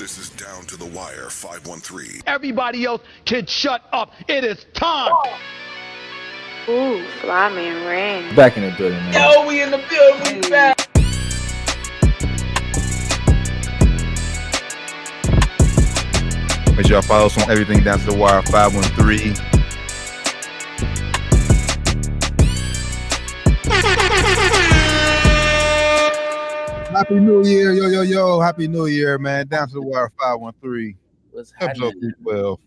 This is Down to the Wire 513. Everybody else can shut up. It is time. Ooh, Flyman Ring. Back in the building, man. Yo, we in the building. We back. Make sure y'all follow us on everything Down to the Wire 513. Happy New Year, yo. Happy New Year, man. Down to the Wire 513. What's Episode happening? 312.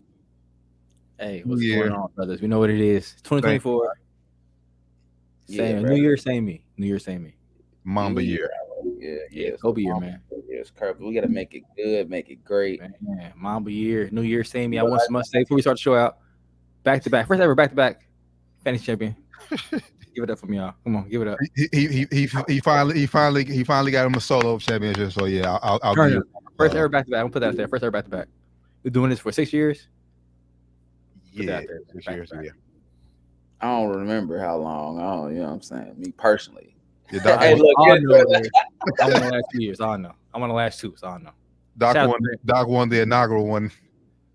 Hey, what's New going Year. on, brothers? We know what it is. 2024. Same. Yeah, New Year, same me. New Year, same me. Mamba year. Yeah. Kobe year, man. It's curved. We gotta make it good, make it great. Man, Mamba year. New Year, same me. I want some must say before we start the show out. Back to back. First ever back to back. Fantasy champion. Give it up for me, y'all. Come on, give it up. He finally got him a solo championship. So yeah, I'll Turn give it. First ever back to back. I'm gonna put that out there. First ever back to back. We're doing this for 6 years. Put that yeah. out there. 6 Back years, to back. yeah. I don't remember how long. I don't, you know what I'm saying? Me personally. Yeah, Doc, Hey, look, I know. I want the last 2 years. I know. I want the last two. So I know. Doc shout won the inaugural one.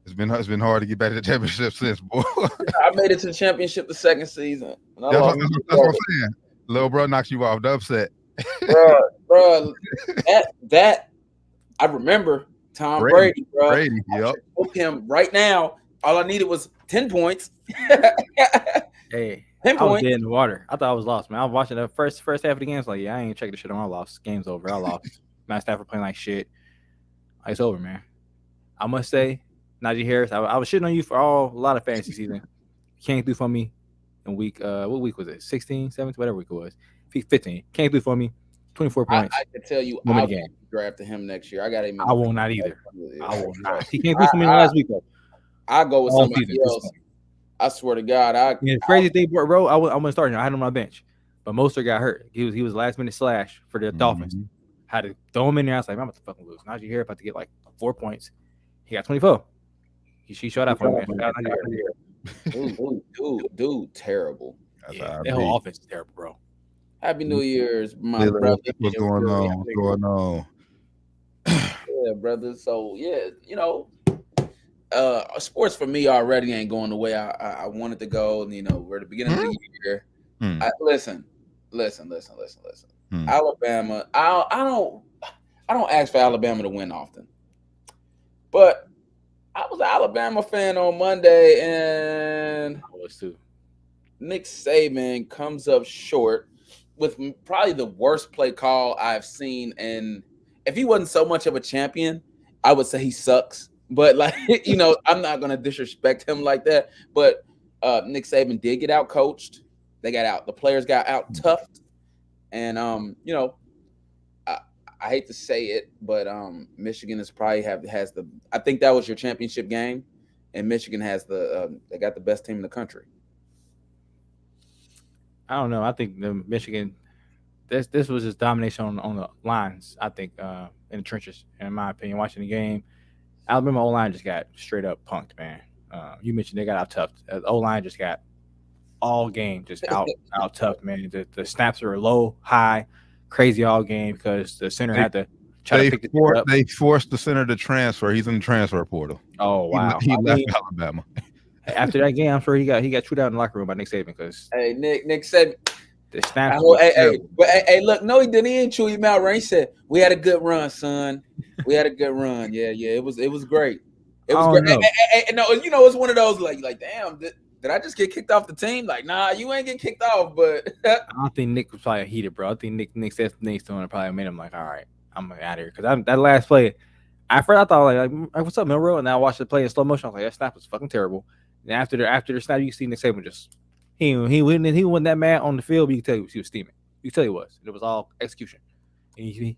It's been hard to get back to the championship since, boy. I made it to the championship the second season. And I That's lost what I'm saying. Little bro knocks you off the upset. bro, that I remember Tom Brady, bro. Brady, I yep. should whoop him right now. All I needed was 10 points. Hey, 10 I was points. dead in the water. I thought I was lost, man. I was watching the first half of the game. I was like, yeah, I ain't checking the shit on. I lost. Game's over. I lost. Matt Stafford playing like shit. It's over, man. I must say, Najee Harris, I was shitting on you for a lot of fantasy season. Came through for me in week, what week was it? 16, 17, whatever week it was. 15. Came through for me. 24 points. I can tell you, Woman I of the won't draft him next year. I got him. I will not either. I will not. He came through for me last week, though. I'll go with All somebody season. else. I swear to God, Yeah, crazy thing, bro. I wasn't starting. I had him on my bench, but Mostert got hurt. He was last minute slash for the Dolphins. Had to throw him in there. I was like, I'm about to fucking lose. Najee Harris about to get like 4 points. He got 24. She showed out for me. Dude, terrible. Yeah, that whole offense is terrible, bro. Happy New Year's, my What's brother. going on? What's going on? Yeah, brother. So yeah, you know, sports for me already ain't going the way I wanted to go. And you know, we're at the beginning of the year. Listen. Alabama. I don't ask for Alabama to win often, but I was an Alabama fan on Monday, and I was too. Nick Saban comes up short with probably the worst play call I've seen. And if he wasn't so much of a champion, I would say he sucks. But like, you know, I'm not going to disrespect him like that. But Nick Saban did get out coached. The players got out toughed. And, you know, I hate to say it, but Michigan is probably I think that was your championship game. And Michigan has they got the best team in the country. I don't know. I think the Michigan, this was just domination on the lines. I think in the trenches, in my opinion, watching the game, Alabama O-line just got straight up punked, man. You mentioned they got out tough. The O-line just got all game just out tough, man. The snaps were low, high, crazy all game because the center had to try to pick the ball up. They forced the center to transfer. He's in the transfer portal. Oh wow! He left Alabama. After that game, I'm sure he got chewed out in the locker room by Nick Saban because Nick said the snaps. Hey, look, no, he didn't. He didn't chew him out. Right? He said, "We had a good run, son. We had a good run. Yeah. It was great. It was great. No, you know, it's one of those like, damn, did I just get kicked off the team? Like, nah, you ain't get kicked off. But I don't think Nick was probably heated, bro. I think Nick said things to him and probably made him like, all right, I'm out of here because that last play. At first, I thought like, what's up, Milrow? And then I watched the play in slow motion. I was like, that snap was fucking terrible. And after the snap, you see Nick Saban just he wasn't that mad on the field, but you can tell he was steaming. You can tell he was. It was all execution. And he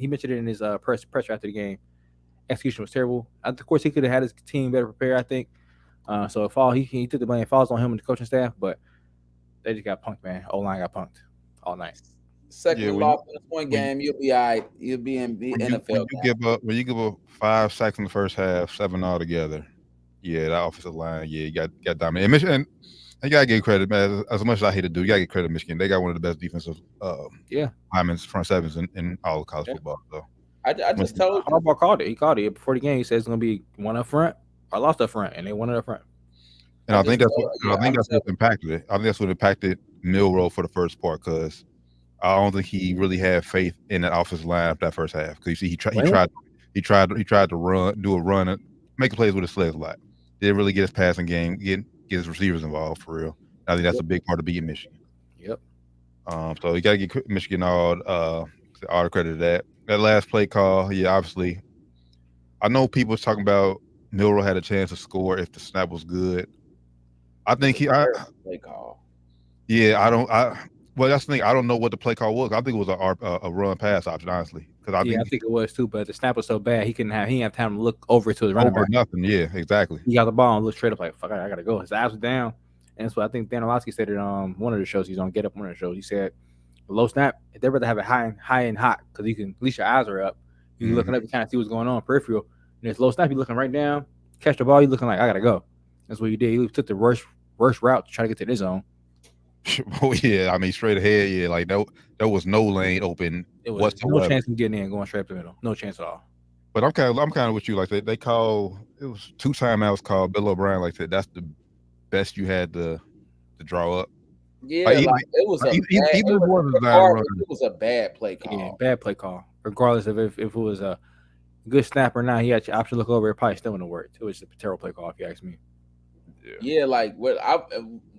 mentioned it in his presser after the game. Execution was terrible. Of course, he could have had his team better prepared, I think. So he took the blame. Falls on him and the coaching staff, but they just got punked, man. O-line got punked all night. Second loss in the point game, you'll be all right. You'll be in the NFL. When you give up 5 sacks in the first half, 7 altogether. Yeah, that offensive line, you got dominated. And Michigan, you gotta give credit, man. As much as I hate to do, you gotta give credit to Michigan. They got one of the best defensive linemen front sevens in all of college football. So I just told you. Harbaugh called it. He called it before the game. He said it's going to be one up front or lost up front, and they won it up front. And I think that's what impacted it. I think that's what impacted Milroe for the first part because I don't think he really had faith in that offensive line that first half. Because you see, he tried to do a run, and make plays with his legs a lot. Didn't really get his passing game, get his receivers involved for real. I think that's a big part of beating Michigan. Yep. So you got to give Michigan all the credit to that. That last play call, yeah, obviously. I know people was talking about Milroe had a chance to score if the snap was good. I think play call. Yeah, well, that's the thing. I don't know what the play call was. I think it was a run pass option, honestly. I think it was too. But the snap was so bad, he didn't have time to look over to the running back. Nothing. Yeah, exactly. He got the ball and looked straight up like, "Fuck, I gotta go." His eyes was down, and that's what I think Dan Orlovsky said it one of the shows. He's on Get Up one of the shows. He said, "Low snap, they'd rather have it high and hot because you can at least your eyes are up. You're looking up, you kind of see what's going on peripheral. And it's low snap, you're looking right down, catch the ball, you're looking like I gotta go. That's what he did. He took the worst route to try to get to this zone." Oh yeah, I mean straight ahead. Yeah, like there was no lane open. It was no chance of getting in, going straight up the middle. No chance at all. But I'm kind of with you. Like they call it was 2 timeouts called Bill O'Brien. Like said that's the best you had to draw up. Yeah, like, it was a bad play call. Yeah, bad play call. Regardless of if it was a good snap or not, he had your option to look over. It probably still wouldn't have worked. It was just a terrible play call, if you ask me. Yeah, like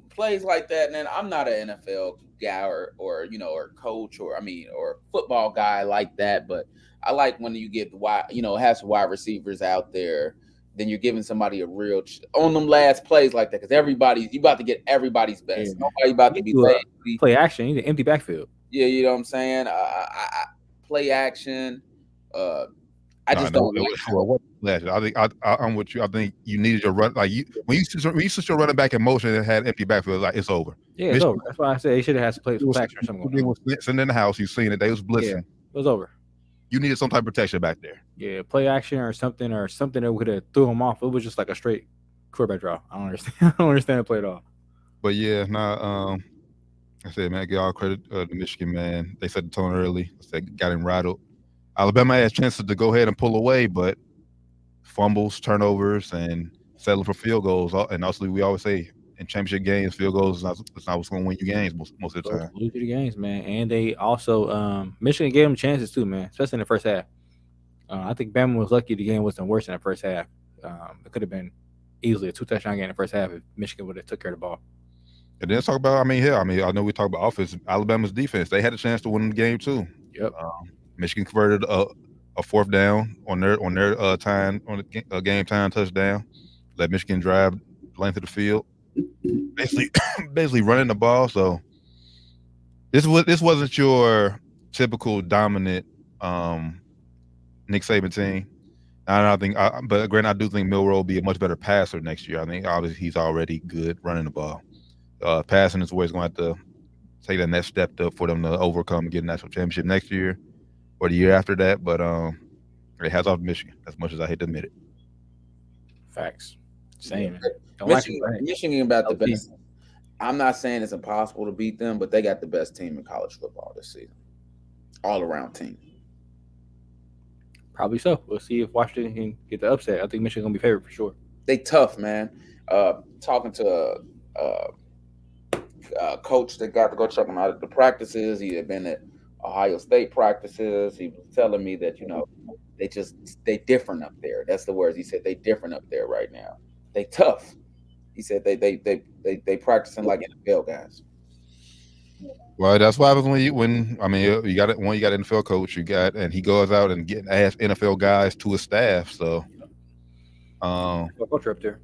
plays like that, man. I'm not an NFL guy or coach or football guy like that. But I like when you get have some wide receivers out there, then you're giving somebody a real on them last plays like that because you about to get everybody's best. Yeah. Nobody about to be play action. You need an empty backfield. Yeah, you know what I'm saying. Play action. I just don't like. I think I'm with you. I think you needed your run when you switch your running back in motion and had empty backfield, like it's over. Yeah, it's over. That's why I said he should have had to play some action or something. They was sitting in the house. You seen it. They was blitzing. Yeah, it was over. You needed some type of protection back there. Yeah, play action or something that would have threw him off. It was just like a straight quarterback draw. I don't understand. I don't understand the play at all. But yeah, I said, man, give all credit to Michigan, man. They set the tone early. I said, got him rattled. Alabama had chances to go ahead and pull away, but fumbles, turnovers, and settling for field goals. And also, we always say in championship games, field goals is not what's going to win you games most of the time. Lose the games, man. And they also Michigan gave them chances too, man, especially in the first half. I think Bama was lucky the game wasn't worse in the first half. It could have been easily a 2-touchdown game in the first half if Michigan would have took care of the ball. And then talk about, I know we talk about offense. Alabama's defense, they had a chance to win the game too. Yep. Michigan converted a fourth down on their time on the game time touchdown. Let Michigan drive the length of the field, basically running the ball. So this wasn't your typical dominant Nick Saban team. I think, but granted, I do think Milroe will be a much better passer next year. I think obviously he's already good running the ball. Passing is where he's going to have to take that next step up for them to overcome and get a national championship next year or the year after that. But it has off Michigan, as much as I hate to admit it. Facts. Same. Michigan about the best. I'm not saying it's impossible to beat them, but they got the best team in college football this season. All around team. Probably so. We'll see if Washington can get the upset. I think Michigan's gonna be favored for sure. They tough, man. Talking to a coach that got to go check them out at the practices. He had been at Ohio State practices. He was telling me that they different up there. That's the words he said. They different up there right now. They tough. He said they practicing like NFL guys. Well, that's what happens when you got an NFL coach and he goes out and asks NFL guys to his staff. So, culture up there.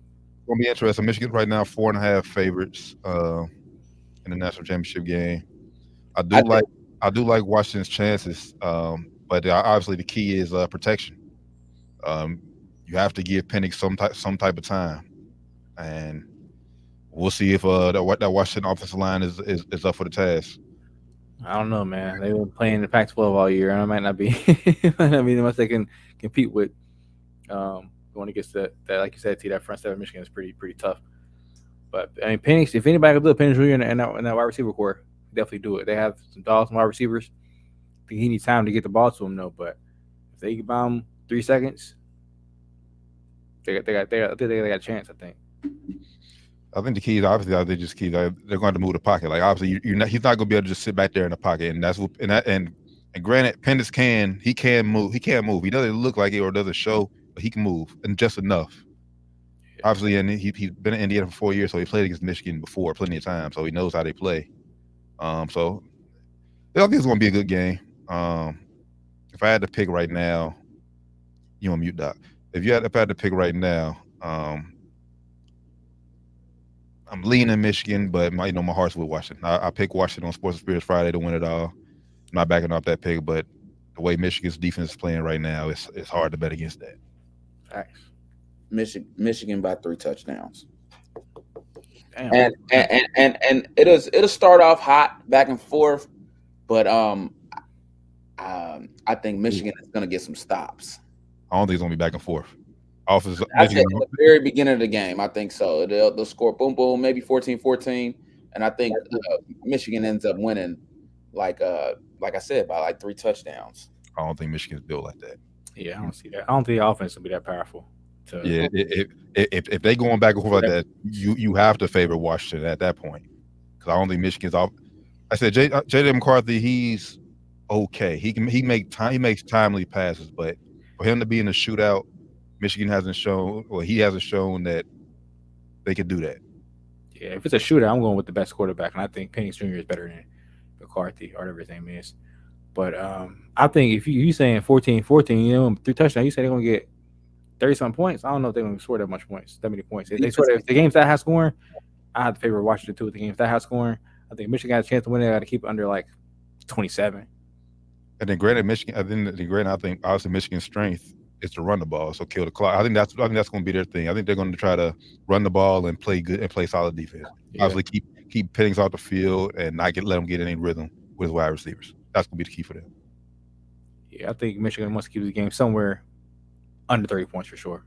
Gonna be interesting. Michigan right now 4.5 favorites in the national championship game. I do like Washington's chances, but obviously the key is protection. You have to give Penix some type of time, and we'll see if that Washington offensive line is up for the task. I don't know, man. They've been playing the Pac-12 all year, and it might not be the most they can compete with. Going against that, like you said, that front seven of Michigan is pretty tough. But I mean, Penix, if anybody can do it, Penix Jr. and that wide receiver core, definitely do it. They have some dogs and wide receivers. I think he needs time to get the ball to him, though. But If they can buy them 3 seconds, they got a chance. I think. I think the keys, obviously, they're just keys. They're going to move the pocket. Like obviously, he's not going to be able to just sit back there in the pocket, and that's what. And granted, Penix can move. He can move. He doesn't look like it or doesn't show, but he can move and just enough. Obviously, and he's been in Indiana for 4 years, so he played against Michigan before plenty of times, so he knows how they play. So I think it's going to be a good game. If I had to pick right now, you on mute, Doc. If I had to pick right now, I'm leaning Michigan, but my heart's with Washington. I pick Washington on Sports and Spirits Friday to win it all. I'm not backing off that pick, but the way Michigan's defense is playing right now, it's hard to bet against that. Nice. Michigan by 3 touchdowns. Damn. And it'll start off hot back and forth, but I think Michigan is going to get some stops. I don't think it's going to be back and forth. I said at the very beginning of the game, I think so. They'll score boom, boom, maybe 14-14, and I think Michigan ends up winning, like I said, by like 3 touchdowns. I don't think Michigan's built like that. Yeah, I don't see that. I don't think the offense will be that powerful. Yeah, if they going back and forth like that, you have to favor Washington at that point, because I don't think Michigan's off. I said J.J. McCarthy, he's okay. He makes timely passes, but for him to be in a shootout, Michigan hasn't shown that they can do that. Yeah, if it's a shootout, I'm going with the best quarterback, and I think Penix Jr. is better than McCarthy or whatever his name is. But I think if you saying 14-14, 3 touchdowns, you say they're going to get 30-some points. I don't know if they're going to score that many points. If the game's that high scoring, I have to favor Washington too. If the game's that high scoring, I think Michigan has a chance to win. They got to keep it under like 27. And then granted, I think obviously Michigan's strength is to run the ball, so kill the clock. I think that's going to be their thing. I think they're going to try to run the ball and play good and play solid defense. Yeah. Obviously, keep Penix off the field and not let them get any rhythm with his wide receivers. That's going to be the key for them. Yeah, I think Michigan wants to keep the game somewhere under 30 points for sure.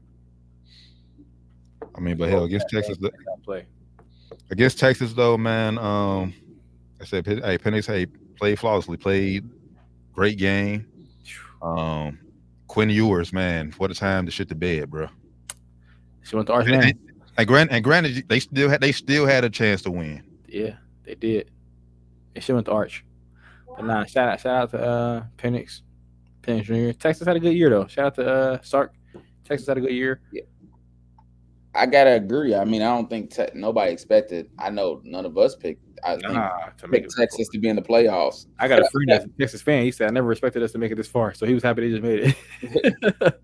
I mean, but hell, against Texas though, man. I said, hey, Penix, played flawlessly, played great game. Quinn Ewers, man, what a time to shit the bed, bro. She went to Arch, man. And granted, they still had a chance to win. Yeah, they did. They should went to Arch. But nah, shout out to Penix Jr. Texas had a good year though. Shout out to Sark. Texas had a good year. Yeah. I gotta agree. I mean, I don't think nobody expected. I know none of us picked. Picked Texas to be in the playoffs. I got a friend that's a Texas fan. He said, "I never expected us to make it this far," so he was happy they just made it.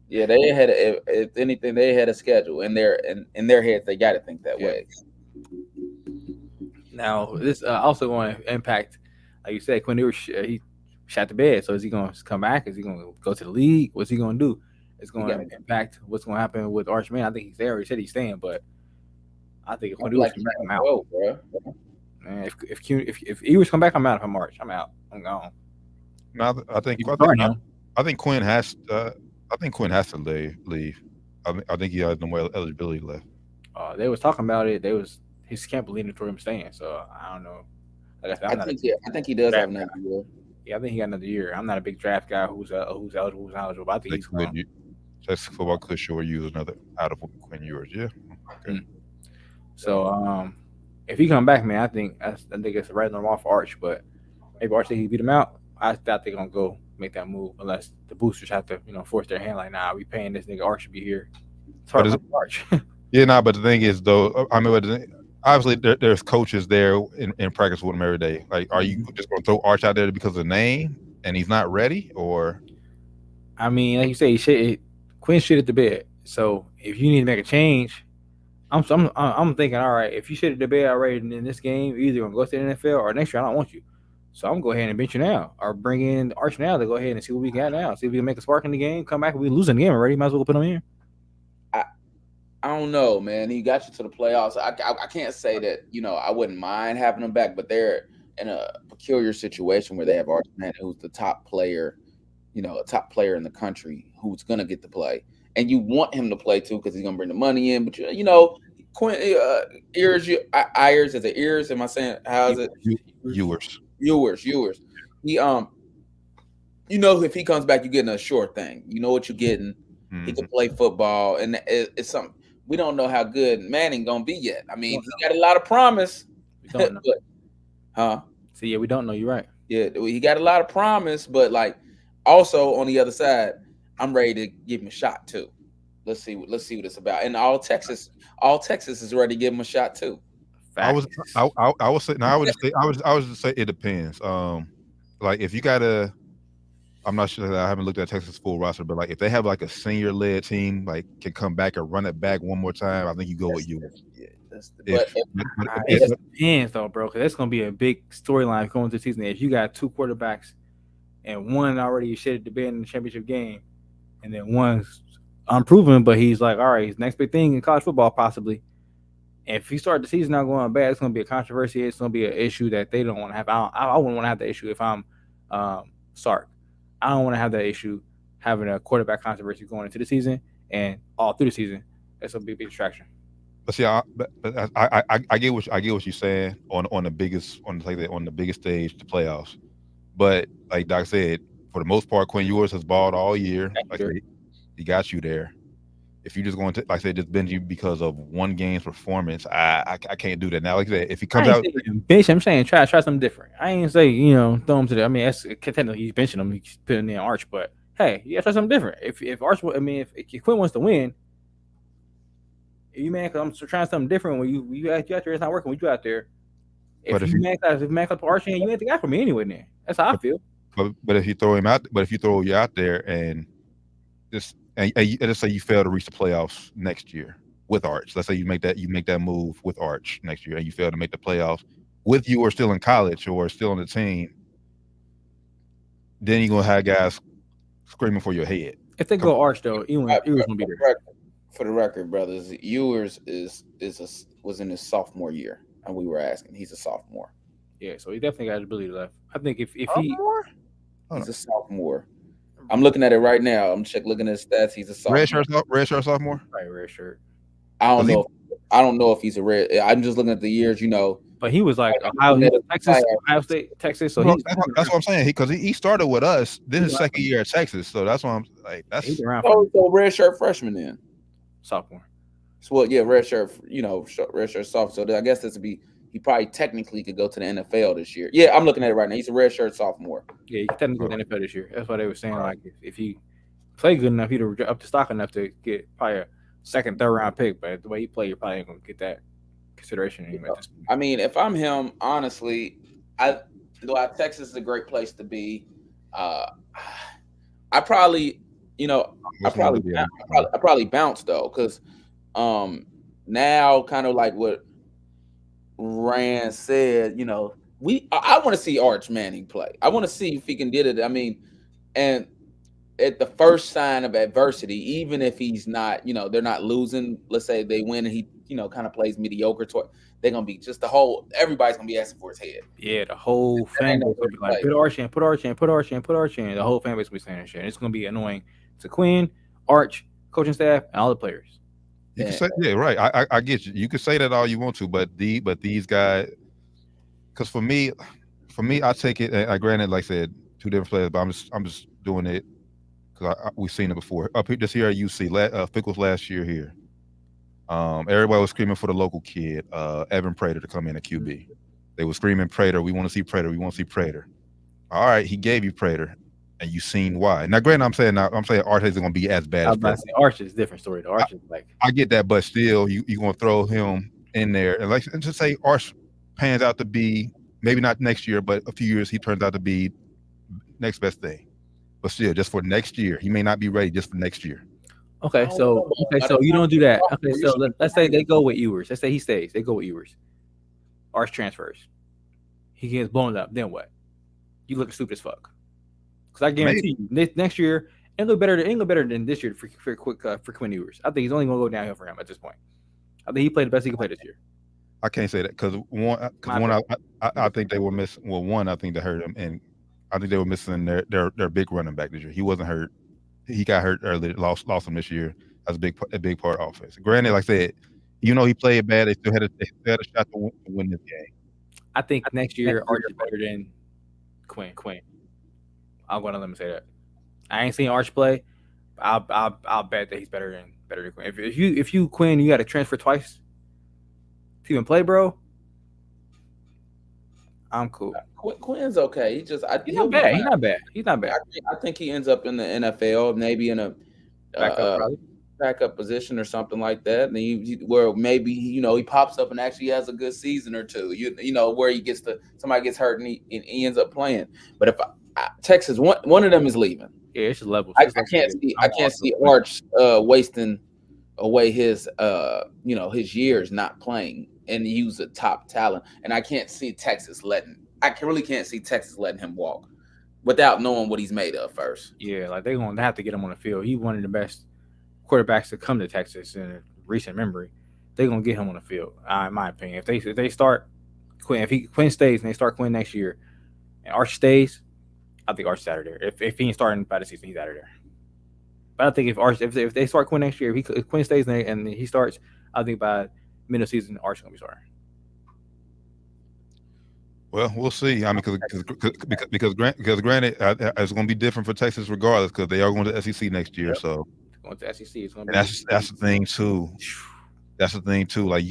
Yeah, they had. If anything, they had a schedule in their heads. They got to think that way. Now, this also going to impact, like you said, Quinn Ewers. He shot the bed. So is he going to come back? Is he going to go to the league? What's he going to do? It's going to impact what's going to happen with Arch Man. I think he's there. He already said he's staying, but I think if Quinn Ewers come back, I'm out. Man, if Ewers come back, I'm out. If I'm Arch, I'm out. I'm gone. No, I think Quinn has. I think Quinn has to leave. I think he has no more eligibility left. They was talking about it. His camp leaning toward him staying. So I don't know. Like I think he does have another year. Yeah, I think he got another year. I'm not a big draft guy who's eligible, but I think he's gone. Texas football could sure use another out of Quinn Ewers. Yeah. Okay. So if he come back, man, I think it's right normal for Arch, but maybe Arch think he beat him out. I doubt they're gonna go make that move unless the boosters have to, force their hand. Like, nah, we paying this nigga Arch to be here. It's hard to Arch. Yeah, but the thing is, though, I mean, obviously there's coaches there in practice with him every day. Like, are you just gonna throw Arch out there because of the name and he's not ready, or? I mean, like you say, Quinn shit at the bed. So if you need to make a change, I'm thinking, all right, if you shit at the bed already in this game, you're either gonna go to the NFL or next year I don't want you. So I'm gonna go ahead and bench you now, or bring in Arch now to go ahead and see what we got now. See if we can make a spark in the game. Come back, we losing the game already. Might as well put him in. I don't know, man. He got you to the playoffs. I can't say that I wouldn't mind having him back, but they're in a peculiar situation where they have Arch Man, who's the top player, a top player in the country who's gonna get to play, and you want him to play too because he's gonna bring the money in. But Quinn Ewers, is it Ewers? Am I saying how is it? Ewers. He you know, if he comes back, you're getting a sure thing. You know what you're getting. He can play football, and it's something we don't know how good Manning gonna be yet. I mean, he got a lot of promise. We don't know. Huh? See, yeah, we don't know. You're right. Yeah, he got a lot of promise, but like also on the other side, I'm ready to give him a shot too. Let's see what it's about. And all Texas is ready to give him a shot too. I would say just say it depends. Like if you gotta, I'm not sure. I haven't looked at Texas full roster, but like if they have like a senior led team, like can come back and run it back one more time, I think you go with you. It depends though, bro, because that's gonna be a big storyline going into the season. If you got two quarterbacks and one already shit at the bed in the championship game, and then one's unproven, but he's like, all right, he's next big thing in college football possibly. And if you start the season out going bad, it's gonna be a controversy. It's gonna be an issue that they don't want to have. I wouldn't want to have the issue if I'm Sark. I don't want to have that issue having a quarterback controversy going into the season and all through the season. That's a big distraction. But see, I get what you're saying on the biggest stage, the playoffs. But like Doc said, for the most part, Quinn Ewers has balled all year. Like he got you there. If you're just going to, like I said, just bench you because of one game's performance, I can't do that. Now, like I said, if he comes out, bench, I'm saying try something different. I ain't say throw him to the. I mean, that's technically he's benching him, he's putting in Arch, but hey, you gotta try something different. If Arch, I mean, if Quinn wants to win, you man, because I'm trying something different. When you out there, it's not working. When you out there, if you max up Arch, you ain't the guy for me anyway. Then that's how I feel. But if you throw him out, you out there and just. And let's say you fail to reach the playoffs next year with Arch. Let's say you make that move with Arch next year, and you fail to make the playoffs with you or still in college or still on the team. Then you're gonna have guys screaming for your head. If they go Arch though, Ewers gonna be there. For the record, brothers, Ewers was in his sophomore year, and we were asking. He's a sophomore. Yeah, so he definitely got his ability left. I think if he's a sophomore. I'm looking at it right now. I'm looking at his stats. He's a sophomore. Red shirt sophomore? Right, red shirt. I don't know if he's a red. I'm just looking at the years, But he was like Ohio State, Texas. So that's what I'm saying. Because he started with us. This is second year at Texas. So that's why I'm like, that's so red shirt freshman then. Sophomore. So yeah, red shirt. Red shirt sophomore. So I guess this would be. He probably technically could go to the NFL this year. Yeah, I'm looking at it right now. He's a red shirt sophomore. Yeah, he could technically go to the NFL this year. That's why they were saying like if he played good enough, he'd up the stock enough to get probably a second, third round pick. But the way he played, you're probably ain't gonna get that consideration anyway. I mean, if I'm him, honestly, Texas is a great place to be. I probably bounce though, because now kind of like what Rand said, I want to see Arch Manning play. I want to see if he can get it. I mean, and at the first sign of adversity, even if he's not, they're not losing. Let's say they win and he, kind of plays mediocre. They're gonna be everybody's gonna be asking for his head. Yeah, the whole fan base will be like, put Arch in. The whole fan base will be saying that shit. It's gonna be annoying to Quinn, Arch, coaching staff, and all the players. You can say, yeah, right. I get you. You can say that all you want to, but these guys, because for me, I take it. I granted, like I said, two different players, but I'm just doing it because we've seen it before. Up here, this year at UC, Fickle's last year here. Everybody was screaming for the local kid, Evan Prater, to come in at QB. They were screaming, Prater, we want to see Prater, we want to see Prater. All right, he gave you Prater. And you seen why. Now, granted, I'm saying Arch isn't going to be as bad. Arch is a different story. The Arch is like, I get that, but still, you're going to throw him in there, and just say Arch pans out to be maybe not next year, but a few years he turns out to be next best thing. But still, just for next year, he may not be ready just for next year. Okay, so you don't do that. Okay, so let's say they go with Ewers. Let's say he stays. They go with Ewers. Arch transfers. He gets blown up. Then what? You look stupid as fuck. Because I guarantee you, next year ain't look better than this year for Quinn Ewers. I think he's only gonna go downhill for him at this point. I think he played the best he could play this year. I can't say that because I think they were missing. Well, one, I think they hurt him, and I think they were missing their big running back this year. He wasn't hurt. He got hurt early. Lost him this year. That's a big part of offense. Granted, like I said, he played bad. They still had a shot to win this game. I think next year Arch is better than Quinn. I'll go on a limb and say that. I ain't seen Arch play. I'll bet that he's better than Quinn. If you Quinn, you got to transfer twice to even play, bro. I'm cool. Quinn's okay. He's not bad. He's not bad. I think he ends up in the NFL, maybe in a backup position or something like that. And where maybe he pops up and actually has a good season or two. Where somebody gets hurt and he ends up playing. But if Texas, one of them is leaving. Yeah, it's just levels. I can't see Arch wasting away his his years not playing and use a top talent. And I can't see Texas really can't see Texas letting him walk without knowing what he's made of first. Yeah, like they're gonna have to get him on the field. He's one of the best quarterbacks to come to Texas in recent memory. They're gonna get him on the field, in my opinion. If they start Quinn, if Quinn stays and they start Quinn next year, and Arch stays, I think Arch is out of there. If he ain't starting by the season, he's out of there. But I think if they start Quinn next year, if Quinn stays and he starts, I think by middle of the season, Arch is gonna be starting. Well, we'll see. I mean, because granted, it's going to be different for Texas regardless because they are going to the SEC next year. Yep. So going to the SEC, it's going to be that's the thing too. That's the thing too. Like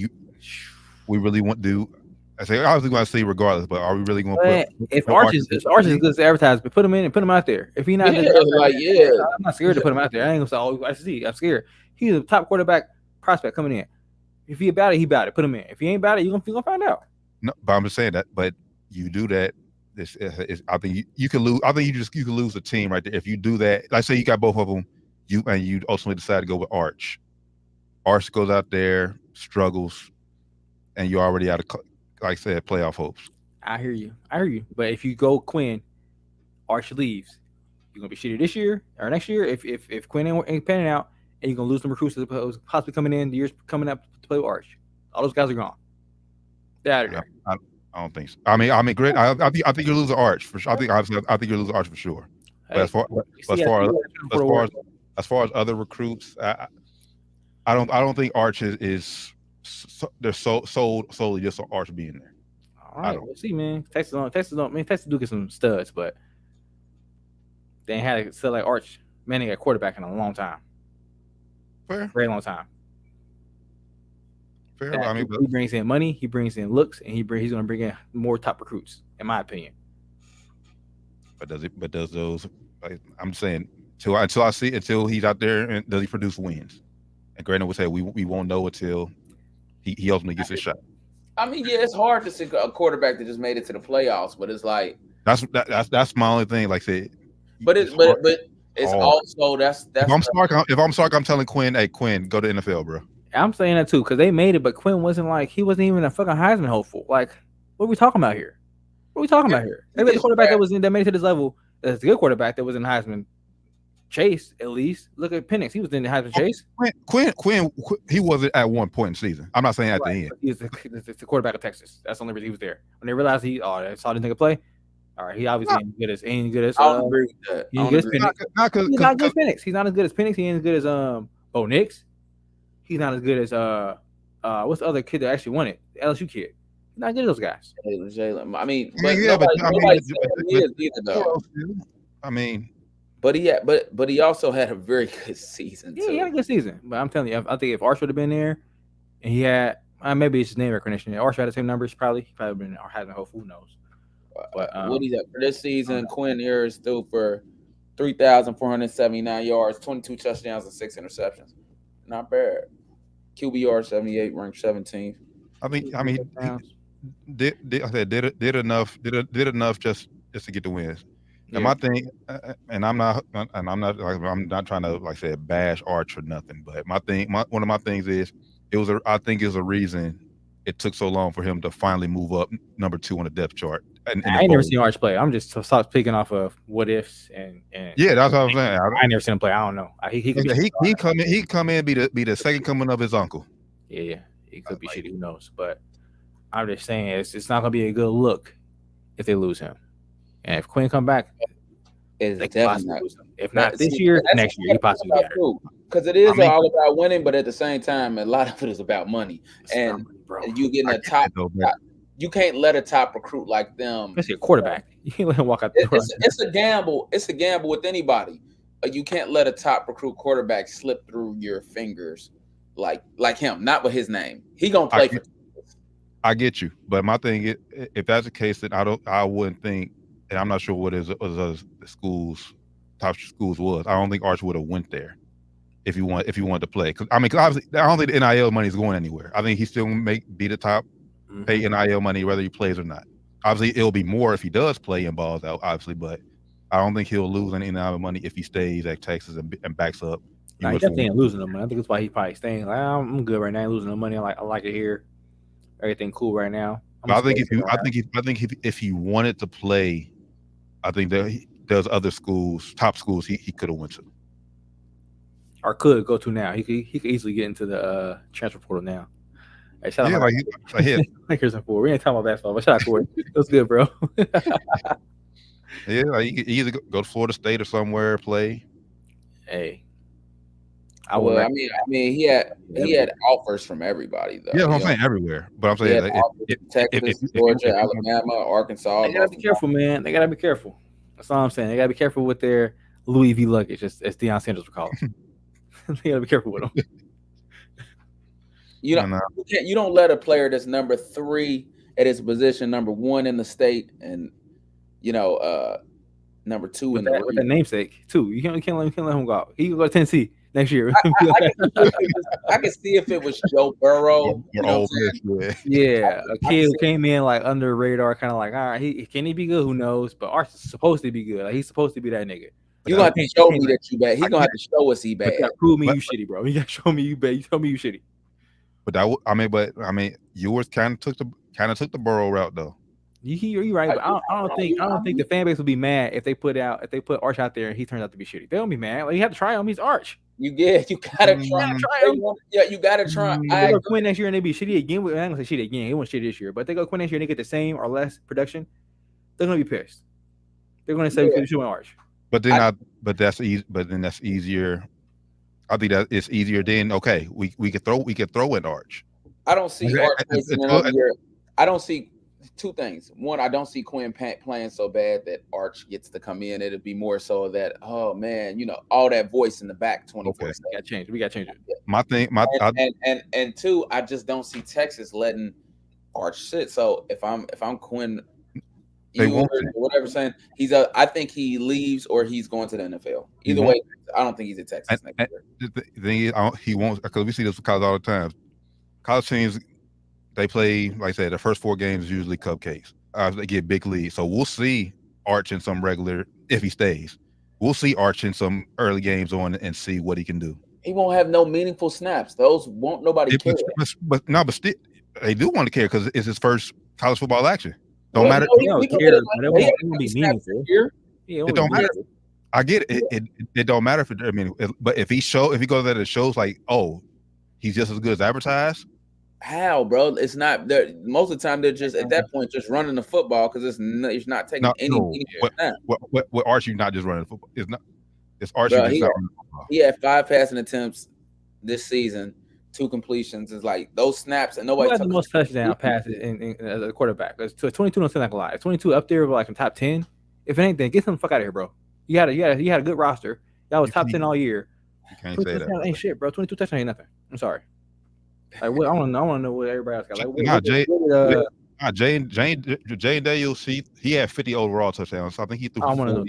we really want to. I say obviously going to see regardless, but are we really going to put? If Arch is good as advertisement, put him in and put him out there. If he's not, I'm not scared to put him out there. I ain't gonna say, I see. I'm scared. He's a top quarterback prospect coming in. If he about it, he about it. Put him in. If he ain't about it, you're gonna find out. No, but I'm just saying that. But you do that. I think you can lose. I think you can lose the team right there if you do that. Like say you got both of them, you ultimately decide to go with Arch. Arch goes out there, struggles, and you're already out of, like I said, playoff hopes. I hear you. But if you go Quinn, Arch leaves, you're gonna be shitty this year or next year. If Quinn ain't panning out, and you're gonna lose some recruits that possibly coming in the years coming up to play with Arch. All those guys are gone. They're out of there. I don't think so. I mean, great. I think you're losing Arch for sure. I think you're losing Arch for sure. But as far as other recruits, I don't think Arch is they're sold solely just on Arch being there. All right, we'll see, man. Texas do get some studs, but they ain't had to sell like Arch Manning at quarterback in a long time. Fair, very long time. Fair. I mean, he brings in money, he brings in looks, and he's going to bring in more top recruits, in my opinion. But does those? Like, I'm saying until he's out there and does he produce wins? And Granted would say we won't know until he ultimately gets his shot. I mean, yeah, it's hard to see a quarterback that just made it to the playoffs, but it's like that's my only thing. Like say, but it's also that's. If I'm Sark, I'm telling Quinn, hey Quinn, go to NFL, bro. I'm saying that too because they made it, but Quinn wasn't even a fucking Heisman hopeful. Like, what are we talking about here? Maybe the quarterback that made it to this level, that's a good quarterback that was in Heisman chase at least. Look at Penix; he was in the Heisman chase. Quinn, he wasn't at one point in the season. I'm not saying at the end. He's the quarterback of Texas. That's the only reason he was there. When they realized they saw this nigga play. All right, he obviously ain't good as. I agree with that. He's not good as Penix. He's not as good as Penix. He ain't as good as Bo Nix. He's not as good as what's the other kid that actually won it? The LSU kid. He's not good as those guys. Jalen. I mean, but he also had a very good season. Yeah, he had a good season. But I'm telling you, I think if Arch would have been there, and he had maybe it's his name recognition. Arch had the same numbers. He probably been or hasn't. Who knows? But what he's at for this season, Quinn here is still for 3,479 yards, 22 touchdowns, and 6 interceptions. Not bad. QBR 78, ranked 17th. I mean, did enough just to get the wins. And my thing, and I'm not trying to like say bash Arch or nothing, but one of my things is I think it was a reason it took so long for him to finally move up number 2 on the depth chart. I ain't never seen Arch play. I'm just speaking off of what ifs and yeah, that's what I'm saying. I ain't never seen him play. I don't know. He come in be the second coming of his uncle. Yeah, he could be shitty. Who knows? But I'm just saying it's not gonna be a good look if they lose him. And if Quinn come back, they definitely lose him. If not this year, next year he possibly be better. Because it is all about winning, but at the same time, a lot of it is about money. And you getting a top. you can't let a top recruit like them. Especially a quarterback. You can't let him walk out the door. It's a gamble. It's a gamble with anybody. You can't let a top recruit quarterback slip through your fingers like him. Not with his name. He gonna play for. I get you, but my thing is, if that's the case, then I wouldn't think, and I'm not sure what his top schools was. I don't think Arch would have went there if you wanted to play. Cause obviously, I don't think the NIL money is going anywhere. I think he still be the top, pay NIL money whether he plays or not. Obviously, it'll be more if he does play and balls out, obviously, but I don't think he'll lose any NIL money if he stays at Texas and backs up. Nah, he definitely ain't losing no money. I think that's why he's probably staying. Like, I'm good right now. I ain't losing no money. I like it here. Everything cool right now. I think if he wanted to play, I think there's other schools, top schools he could have went to, or could go to now. He could easily get into the transfer portal now. Hey, shout out Lakers and four. We ain't talking about basketball, but shout out Corey. It was good, bro. Yeah, like he could either go to Florida State or somewhere play. Hey, I mean, he had offers from everybody though. Yeah, I'm saying everywhere, but I'm saying Texas, Georgia, Alabama, Arkansas. They gotta be careful, man. They gotta be careful. That's all I'm saying. They gotta be careful with their Louis V luggage, as Deion Sanders would call it. They gotta be careful with them. You don't let a player that's number 3 at his position, number 1 in the state, and number 2 with the namesake too. You can't let him go out. He can go to Tennessee next year. I can see if it was Joe Burrow. Yeah, a kid who came in like under the radar, kind of like, all right, can he be good? Who knows? But Arch is supposed to be good. Like, he's supposed to be that nigga. You gonna have to show me that you bad. He's gonna have to show us he bad. You gotta prove me you shitty, bro. You gotta show me you bad. You tell me you shitty. But yours kind of took the Burrow route though. You're right, but I don't think the fan base will be mad if they put Arch out there and he turns out to be shitty. They don't be mad. Like, you have to try him. He's Arch. You gotta try him. Yeah, you gotta try. They go Quinn next year and they be shitty again. I'm not gonna say shitty again. He won't shitty this year, but they go Quinn next year and they get the same or less production. They're gonna be pissed. They're gonna say we should win Arch. But that's easy. But then that's easier. I think that it's easier. Then okay, we could throw in Arch. I don't see Arch facing another year. I don't see two things. One, I don't see Quinn playing so bad that Arch gets to come in. It'll be more so that, oh man, all that voice in the back 24/7. We got to change it. My thing, and two, I just don't see Texas letting Arch sit. So if I'm Quinn, whatever saying, I think he leaves or he's going to the NFL. Either way, I don't think he's at Texas next year. The thing is, he won't, because we see this with college all the time. College teams, they play, like I said, the first 4 games is usually cupcakes. They get big leads. So we'll see Arch in some regular, if he stays. We'll see Arch in some early games and see what he can do. He won't have no meaningful snaps. Those won't nobody care. But still, they do want to care because it's his first college football action. Don't matter. They don't care. It won't be meaningful. It don't matter. I get it. It don't matter but if he goes there and shows like, oh, he's just as good as advertised. How, bro? It's not. Most of the time, they're just at that point just running the football because it's not taking any. With Arch, you're not just running the football. It's not. It's Arch. Bro, he had 5 passing attempts this season, 2 completions. It's like those snaps and nobody. Who has the most touchdown passes as a quarterback? 22 don't sound like a lot. 22 up there, like in top 10. If it ain't, then get some fuck out of here, bro. You had a good roster. That was top 10 all year. You can't say that. Ain't shit, bro. 22 touchdowns ain't nothing. I'm sorry. Like, I want to know what everybody else got. Like, Jay Daniels, he had 50 overall touchdowns. So I think he threw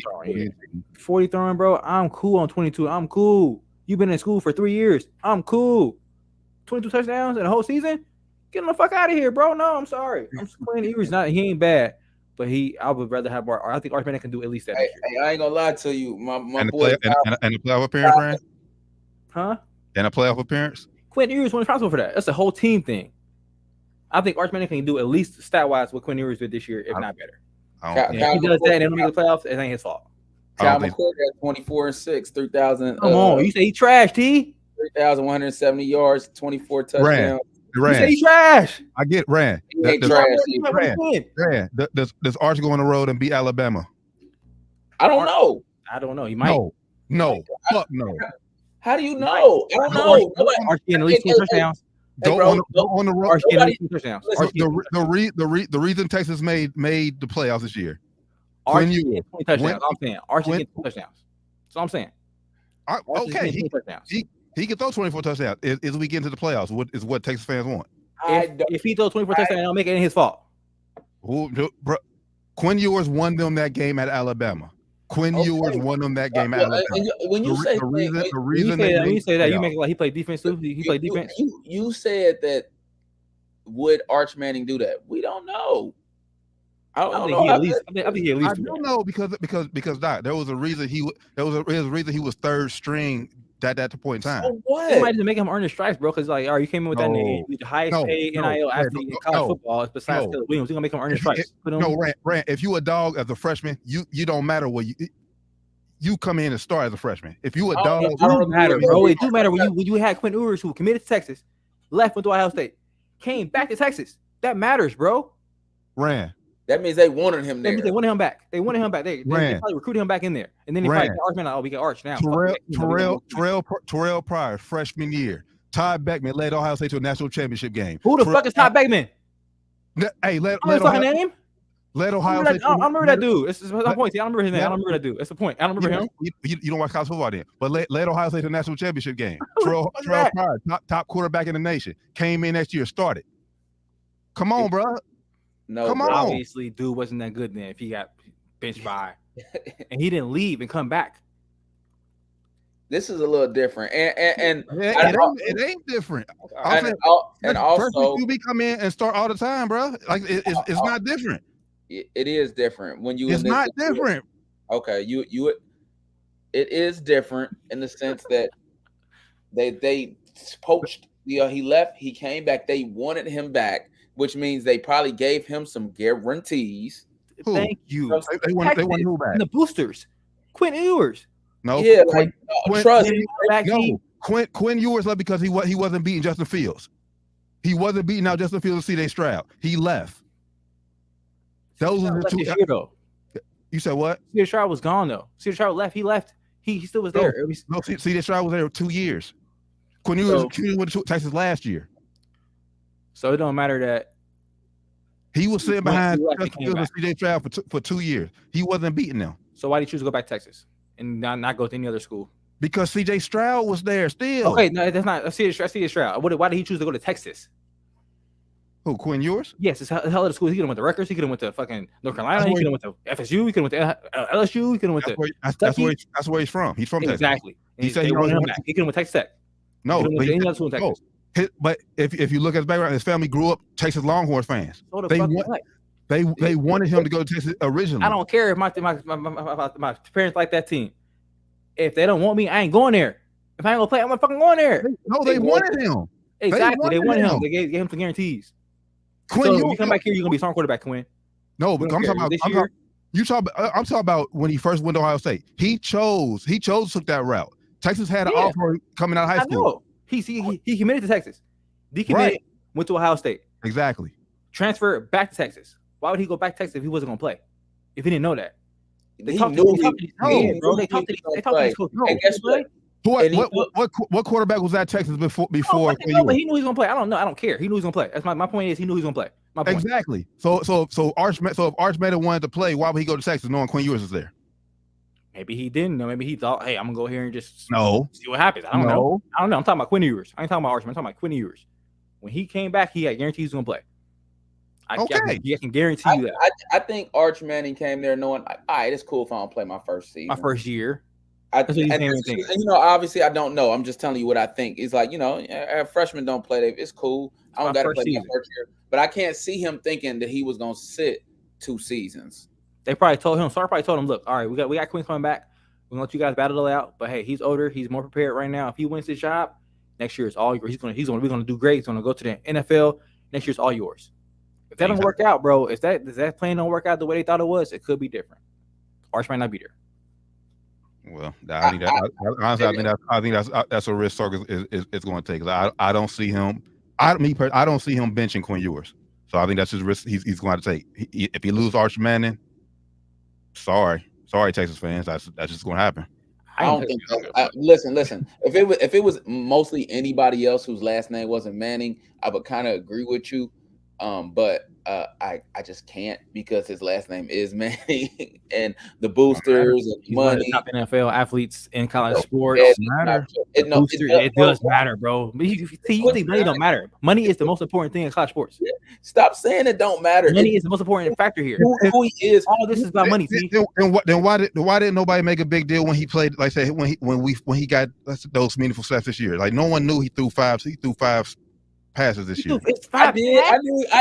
40 throwing, bro. I'm cool on 22. I'm cool. You've been in school for 3 years. I'm cool. 22 touchdowns in the whole season? Get him the fuck out of here, bro. No, I'm sorry. I'm playing. He ain't bad, but I would rather have Arch. I think Arch Manning can do at least that. Hey, I ain't gonna lie to you, my boy. And a playoff appearance, Ryan? Huh? And a playoff appearance? Quinn Ewers won responsible for that. That's a whole team thing. I think Arch Manning can do at least stat-wise what Quinn Ewers did this year, if not better. If he does that and they don't make the playoffs, it ain't his fault. Kyle McCord got 24-6, 3,000. Come on, you say he trash, T? 3,170 yards, 24 touchdowns. Ran. You say he trash. I get Ran. Ran. Does Arch go on the road and beat Alabama? I don't know. He might. No. Fuck no. How do you know? I don't know. Arch getting at least 2 touchdowns. Don't bro, on the road. Arch getting nobody- 20 touchdowns. listen, Arch getting The reason Texas made the playoffs this year. Arch Quinn getting Ewers. 20 touchdowns. I'm saying Arch Quinn- getting 20 touchdowns. That's what I'm saying. Arch is Okay, getting 20 touchdowns. he can throw 24 touchdowns. Is we get into the playoffs? What Texas fans want? If he throws 24 touchdowns, don't make it his fault. Quinn Ewers won them that game at Alabama. Quinn Ewers won them that game at Alabama. When you say the reason When you say that, you make it like he played defense too. He played defense. You said that would Arch Manning do that? We don't know. I don't know. I think he at least. I don't know because Doc, there was a reason he was third string at that point in time. So what? They might just make him earn his stripes, bro. Because like, all right, you came in with that name, the highest paid NIL athlete in college football besides Caleb Williams. You're gonna make him earn his stripes. Rand, if you a dog as a freshman, you don't matter what you come in and start as a freshman. If you a dog, it do matter, bro. It do matter when you had Quinn Ewers who committed to Texas, left went to Ohio State, came back to Texas. That matters, bro. Rand. That means they wanted him there. They wanted him back. They probably recruited him back in there. And then they probably Arch, man, like, oh, we got Arch now. Terrell Pryor, freshman year. Todd Beckman led Ohio State to a national championship game. Who the fuck is Todd Beckman? Hey, led Ohio name? Led Ohio State. I remember that dude. It's my point. See, I don't remember his name. I don't remember that dude. That's the point. I don't remember him. You don't watch college football then. But led Ohio State to a national championship game. Terrell Pryor, top quarterback in the nation. Came in next year, started. Come on, bro. No, come bro. on. Obviously, dude wasn't that good then if he got benched by, and he didn't leave and come back. This is a little different, and it ain't different. And also, you come in and start all the time, bro. Like it's not different. It is different when you. It's not different. Okay, it is different in the sense that they poached. He left. He came back. They wanted him back, which means they probably gave him some guarantees. Thank you. They want who back? And the boosters, Quinn Ewers. No, yeah, Quinn Ewers left because he wasn't beating Justin Fields. He wasn't beating out Justin Fields and C.J. Stroud. He left. Those are the two. Year, though. You said what? C.J. Stroud was gone though. C.J. Stroud left. He left. He still was there. No, C.J. Stroud was there 2 years. Quinn Ewers went to Texas last year. So it don't matter that he was sitting behind Justin Fields and C.J. Stroud for 2 years. He wasn't beating them. So why did he choose to go back to Texas and not go to any other school? Because C.J. Stroud was there still. Okay, no, that's not C.J. Stroud. Why did he choose to go to Texas? Who, Quinn Ewers? Yes, it's hell of the schools. He could have went to Rutgers. He could have went to fucking North Carolina. He could have went to FSU. He could have went to LSU. He could have went to. That's where he's from. He's from Texas. Exactly. He said he wanted him back. He could have went to Texas Tech. No, Texas. But if you look at his background, his family grew up Texas Longhorns fans. They wanted him to go to Texas originally. I don't care if my parents like that team. If they don't want me, I ain't going there. If I ain't gonna play, I'm not fucking going there. No, they wanted him. Exactly, they wanted him. They gave him some guarantees. Quinn, so if you come back here, you're gonna be a strong quarterback, Quinn. No, but I'm talking about when he first went to Ohio State. He chose to take that route. Texas had an offer coming out of high school. I know. He committed to Texas. Decommitted, went to Ohio State. Exactly. Transferred back to Texas. Why would he go back to Texas if he wasn't gonna play? If he didn't know that. They talked to these coaches. And guess what? What quarterback was at Texas before? But he knew he was gonna play. I don't know. I don't care. He knew he was gonna play. That's my point. Is he knew he was gonna play. My point. Exactly. So if Arch Manning wanted to play, why would he go to Texas knowing Quinn Ewers is there? Maybe he didn't know. Maybe he thought, hey, I'm gonna go here and just see what happens. I don't know. I'm talking about Quinn Ewers. I ain't talking about Arch. I'm talking about Quinn Ewers. When he came back, he had guaranteed he was gonna play. I can guarantee you that. I think Arch Manning came there knowing, all right, it's cool if I don't play my first season. My first year. Obviously, I don't know. I'm just telling you what I think. It's like, freshmen don't play. It's cool. I don't got to play my first year. But I can't see him thinking that he was going to sit 2 seasons. They probably told him. Sark probably told him, look, all right, we got Quinn coming back. We're going to let you guys battle it out. But, hey, he's older. He's more prepared right now. If he wins this job, next year it's all yours. We're going to do great. He's going to go to the NFL. Next year's all yours. If that don't work out, bro, if that plan don't work out the way they thought it was, it could be different. Arch might not be there. Well, I think that's a risk Sark is going to take. I don't see him. I don't see him benching Quinn Ewers. So I think that's his risk he's going to take. If he loses Arch Manning, sorry Texas fans, that's just going to happen. I don't think that. Listen. If it was mostly anybody else whose last name wasn't Manning, I would kind of agree with you. But I just can't because his last name is Manning and the boosters and He's one of money. the top NFL athletes in college sports. It does matter, bro. You think money don't matter? Money is the most important thing in college sports. Stop saying it don't matter. Money is the most important factor here. Who he is. All this is about money. Then why didn't nobody make a big deal when he played? Like say when he got those meaningful snaps this year? Like no one knew he threw five passes this year. I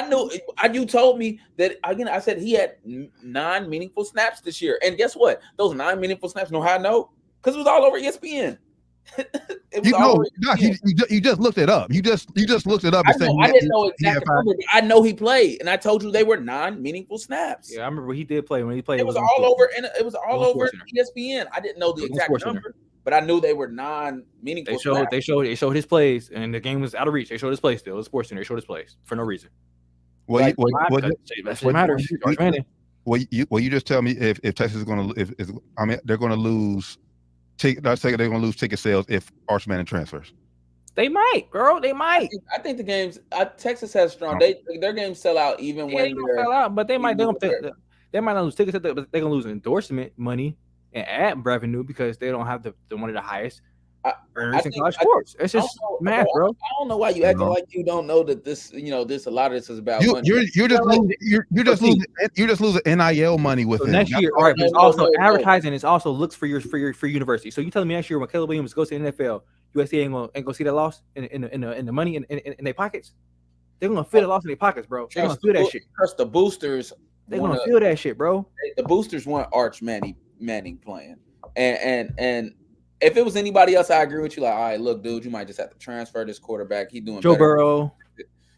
knew. You told me that again. I said he had 9 meaningful snaps this year, and guess what? Those 9 meaningful snaps. Know how I know? Because it was all over ESPN. You just looked it up. You just looked it up. I didn't know exactly. I know he played, and I told you they were 9 meaningful snaps. Yeah, I remember he did play when he played. It was all over, and it was all over ESPN. I didn't know the exact number. But I knew they were non-meaningful. They showed his plays, and the game was out of reach. They showed his plays still. It was Sports Center. They showed his plays for no reason. Well, you just tell me if Texas is going to they're going to lose. They're going to lose ticket sales if Arch Manning transfers. They might, girl. They might. I think the games. Texas has strong. Their games sell out even when they sell out, but they might not lose tickets. But they're going to lose endorsement money and ad revenue because they don't have the one of the highest earners in college sports. It's just math, bro. I don't know why you acting like you don't know that this, a lot of this is about money. You're just losing NIL money with so next year. All right, but it's also advertising. It also looks for your university. So you telling me next year when Caleb Williams goes to the NFL, USC ain't gonna see that loss in the money in their pockets? They're gonna feel the loss in their pockets, bro. They're gonna feel that shit. Trust the boosters. They're gonna feel that shit, bro. The boosters want Arch Manning playing, and if it was anybody else, I agree with you. Like, all right, look, dude, you might just have to transfer this quarterback. He doing Joe better. Burrow,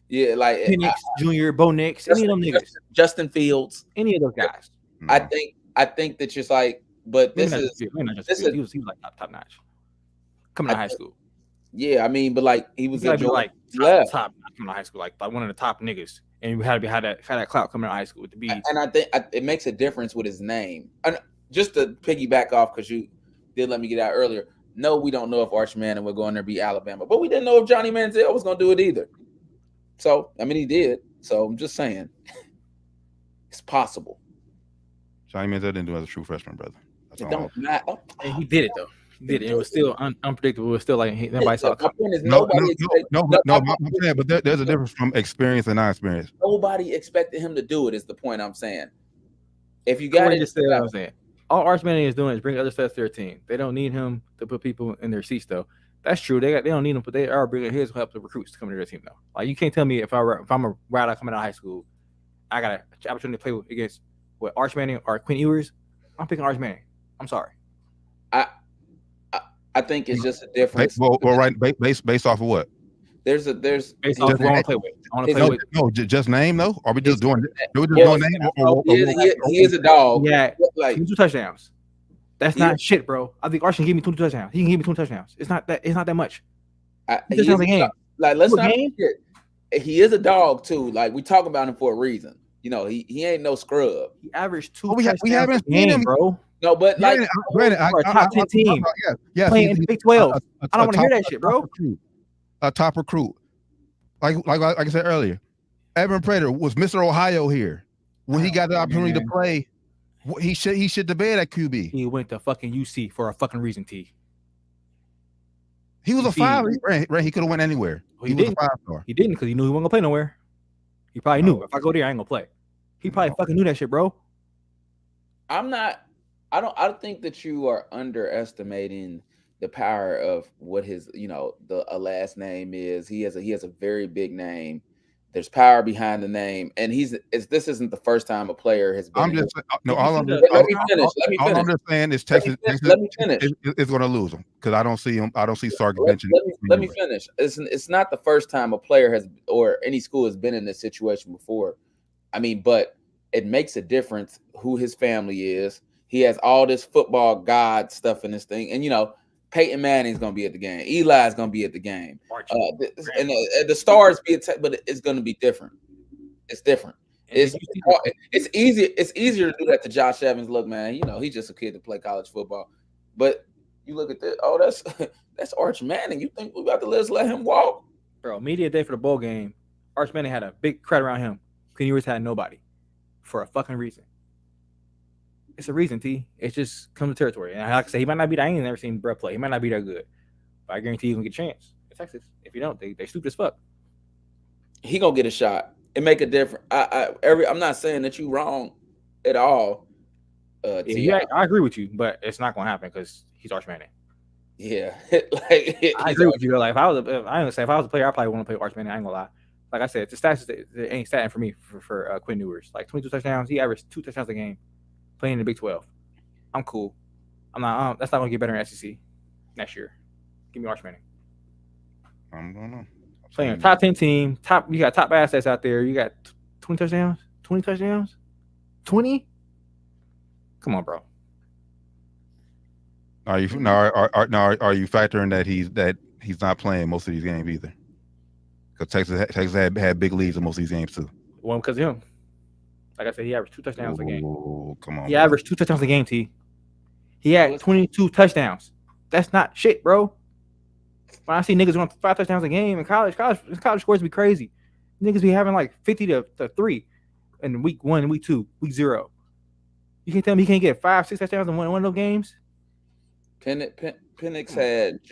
yeah, like Penix Jr., Bo Nix, any of them niggas, Justin Fields, any of those guys. I think that just like, but this is he was like top notch coming out of high school. Yeah, I mean, but like he was like top coming out of high school, like one of the top niggas. And you had to have that clout coming out of high school to be. And I think it makes a difference with his name. And just to piggyback off, because you did let me get out earlier. No, we don't know if Arch Manning would go in there and be Alabama, but we didn't know if Johnny Manziel was going to do it either. So I mean, he did. So I'm just saying, it's possible. Johnny Manziel didn't do it as a true freshman, brother. It don't matter. And he did it though. It was still unpredictable. It was still like nobody saw it. But there's a difference from experience and non-experience. Nobody expected him to do it. Is the point I'm saying. If you got it, I'm saying all Arch Manning is doing is bring other sets to their team. They don't need him to put people in their seats, though. That's true. They don't need him, but they are bringing his help to recruits to come to their team, though. Like you can't tell me if I'm a rider coming out of high school, I got an opportunity to play against Arch Manning or Quinn Ewers. I'm picking Arch Manning. I'm sorry. I think it's just a difference. Based off of what? There's based off who I want to play with. I want to play with. No, just name though. Are we just doing name? He is a dog. Yeah, like 2 touchdowns. That's not shit, bro. I think Arch can give me 2 touchdowns. He can give me 2 touchdowns. It's not that much. He is a game. Like let's not forget, he is a dog too. Like we talk about him for a reason. He ain't no scrub. He averaged 2 touchdowns. We haven't seen him, bro. No, but like, granted, a top 10 team playing in the Big 12. I don't want to hear that shit, bro. A top recruit, like I said earlier, Evan Prater was Mr. Ohio here when he got the opportunity to play. He should have been at QB. He went to fucking UC for a fucking reason. He was a 5. He could have went anywhere. He was a 5-star. He didn't because he knew he wasn't gonna play nowhere. He probably knew if I go there, I ain't gonna play. He probably fucking knew that shit, bro. I don't think that you are underestimating the power of what his, the last name is. He has a very big name. There's power behind the name, and this isn't the first time a player has been. All I'm just saying is Texas. Let me finish. Is going to lose him because I don't see him. I don't see Sark mentioned. Let me finish. It's not the first time a player has or any school has been in this situation before. I mean, but it makes a difference who his family is. He has all this football god stuff in this thing, and Peyton Manning's gonna be at the game. Eli's gonna be at the game, and the stars be but it's gonna be different. It's different. It's easy. It's easier to do that to Josh Evans. Look, man, he's just a kid to play college football, but you look at this. Oh, that's Arch Manning. You think we about to let him walk? Bro, media day for the bowl game. Arch Manning had a big crowd around him. Quinn Ewers had nobody for a fucking reason. It's a reason, T. It just comes to territory. And like I say, he might not be that. I ain't never seen Brett play. He might not be that good. But I guarantee he's going to get a chance in Texas. If you don't, they stupid as fuck. He going to get a shot. It make a difference. I'm not saying that you wrong at all. Yeah, I agree with you, but it's not going to happen because he's Arch Manning. Yeah. I agree with you. Like, if I was a player, I probably want to play Arch Manning. I ain't going to lie. Like I said, the stats it ain't statting for me for Quinn Ewers. Like 22 touchdowns. He averaged 2 touchdowns a game. Playing in the Big 12. I'm cool. I'm not. That's not going to get better in SEC next year. Give me Arch Manning. I don't know. Playing a top 10 team. You got top assets out there. You got 20 touchdowns. 20 touchdowns. 20. Come on, bro. Are you factoring that he's not playing most of these games either? Because Texas had big leads in most of these games too. Well, because of him. Like I said, he averaged 2 touchdowns a game. Oh, come on. He averaged 2 touchdowns a game, T. He had 22 touchdowns. That's not shit, bro. When I see niggas run 5 touchdowns a game in college scores be crazy. Niggas be having like 50 to 3 in week 1, week 2, week 0. You can't tell me he can't get 5, 6 touchdowns in one of those games? Penix had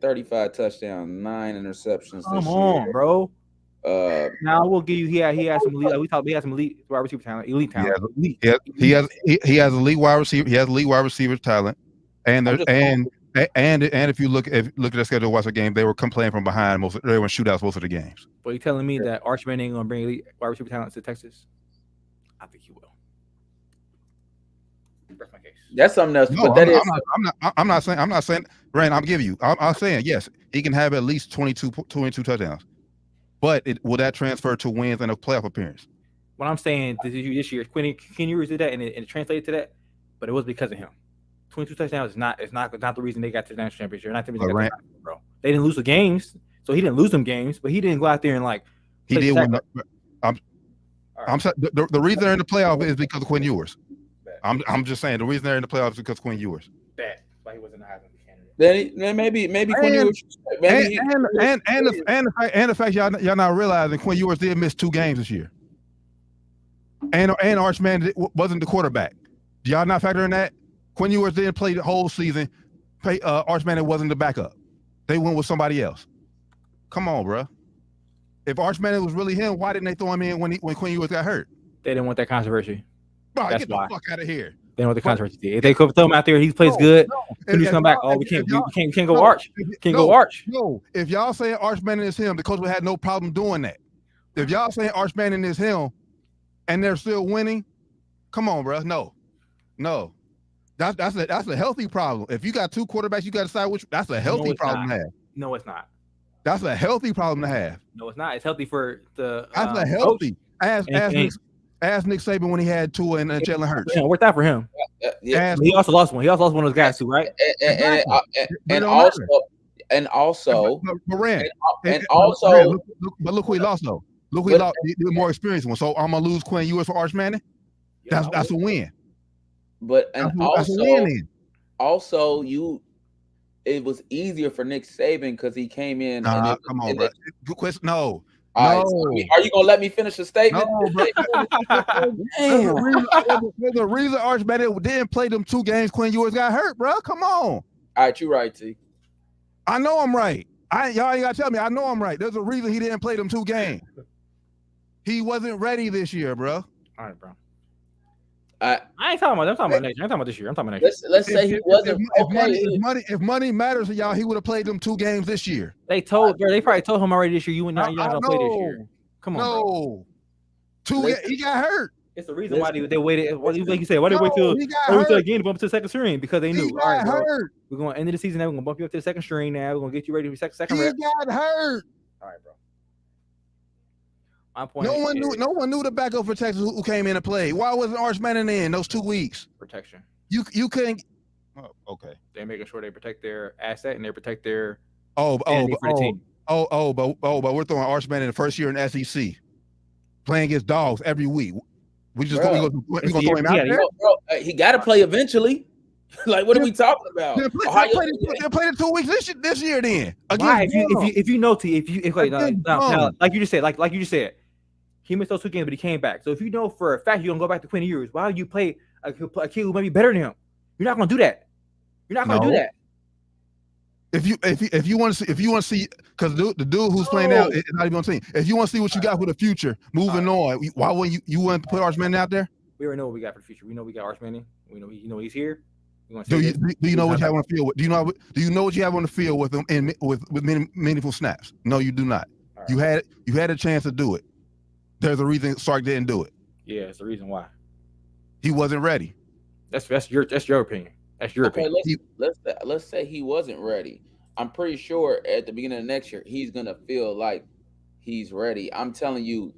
35 touchdowns, 9 interceptions. Come on, bro. Now we'll give you. He has some elite. He has some elite wide receiver talent. Elite talent. He has elite wide receiver. He has elite wide receiver talent, and if you look at the schedule, watch the game, they were playing from behind most. They were shootouts most of the games. But you telling me that Arch Manning ain't gonna bring elite wide receiver talent to Texas? I think he will. That's my case. That's something else. No, but that I'm not saying. Rand, I'm giving you. I'm saying yes. He can have at least 22 touchdowns. But will that transfer to wins and a playoff appearance? What I'm saying this year, Quinn Ewers did that, and it translated to that, but it was because of him. 22 touchdowns is not the reason they got to the national championship. Not the reason bro. They didn't lose the games, so he didn't lose them games, but he didn't go out there and like. He did win. The reason they're in the playoff is because of Quinn Ewers. I'm just saying the reason they're in the playoffs is because of Quinn Ewers. Bad. Why he wasn't a Heisman candidate. Then maybe Quinn Ewers. And the fact y'all not realizing Quinn Ewers did miss 2 games this year, and Arch Manning wasn't the quarterback. Do y'all not factor in that? Quinn Ewers didn't play the whole season. Arch Manning wasn't the backup. They went with somebody else. Come on, bro. If Arch Manning was really him, why didn't they throw him in when Quinn Ewers got hurt? They didn't want that controversy. Bro, That's get the fuck out of here. They know what the controversy is. If they could throw him out there, he plays good. When he come back, we can't go Arch. Go Arch. No, if y'all saying Arch Manning is him, the coach would have no problem doing that. If y'all saying Arch Manning is him, and they're still winning, come on, bro. No. That's a healthy problem. If you got 2 quarterbacks, you got to decide which. That's a healthy problem to have. No, it's not. That's a healthy problem to have. No, it's not. It's healthy for the. That's a healthy. Ask Nick Saban when he had Tua and Jalen Hurts. Yeah, worked out for him. Yeah. He also lost one. He also lost one of those guys too, right? And also, but look who he lost though. Look who he lost. The more experienced one. So I'm gonna lose Quinn Ewers for Arch Manning. That's a win. But that's a win. Also, it was easier for Nick Saban because he came in. Come on, bro. Good question. No. Right, so are you gonna let me finish the statement? No, bro. There's a reason Arch Manning didn't play them 2 games. Quinn Ewers got hurt, bro. Come on. All right, you're right, T. I know I'm right. Y'all ain't gotta tell me. I know I'm right. There's a reason he didn't play them 2 games. He wasn't ready this year, bro. All right, bro. I ain't talking about that. I'm talking about next year. I'm talking about this year. I'm talking about next year. Let's say he wasn't. If money matters to y'all, he would have played them 2 games this year. They probably told him already this year. You're not gonna play this year. Come on, bro. 2 he got hurt. It's the reason why they waited. Like you said, why they wait till again to bump to the second string because they knew. All right, bro. We're going to end of the season. Now we're going to bump you up to the second string. Now we're going to get you ready for second rep. He got hurt. All right, bro. My point. No one knew the backup for Texas who came in and played. Why wasn't Arch Manning in those 2 weeks? Protection. You couldn't. Oh, okay. They're making sure they protect their asset and they protect their. But we're throwing Arch Manning in the first year in SEC, playing against dogs every week. We gonna throw him out there. He got to play eventually. Like, what are we talking about? They played in 2 weeks this year. Then Why? against If you know now, like you just said, like you just said, he missed those 2 games, but he came back. So if you know for a fact you're gonna go back to Quinn Ewers, why would you play a kid who might be better than him? You're not gonna do that. You're not gonna do that. If you want to see, because the dude who's playing now is not even on the team. If you want to see what you got for the future, moving on, why wouldn't you want to put Arch Manning out there? We already know what we got for the future. We know we got Arch Manning. We know he's here. Do you know what you have on the field? Do you know what you have on the field with him with meaningful snaps? No, you do not. Right. You had a chance to do it. There's a reason Sark didn't do it. Yeah, it's the reason why. He wasn't ready. That's your opinion. That's your opinion. Let's say he wasn't ready. I'm pretty sure at the beginning of next year he's gonna feel like he's ready. I'm telling you,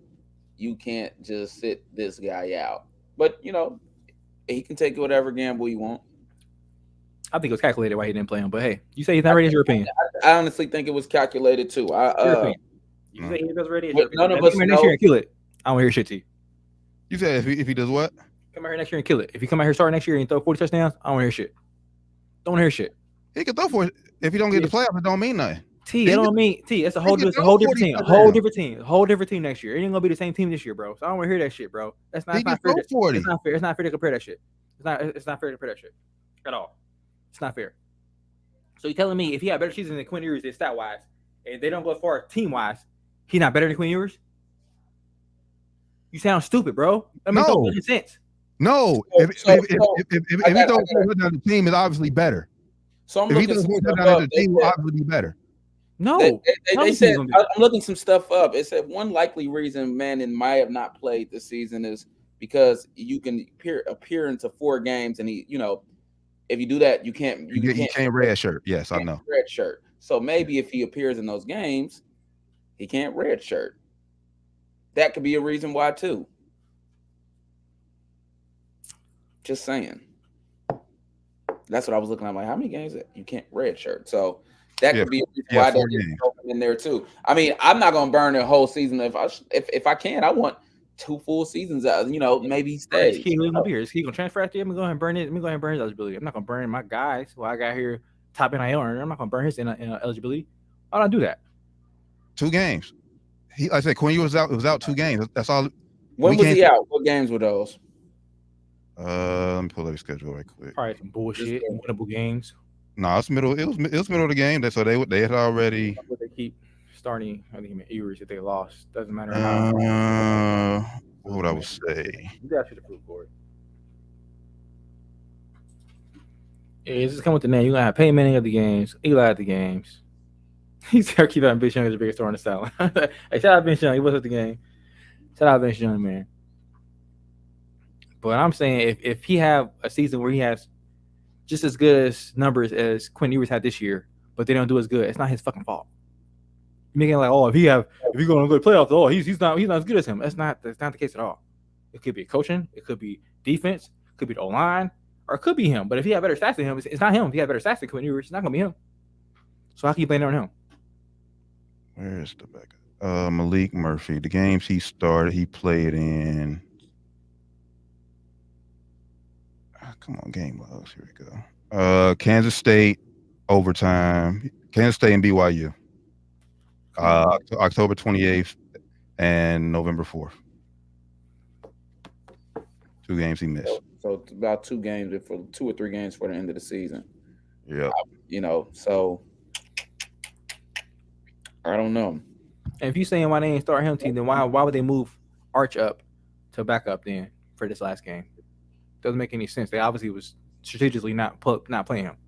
you can't just sit this guy out. But he can take whatever gamble he wants. I think it was calculated why he didn't play him. But hey, you say he's not ready. Is your opinion? I honestly think it was calculated too. You say he was ready. None of us know. Next year and kill it. I don't want to hear shit to you. You said if he does what? Come out here next year and kill it. If you come out here starting next year and throw 40 touchdowns, I don't want to hear shit. Don't want to hear shit. He can throw for it. If he don't get the playoffs, it don't mean nothing. It don't mean It's a whole different team. A whole different team next year. It ain't gonna be the same team this year, bro. So I don't want to hear that shit, bro. That's not fair. It's not fair. It's not fair to compare that shit. It's not fair to compare that shit at all. It's not fair. So you're telling me if he had a better season than Quinn Ewers did stat wise, and they don't go as far team wise, he's not better than Quinn Ewers? You sound stupid, bro. I mean, don't make sense. No, if he don't put down the team, is obviously better. So I'm if he doesn't put down the team, will obviously be better. No, they said I'm looking some stuff up. It said one likely reason Manning might have not played this season is because you can appear into 4 games, and if you do that, you can't red shirt. Yes, I know. Red shirt. So maybe if he appears in those games, he can't red shirt. That could be a reason why too. Just saying. That's what I was looking at. Like, how many games you can't red shirt? So that could be a reason why they're in there too. I mean, I'm not gonna burn the whole season. If I can, I want 2 full seasons. Maybe he stays. He's gonna be here. Is he gonna transfer after? Let me go ahead and burn it. Let me go ahead and burn his eligibility. I'm not gonna burn my guys who I got here top NIL earner. I'm not gonna burn his eligibility. Why don't I do that? 2 games. I said Quinn Ewers was out 2 games. That's all. When was he out? What games were those? Let me pull up his schedule right quick. Probably some bullshit, winnable games. No, it's middle. It was middle of the game. So they had already. They keep starting. I think Ewers if they lost. Doesn't matter how. What would I would say? You got to prove for it. Yeah, just come with the name. You're gonna have Peyton Manning at the games, Eli at the games. He's gonna keep out Vince Young as the biggest star on the sideline. Hey, shout out Vince Young. He was at the game. Shout out Vince Young, man. But I'm saying if he have a season where he has just as good as numbers as Quinn Ewers had this year, but they don't do as good, it's not his fucking fault. You're making it like, if he's going to go to playoffs, he's not as good as him. That's not the case at all. It could be coaching, it could be defense, it could be the O-line, or it could be him. But if he had better stats than him, it's not him. If he had better stats than Quinn Ewers, it's not gonna be him. So how can you blame it on him? Where's the backup? Malik Murphy. The games he started, he played in. Come on, game logs. Here we go. Kansas State overtime. Kansas State and BYU. October 28th and November 4th. 2 games he missed. So it's about 2 games for 2 or 3 games for the end of the season. Yeah. So I don't know. And if you're saying why they ain't start him team, then why would they move Arch up to backup then for this last game? Doesn't make any sense. They obviously was strategically not playing him.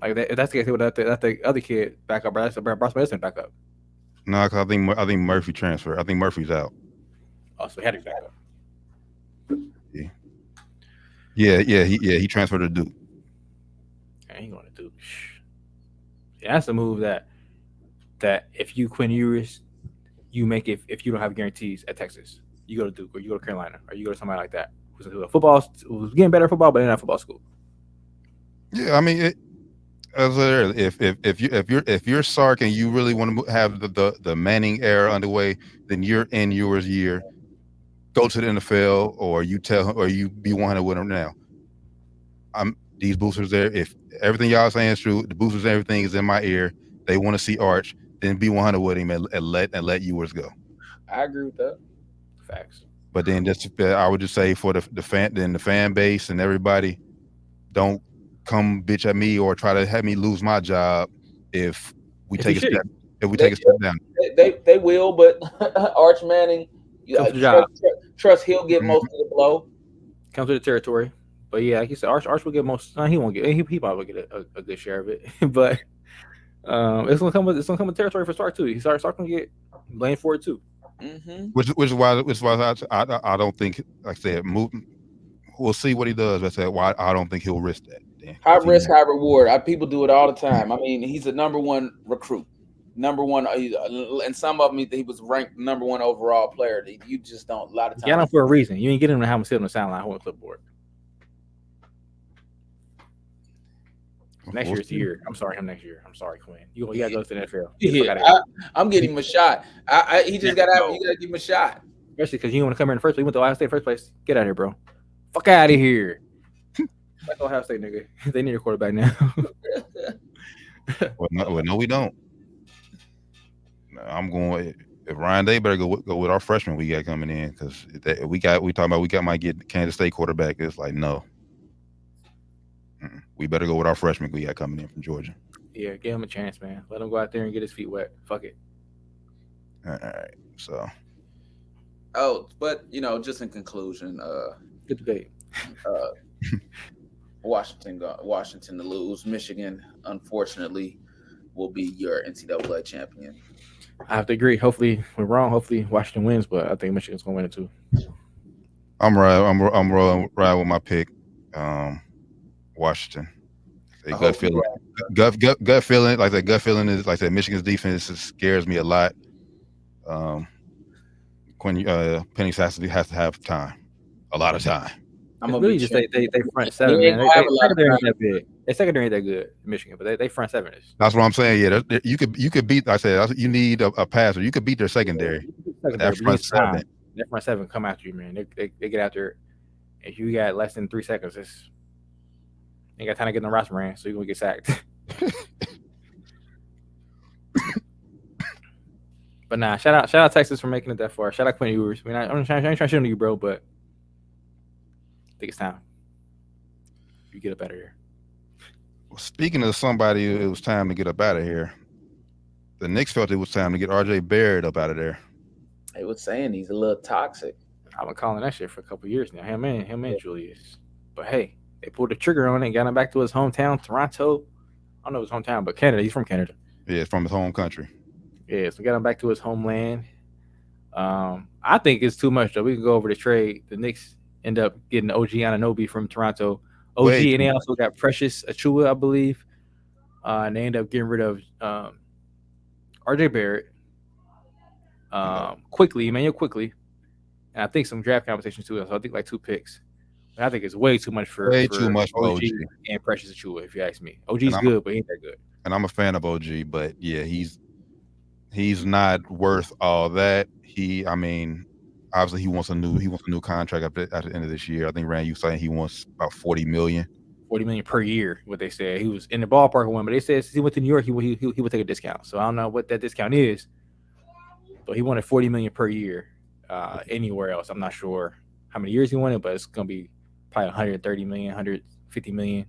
Like that, if that's the case, that the other kid back up, right? That's Bryce Madison back up. No, I think Murphy transferred. I think Murphy's out. Oh, so he had to back up. He transferred to Duke. And he going to Duke. Yeah, that's a move that if you Quinn Ewers, you make it if you don't have guarantees at Texas. You go to Duke or you go to Carolina or you go to somebody like that who's who's getting better at football, but they're not football school. Yeah, I mean, if you're Sark and you really want to have the Manning era underway, then you're in Ewers' year. Go to the NFL, or you tell him, or you be 100 with him now. these boosters there. If everything y'all saying is true, the boosters and everything is in my ear. They want to see Arch, then be 100 with him and let Ewers go. I agree with that. Facts. But then I would just say for the fan base and everybody, don't come bitch at me or try to have me lose my job if we take a step down. They will, but Arch Manning, trust he'll get most of the blow. Comes with the territory. But yeah, like you said, Arch will get most. He won't get. He probably will get a good share of it. But it's gonna come with territory for Stark too. Stark gonna get blamed for it too. Mm-hmm. Which is why I don't think, like I said, we'll see what he does. I said why I don't think he'll risk that. High risk, high reward. People do it all the time. I mean, he's a number one recruit, number one, and some of them he was ranked number one overall player. You just don't. A lot of times, get him for a reason. You ain't getting him to have him sit on the sideline holding a clipboard. Next year's the year. I'm sorry, him next year. I'm sorry, Quinn. You gotta go to the NFL. Yeah, I'm getting him a shot. He just gotta you gotta give him a shot. Especially because you want to come here in the first place. You went to Ohio State first place. Get out of here, bro. Fuck out of here. That's Ohio State, nigga. They need a quarterback now. Well, no, we don't. I'm going. If Ryan Day better go with our freshman we got coming in, because we might get Kansas State quarterback. It's like no. We better go with our freshman we got coming in from Georgia. Yeah, give him a chance, man. Let him go out there and get his feet wet. Fuck it. All right. So. Oh, but just in conclusion, good debate. Washington to lose. Michigan, unfortunately, will be your NCAA champion. I have to agree. Hopefully we're wrong. Hopefully Washington wins, but I think Michigan's gonna win it too. I'm rolling with my pick. Washington. Gut feeling. Like that gut feeling is like that. Michigan's defense scares me a lot. Penix has to have time, a lot of time. I'm gonna really just they front seven, man. Secondary ain't that big. Their secondary ain't that good in Michigan, but they front seven is. That's what I'm saying. Yeah, you could beat. I said you need a passer. You could beat their secondary. That front seven. That front seven come after you, man. They get after. If you got less than 3 seconds, you got time to get in the roster ran, so you're gonna get sacked. But nah, shout out Texas for making it that far. Shout out Quinn Ewers. I ain't trying to shit on you, bro, but I think it's time. You get up out of here. Well, speaking of somebody, it was time to get up out of here. The Knicks felt it was time to get RJ Barrett up out of there. They was saying he's a little toxic. I've been calling that shit for a couple years now. Him and Julius. But hey, they pulled the trigger on it and got him back to his hometown, Toronto. I don't know his hometown, but Canada. He's from Canada. Yeah, it's from his home country. Yeah, so got him back to his homeland. I think it's too much, though. We can go over the trade. The Knicks end up getting OG Anunoby from Toronto. And they also got Precious Achiuwa, I believe. And they end up getting rid of RJ Barrett Emmanuel Quickly. And I think some draft conversations too. So I think like 2 picks. And I think it's way too much for OG and Precious Achiuwa, if you ask me. OG's good, but he ain't that good. And I'm a fan of OG, but yeah, he's not worth all that. Obviously he wants a new contract at the end of this year. I think Rand, you saying he wants about $40 million. $40 million per year, what they said. He was in the ballpark one, but they said since he went to New York, he would take a discount. So I don't know what that discount is, but he wanted $40 million per year. Anywhere else, I'm not sure how many years he wanted, but it's gonna be probably 130 million, 150 million,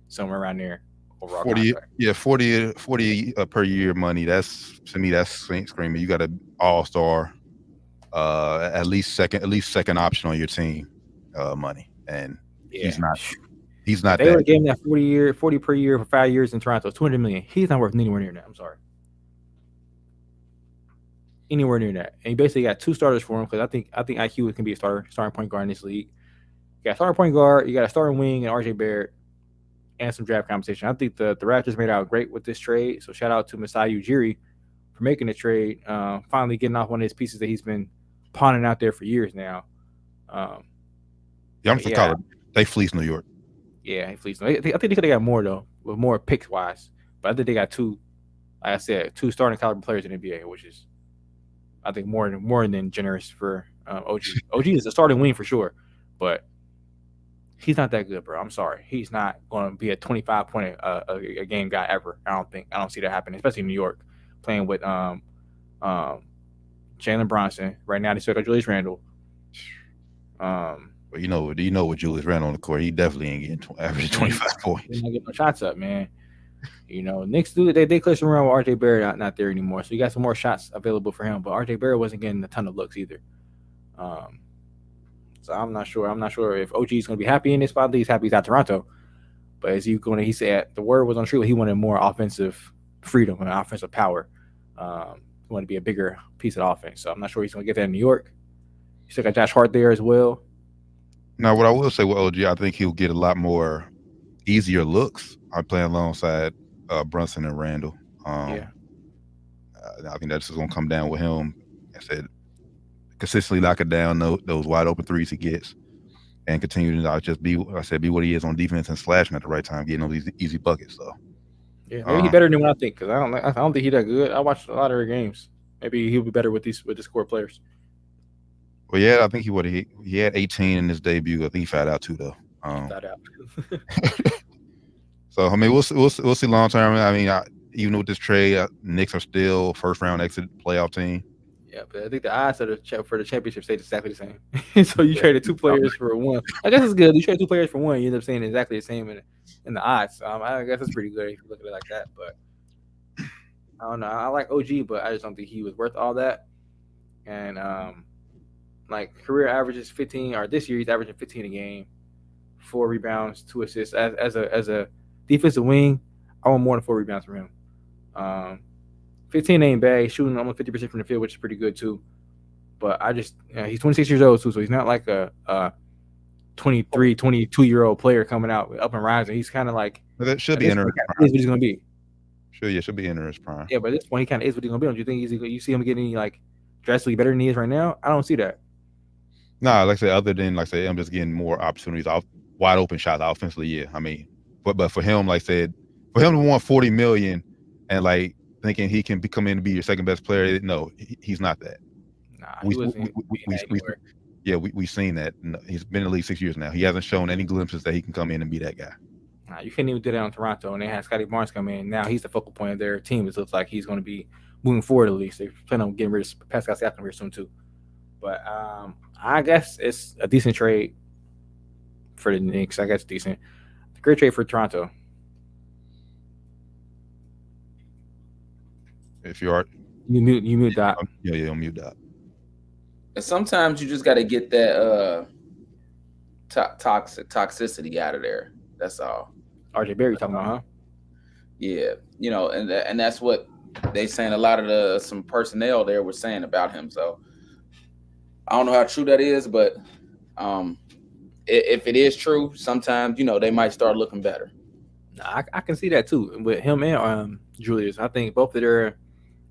somewhere around there. Overall 40 contract. Yeah, 40 per year money. That's, to me, that's screaming. You got an all-star, at least second option on your team, money, and he's not. They would give him that 40 per year for 5 years in Toronto. 200 million. He's not worth anywhere near that. I'm sorry. Anywhere near that. And he basically got 2 starters for him, because I think IQ can be a starting point guard in this league. You got a starting point guard, you got a starting wing and RJ Barrett, and some draft compensation. I think the Raptors made out great with this trade. So shout out to Masai Ujiri for making the trade, finally getting off one of his pieces that he's been pawning out there for years now. I'm from college. They fleeced New York. Yeah, he fleeced. I think they could have got more though, with more picks wise. But I think they got 2, like I said, 2 starting caliber players in the NBA, which is, I think, more than generous for OG. OG is a starting wing for sure, but He's not that good, bro. I'm sorry. He's not going to be a 25 point a game guy ever. I don't see that happening, especially in New York, playing with Jalen Bronson. Right now, they still got Julius Randle. But you know what Julius Randle on the court, he definitely ain't getting average 25 points. He's not getting no shots up, man. You know, Knicks they clear some around with RJ Barrett not there anymore, so you got some more shots available for him. But RJ Barrett wasn't getting a ton of looks either. So I'm not sure. I'm not sure if OG is going to be happy in this spot. He's happy he's at Toronto. But he said the word was untrue. He wanted more offensive freedom and offensive power. He wanted to be a bigger piece of offense. So I'm not sure he's going to get that in New York. You still got Josh Hart there as well. Now, what I will say with OG, I think he'll get a lot more easier looks. I'm playing alongside Brunson and Randall. I think that's just going to come down with him. I said, consistently knocking down those wide open threes he gets, and continue to just be what he is on defense and slashing at the right time, getting those easy buckets. So yeah, maybe he's better than what I think, because I don't think he's that good. I watched a lot of their games. Maybe he'll be better with these core players. Well, yeah, I think he had 18 in his debut. I think he fouled out 2 though. So I mean, we'll see long term. I mean, even with this trade, Knicks are still first round exit playoff team. Yeah, but I think the odds for the championship stayed exactly the same. So you traded 2 players for 1. I guess it's good. You trade 2 players for 1, you end up staying exactly the same in the odds. I guess it's pretty good if you look at it like that. But I don't know. I like OG, but I just don't think he was worth all that. And like career averages 15, or this year he's averaging 15 a game, 4 rebounds, 2 assists. As a defensive wing, I want more than 4 rebounds from him. 15 ain't bad. He's shooting almost 50% from the field, which is pretty good too. But he's 26 years old too, so he's not like a 23, 22-year-old player coming out up and rising. He's kind of like that should be entering. Is what he's gonna be. Should be entering his prime. Yeah, but at this point, he kind of is what he's gonna be. Don't you think you see him getting any like drastically better than he is right now? I don't see that. Nah, like I said, other than like I said, I'm just getting more opportunities off wide open shots offensively. Yeah, I mean, but for him, like I said, for him to want $40 million and like thinking he can come in and be your second best player, no, he's not that. Nah, we've seen that. He's been in the league 6 years now. He hasn't shown any glimpses that he can come in and be that guy. Nah, you can't even do that on Toronto, and they had Scotty Barnes come in. Now he's the focal point of their team. It looks like he's going to be moving forward at least. They plan on getting rid of Pascal Siakam here soon too. But I guess it's a decent trade for the Knicks. I guess decent. It's a great trade for Toronto. If you are, you mute that. Yeah, mute that. And sometimes you just got to get that toxicity out of there. That's all. RJ Barrett talking about, huh? Yeah, and that's what they saying. A lot of some personnel there were saying about him. So I don't know how true that is, but if it is true, sometimes they might start looking better. I can see that too with him and Julius. I think both of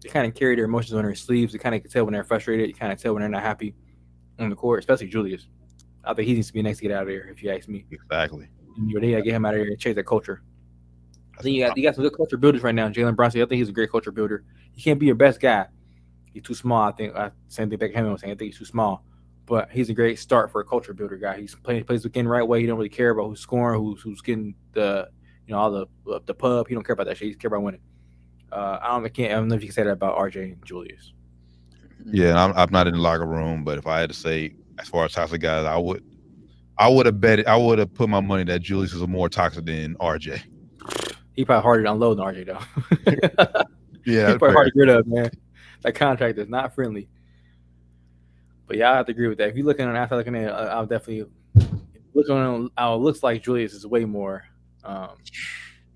they kind of carry their emotions on their sleeves. You kind of can tell when they're frustrated. You kind of tell when they're not happy on the court, especially Julius. I think he needs to be next to get out of there, if you ask me. Exactly. They got to get him out of there and change that culture. I think you got some good culture builders right now. Jalen Bronson, I think he's a great culture builder. He can't be your best guy. He's too small. I think same thing Beckham was saying. I think he's too small, but he's a great start for a culture builder guy. He plays the game the right way. He don't really care about who's scoring, who's getting the all the pub. He don't care about that shit. He cares about winning. I don't know if you can say that about RJ and Julius. Yeah, I'm not in the locker room, but if I had to say, as far as toxic guys, I would have put my money that Julius is more toxic than RJ. He probably harder to unload than RJ though. Yeah, he's probably hard to get up, man. That contract is not friendly. But yeah, I have to agree with that. If you're looking on after looking at it, I'll definitely look on how it looks like Julius is way more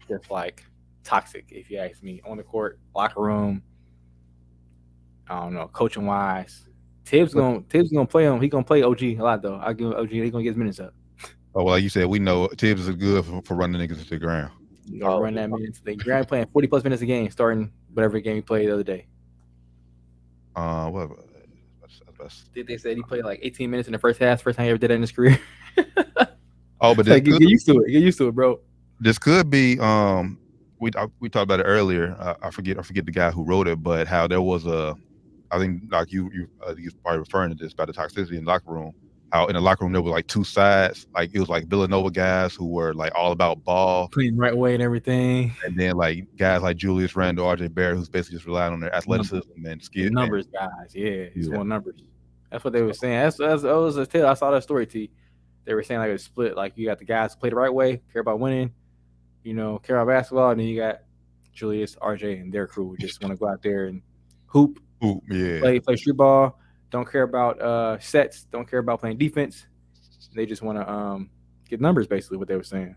just like toxic, if you ask me. On the court, locker room, I don't know, coaching wise. Tibbs gonna play him. He gonna play OG a lot though. I give OG, he gonna get his minutes up. Oh, well, like you said, we know Tibbs is good for running niggas to the ground. Run that minutes to the ground, playing 40+ minutes a game, starting whatever game he played the other day. What? They said he played like 18 minutes in the first half. First time he ever did that in his career. Oh, but like, get used to it. Get used to it, bro. This could be. We talked about it earlier. I forget the guy who wrote it, but how there was I think like you're probably referring to this about the toxicity in the locker room. how in the locker room there were like two sides. Like it was like Villanova guys who were like all about ball, playing the right way and everything. and then like guys like Julius Randle, RJ Barrett, who's basically just relying on their athleticism and skill. Numbers, guys. Yeah, he's Yeah. one numbers. That's what they were saying. That was a tale. I saw that story, T. They were saying like a split. Like you got the guys who play the right way, care about winning, care about basketball, and then you got Julius, RJ, and their crew who just want to go out there and hoop, Yeah. play street ball. Don't care about sets. Don't care about playing defense. They just want to get numbers, basically what they were saying.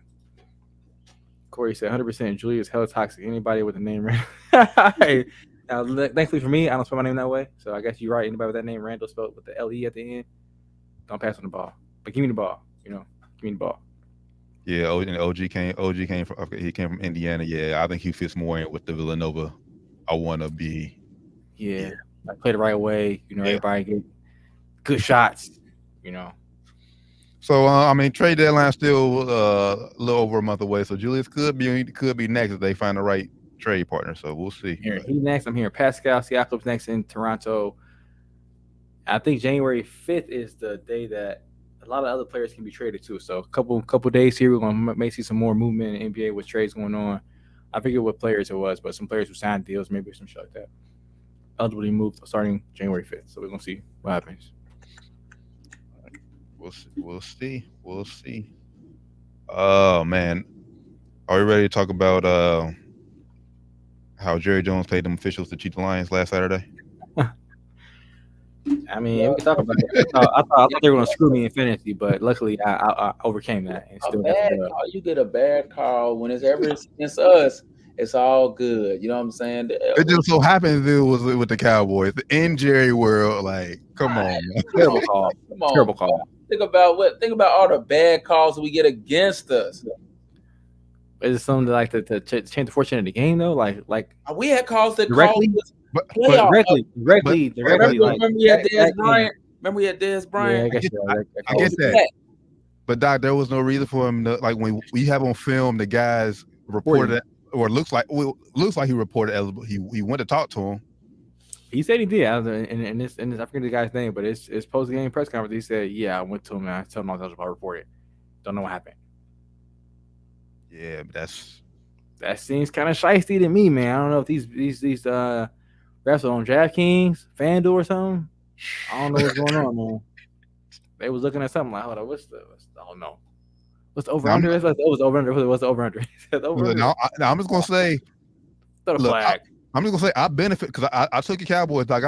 Corey said 100% Julius hella toxic. Anybody with a name Randall. Now, thankfully for me, I don't spell my name that way. So I guess you're right. Anybody with that name Randall spelled with the L-E at the end, don't pass on the ball. But give me the ball. Give me the ball. Yeah, and OG came from Indiana. Yeah, I think he fits more in with the Villanova. I want to be. Yeah, like play the right way. Everybody get good shots. So I mean, trade deadline still a little over a month away. So Julius could be next if they find the right trade partner. So we'll see. He next. I'm hearing Pascal Siakam's next in Toronto. I think January 5th is the day that a lot of other players can be traded too. So a couple days here, we're may see some more movement in the NBA with trades going on. I forget what players it was, but some players who signed deals, maybe some shit like that, eligibility moved starting January 5th. So we're gonna see what happens. We'll see. Oh man, are we ready to talk about how Jerry Jones paid them officials to cheat the Lions last Saturday? I mean, we can talk about it. I thought they were going to screw me in fantasy, but luckily I overcame that. And still you get a bad call when it's ever against us. It's all good. You know what I'm saying? It just so happens it was with the Cowboys in Jerry world. Like, come on, man. Terrible call. Terrible call. Think about all the bad calls we get against us. Is it something like to change the fortune of the game though? Like we had calls that directly. But directly. Remember we had Dez Bryant? Remember we had Dez Bryant? Yeah, I get that. But Doc, there was no reason for him to, like, when we have on film the guys reported or looks like he reported eligible. He went to talk to him. He said he did. And this I forget the guy's name, but it's post game press conference. He said, "Yeah, I went to him and I told him I was eligible. I reported. Don't know what happened." Yeah, but that seems kind of shiesty to me, man. I don't know if these refs are on DraftKings, FanDuel or something. I don't know what's going on, man. They was looking at something like, hold on, what's the over under? It was over under. What's the over under? I'm just gonna say, throw the flag. I'm just gonna say I benefit because I took the Cowboys. Like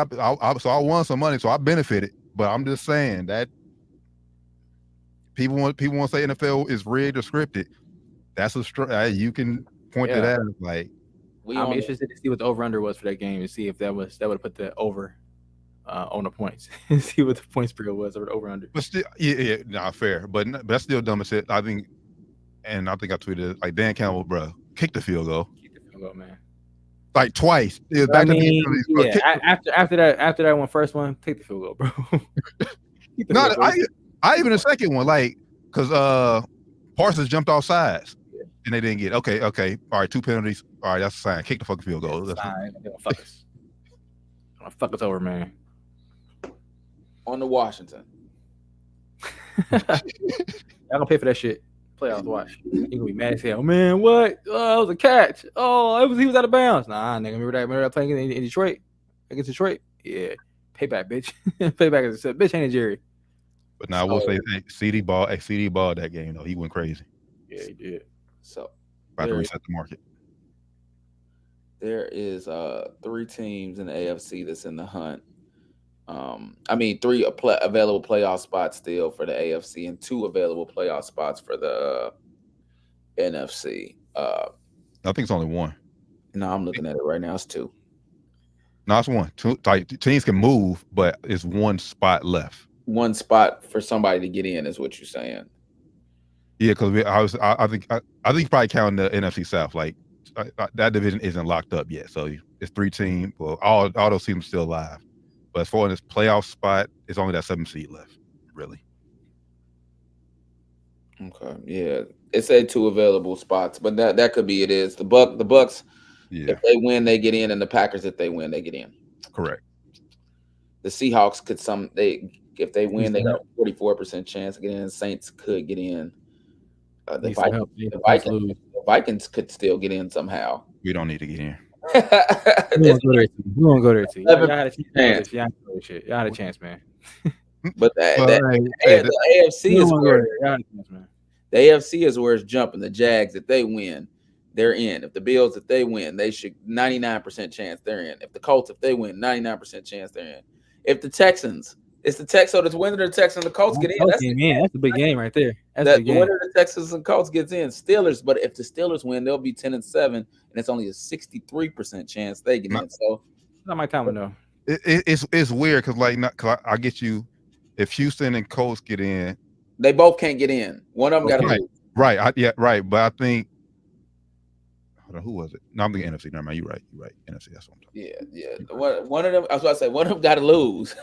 so I won some money, so I benefited. But I'm just saying that people want to say NFL is rigged or scripted. That's you can point to that. Like, I'm interested to see what the over under was for that game and see if that would have put the over on the points and see what the point spread was or the over under. But still, fair. But that's still dumb as shit. I think I tweeted like Dan Campbell, bro, kick the field goal. Kick the field goal, man. Like twice. After that one first one, take the field goal, bro. I even the second one, like, because Parsons jumped off sides and they didn't get okay. All right, 2 penalties. All right, that's a sign. Kick the fucking field goal. That's fine. They're gonna fuck us. Gonna fuck us over, man. On to Washington. Y'all gonna pay for that shit. Playoffs, watch. You gonna be mad as hell, man. What? Oh, it was a catch. Oh, he was out of bounds. Nah, nigga. Remember that playing in Detroit against Detroit? Yeah, payback, bitch. Payback is a bitch, ain't it, Jerry? But now I will say, CD ball that game though. He went crazy. Yeah, he did. So about to reset the market. There is 3 teams in the AFC that's in the hunt. 3 available playoff spots still for the AFC and 2 available playoff spots for the NFC. I think it's only 1. No, I'm looking at it right now. It's 2. No, it's 1. 2, like, teams can move, but it's 1 spot left. 1 spot for somebody to get in is what you're saying. Yeah, because I think you're probably counting the NFC South. Like that division isn't locked up yet, so it's 3 teams. Well, all those teams are still alive. But as far as this playoff spot, it's only that 7th seed left, really. Okay, yeah, it said 2 available spots, but that could be it is the Bucks. Yeah. If they win, they get in, and the Packers, if they win, they get in. Correct. The Seahawks If they win, they got a 44% chance to get in. Saints could get in. The Vikings could still get in somehow. We don't need to get in. We won't go there too. Y'all had a chance. Y'all had a chance, man. But the AFC is where the AFC is where it's jumping. The Jags, if they win, they're in. If the Bills, if they win, they should 99% chance they're in. If the Colts, if they win, 99% chance they're in. If the Texans, it's the Texans, so the winner of the Texans and the Colts get in. That's a big game right there. The winner of the Texans and Colts gets in. Steelers, but if the Steelers win, they'll be 10-7, and it's only a 63% chance they get in. So not my time though. It's weird because I get you. If Houston and Colts get in, they both can't get in. One of them got to lose. Right. Right. But I think, hold on, who was it? No, I'm thinking NFC. Never mind. You're right. NFC. That's what I'm talking. Yeah. One of them. I was about to say one of them got to lose.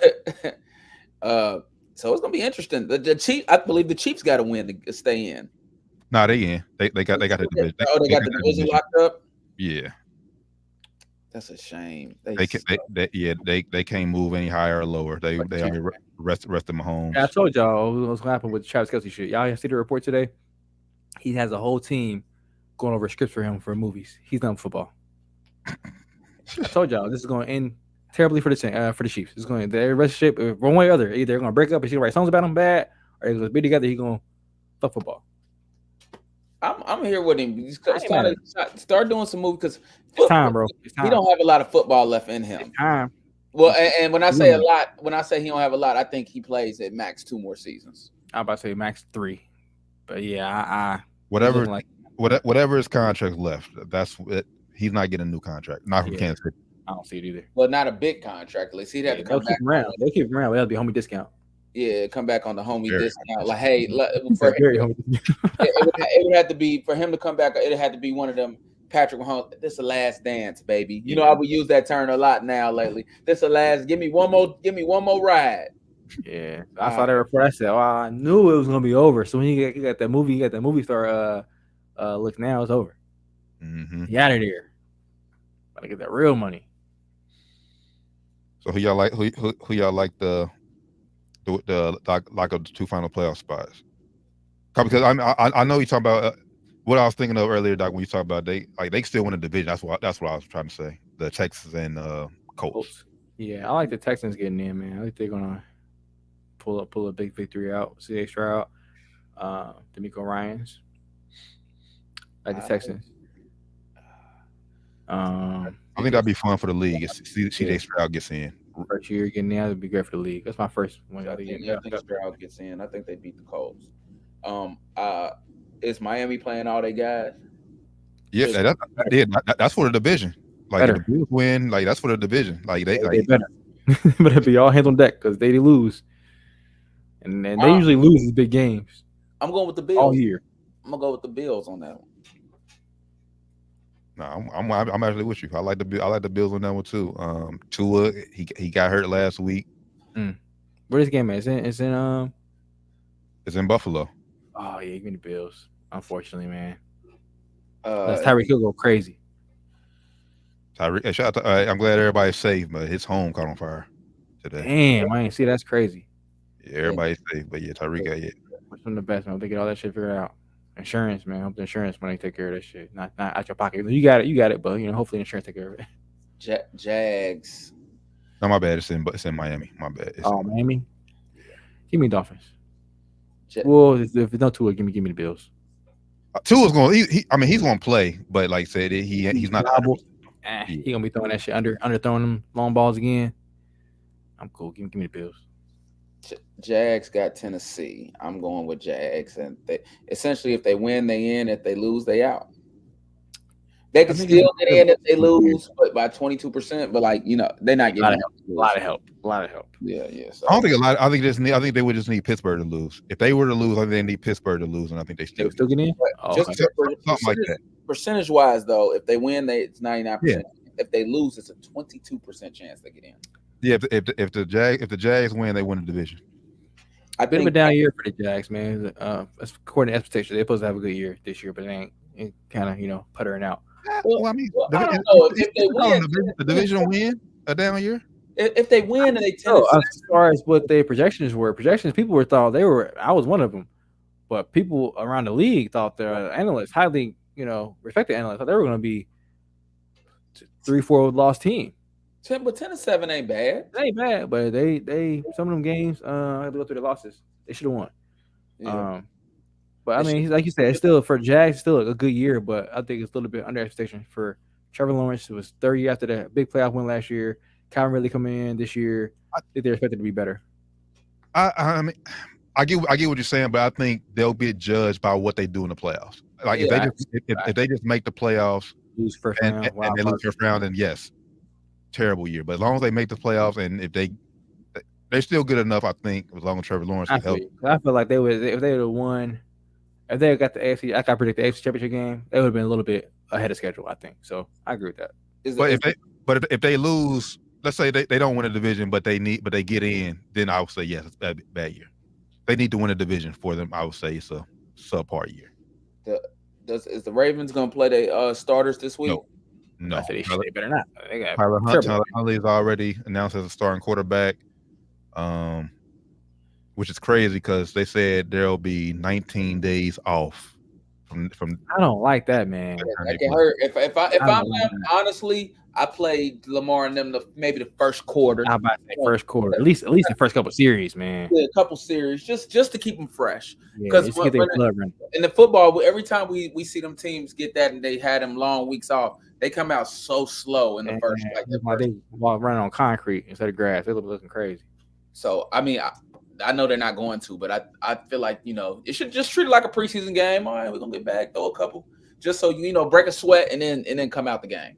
So it's gonna be interesting. The Chiefs. I believe the Chiefs got to win to stay in. Nah, they in. They got the division. They got the division locked up. Yeah. That's a shame. They can't move any higher or lower. They are rest of Mahomes. Yeah, I told y'all what's gonna happen with Travis Kelce shit. Y'all see the report today? He has a whole team going over scripts for him for movies. He's done football. I told y'all this is going to end terribly for the Chiefs. It's going their relationship one way or other. Either they're going to break up and she's going to write songs about him bad, or they're going to be together. He's going to fuck football. I'm here with him. Start doing some movies because it's time, bro. He don't have a lot of football left in him. It's time. Well, and when I say a lot, when I say he don't have a lot, I think he plays at max 2 more seasons. I'm about to say max 3, but yeah, whatever his contract left, that's it. He's not getting a new contract. Not from Kansas City. I don't see it either. Well, not a big contract. At least he'd have to come back. They'll keep him around. That'll be a homie discount. Yeah, come back on the homie discount. Like, hey, it would have to be for him to come back. It had to be one of them. Patrick Mahomes, this is the last dance, baby. You know, I would use that term a lot now lately. This is the last. Give me one more ride. Yeah, I saw that report. I said, "Oh, I knew it was gonna be over." So when you got that movie star. Look, now it's over. Mm-hmm. He out of there. Gotta get that real money. So who y'all like? Who y'all like the of the 2 final playoff spots? Because I know you talking about what I was thinking of earlier, Doc. When you talk about they still win the division. That's what I was trying to say. The Texans and Colts. Yeah, I like the Texans getting in, man. I think they're gonna pull a big victory out. CJ Stroud, D'Amico Ryans. Like the Texans. I think that'd be fun for the league. CJ Stroud gets in. First year getting in, that'd be great for the league. That's my first one. I think Stroud gets in. I think they beat the Colts. Is Miami playing all they guys? Yeah, that's for the division. Like if the Bills win, like that's for the division. Like they better. But it'd be all hands on deck because they lose, and they usually lose these big games. I'm going with the Bills all year. I'm gonna go with the Bills on that one. No, I'm actually with you. I like the Bills on that one too. Tua, he got hurt last week. Where this game at? It's in Buffalo. Oh yeah, give me the Bills. Unfortunately, man. Tyreek Hill go crazy. Tyreek, shout out to, I'm glad everybody's safe, but his home caught on fire today. Damn, I ain't see that's crazy. Yeah, everybody's safe, but yeah, Tyreek got it. Which one the best, man? They get all that shit figured out. Insurance, man. Hope the insurance money take care of that shit. Not out your pocket. You got it, but hopefully insurance take care of it. Jags. No, my bad. It's in Miami. My bad. Miami. Give me Dolphins. Well, if it's no Tua, give me the Bills. Tua's going. He's going to play, but like I said, he's not. He gonna be throwing that shit under throwing them long balls again. I'm cool. Give me the Bills. Jags got Tennessee. I'm going with Jags, and they essentially, if they win, they in. If they lose, they out. They can still get in if they lose, but by 22%. But they're not getting a lot of help. Yeah. So. I don't think a lot. I think they would just need Pittsburgh to lose. If they were to lose, I think they need Pittsburgh to lose, and I think they still get in. Something like that. Percentage wise, though, if they win, it's 99%. Yeah. If they lose, it's a 22% chance they get in. Yeah, if the Jags win, they win the division. A bit of a down year for the Jags, man. According to expectations, they're supposed to have a good year this year, but they ain't kind of puttering out. Well, I don't know. If they win, the division win a down year. If they win and they 10 So as far as what their projections were, people were thought they were. I was one of them, but people around the league thought their analysts, highly respected analysts, thought they were going to be 3-4 lost team. 10-7 ain't bad. It ain't bad, but they some of them games I had to go through the losses. They should have won. Yeah. But I mean, like you said, it's still for Jags, still a good year, but I think it's a little bit under expectation for Trevor Lawrence. It was 30 after that big playoff win last year. Calvin really coming in this year. I think they're expected to be better. I mean, I get what you're saying, but I think they'll be judged by what they do in the playoffs. Like if they just make the playoffs, lose first round, and they lose first round, then yes, terrible year. But as long as they make the playoffs, and if they're still good enough, I think, as long as Trevor Lawrence can help. I feel like if they would have won, if they got the AFC, I can predict the AFC Championship game, they would have been a little bit ahead of schedule, I think. So I agree with that. But if they lose, let's say they don't win a division, but they get in, then I would say yes, it's a bad year. They need to win a division for them. I would say it's a subpar year. Is the Ravens gonna play their starters this week? No. I said they better not. They got Tyler Huntley is already announced as a starting quarterback, which is crazy because they said there'll be 19 days off from. I don't like that, man. That can hurt. If I'm honestly, I played Lamar and them maybe the first quarter. How about the first quarter? At least the first couple series, man. Yeah, a couple series, just to keep them fresh. Because in the football, every time we see them teams get that and they had them long weeks off, they come out so slow in the first. They running on concrete instead of grass. They look looking crazy. So I mean, I know they're not going to, but I feel like it should just treat it like a preseason game. All right, we're gonna get back, throw a couple, just so break a sweat and then come out the game.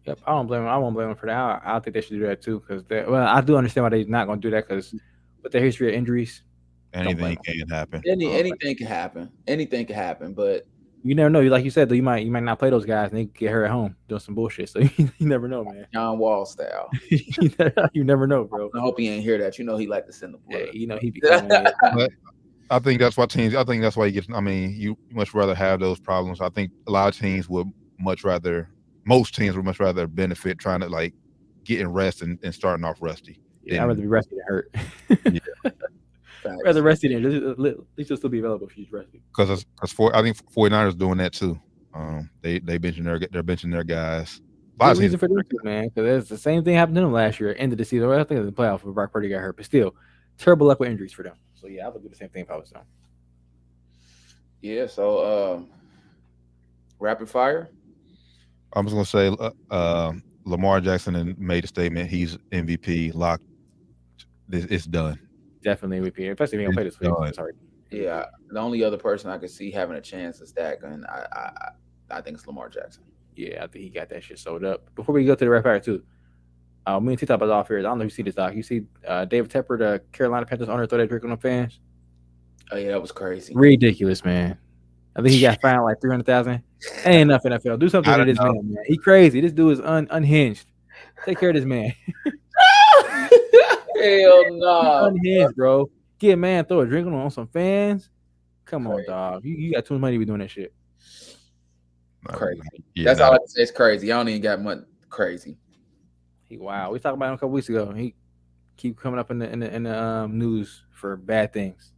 Yep, I won't blame them for that. I think they should do that too, because I do understand why they're not going to do that, because with their history of injuries, anything can happen. Anything can happen. Anything can happen, but you never know. Like you said, though, you might not play those guys and they get hurt at home doing some bullshit. So you never know, man. John Wall style. You never know, bro. I hope he ain't hear that. He like to send the blood. Yeah, he be coming in. But I think that's why you get. I mean, you much rather have those problems. I think a lot of teams would most teams would much rather benefit trying to like getting rest and starting off rusty. Yeah, I'd rather be rusty than hurt. Yeah. Rather rusty than at least you'll still be available if she's rusty. Because I think 49ers doing that too. They benching their guys. There's a reason for them too, man. Because the same thing happened to them last year. End of the season. I think it was the playoff where Brock Purdy got hurt, but still, terrible luck with injuries for them. So yeah, I would do the same thing if I was them. Yeah. So rapid fire. I was gonna say Lamar Jackson made a statement. He's MVP locked. It's done. Definitely MVP, especially if he don't play this week. Sorry. Yeah, the only other person I could see having a chance is that, and I think it's Lamar Jackson. Yeah, I think he got that shit sold up. Before we go to the rapid fire too, me and T-Top is off here. I don't know if you see this, Doc. You see David Tepper, the Carolina Panthers owner, throw that drink on the fans? Oh yeah, that was crazy. Ridiculous, man. I think he got fined like $300,000. Ain't enough NFL. Do something to this man. He crazy. This dude is unhinged. Take care of this man. Hell no. Unhinged, bro. Get a man, throw a drink on some fans. Come on, dog. You got too much money to be doing that shit. Crazy. That's all I can say. It's crazy. I don't even got much crazy. Wow. We talked about him a couple weeks ago. He keep coming up in the news for bad things.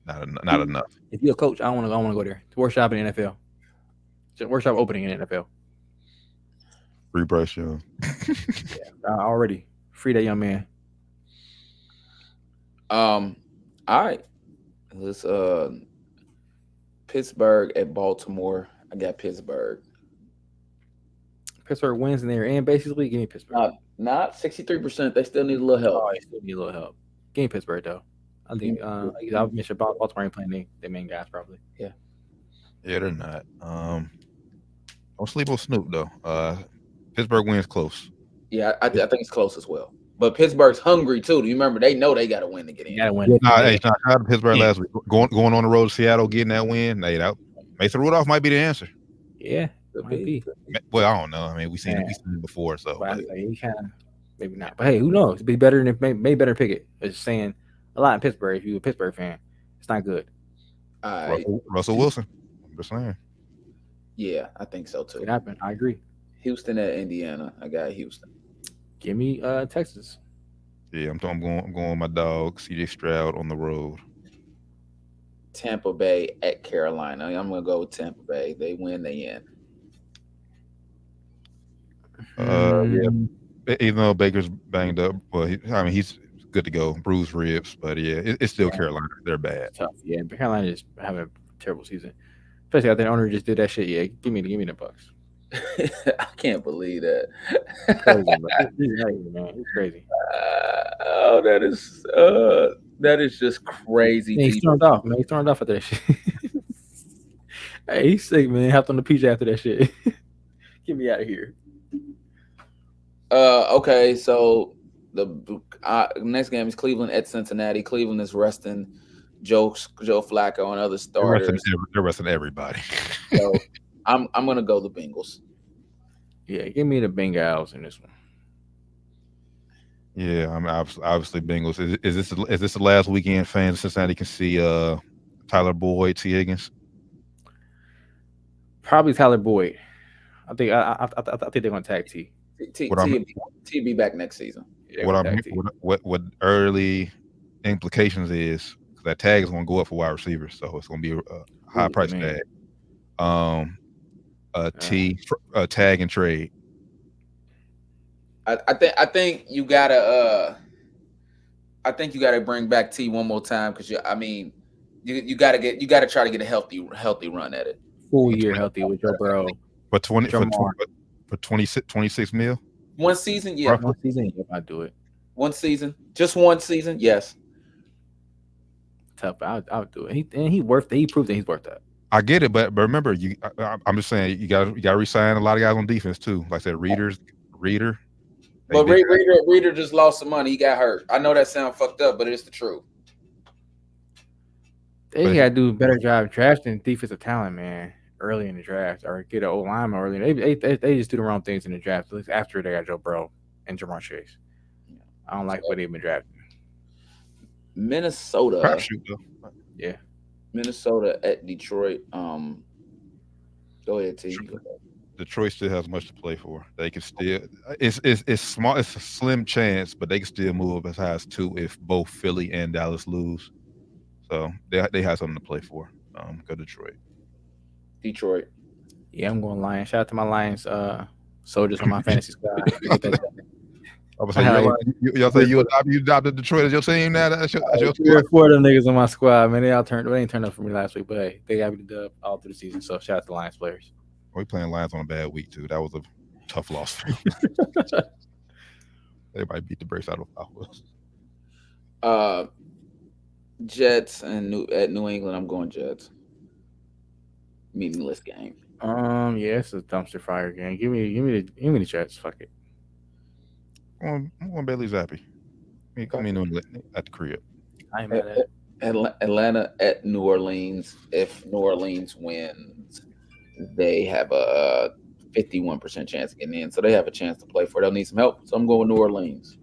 Not enough. If you're a coach, I don't want to go there. To workshop in the NFL. Just workshop opening in the NFL. Free Bryce Young. Already. Free that young man. All right. Let's Pittsburgh at Baltimore. I got Pittsburgh. Pittsburgh wins in there and basically give me Pittsburgh. Not 63%. They still need a little help. Oh, they still need a little help. Give me Pittsburgh though. I think I mentioned Baltimore ain't playing their main guys probably. Yeah. Yeah, they're not. Don't sleep on Snoop though. Pittsburgh wins close. Yeah, I think it's close as well. But Pittsburgh's hungry too. Do you remember? They know they got to win to get in. Got to win. Shout out to Pittsburgh last week. Going on the road to Seattle, getting that win. Mason Rudolph might be the answer. Yeah, might be. Well, I don't know. I mean, we've seen it before, so he kind of maybe not. But hey, who knows? It'd be better than maybe better Pickett. It's saying a lot in Pittsburgh. If you're a Pittsburgh fan, it's not good. Russell Wilson. I'm just saying. Yeah, I think so too. It happened. I agree. Houston at Indiana. I got Houston. Give me Texas. Yeah, I'm going with my dog CJ Stroud on the road. Tampa Bay at Carolina. I'm gonna go with Tampa Bay. They win, they end. Yeah. Even though Baker's banged up, well, he's good to go. Bruised ribs, but yeah, it's still Carolina. They're bad. Tough. Yeah, but Carolina just having a terrible season. Especially after the owner just did that shit. Yeah, give me the Bucks. I can't believe that. Crazy, man. He's crazy. Oh, that is just crazy. Yeah, he's stormed off, man. He's stormed off after that shit. Hey, he's sick, man. Hopped on the PJ after that shit. Get me out of here. Okay, so the next game is Cleveland at Cincinnati. Cleveland is resting Joe Flacco and other starters. They're resting everybody. So I'm gonna go the Bengals. Yeah, give me the Bengals in this one. Yeah, I mean, obviously Bengals. Is this the last weekend fans of Cincinnati can see Tyler Boyd, T. Higgins? Probably Tyler Boyd. I think they're gonna tag T. T be back next season. Yeah, what early implications is that tag is going to go up for wide receivers, so it's going to be a high price tag. Tag and trade. I think you gotta bring back T one more time because you gotta try to get a healthy run at it. Full year healthy with Joe Burrow. For 26 mil? One season, yeah. One season, yeah, I do it. One season, just one season, yes. Tough, I'll do it. He proved that he's worth that. I get it, but remember, I'm just saying you got to re-sign a lot of guys on defense too. Like I said, Reader. But Reader just lost some money. He got hurt. I know that sounds fucked up, but it's the truth. They got to do a better job drafting defensive talent, man. Early in the draft, or get an old lineman early. They just do the wrong things in the draft. At least after they got Joe Burrow and Jamar Chase. I don't like what they've been drafting. Minnesota. Yeah. Minnesota at Detroit. Go ahead, T. Detroit still has much to play for. They can still. It's small. It's a slim chance, but they can still move up as high as 2 if both Philly and Dallas lose. So they have something to play for. Go Detroit. Detroit. Yeah, I'm going Lions. Shout out to my Lions soldiers on my fantasy squad. I was saying, y'all say you adopted Detroit as your team now. That's your squad. 4 of them niggas on my squad, man. They ain't turned up for me last week, but hey, they got me the dub all through the season. So shout out to Lions players. We playing Lions on a bad week too. That was a tough loss for them. Everybody beat the brakes out of us. Jets and at New England. I'm going Jets. Meaningless game. Yeah, it's a dumpster fire game. Give me the Jets. Fuck it. I'm going Bailey Zappi. Come in New England at the crib. I ain't mad at it. Atlanta at New Orleans. If New Orleans wins, they have a 51% chance of getting in, so they have a chance to play for it. They'll need some help, so I'm going with New Orleans.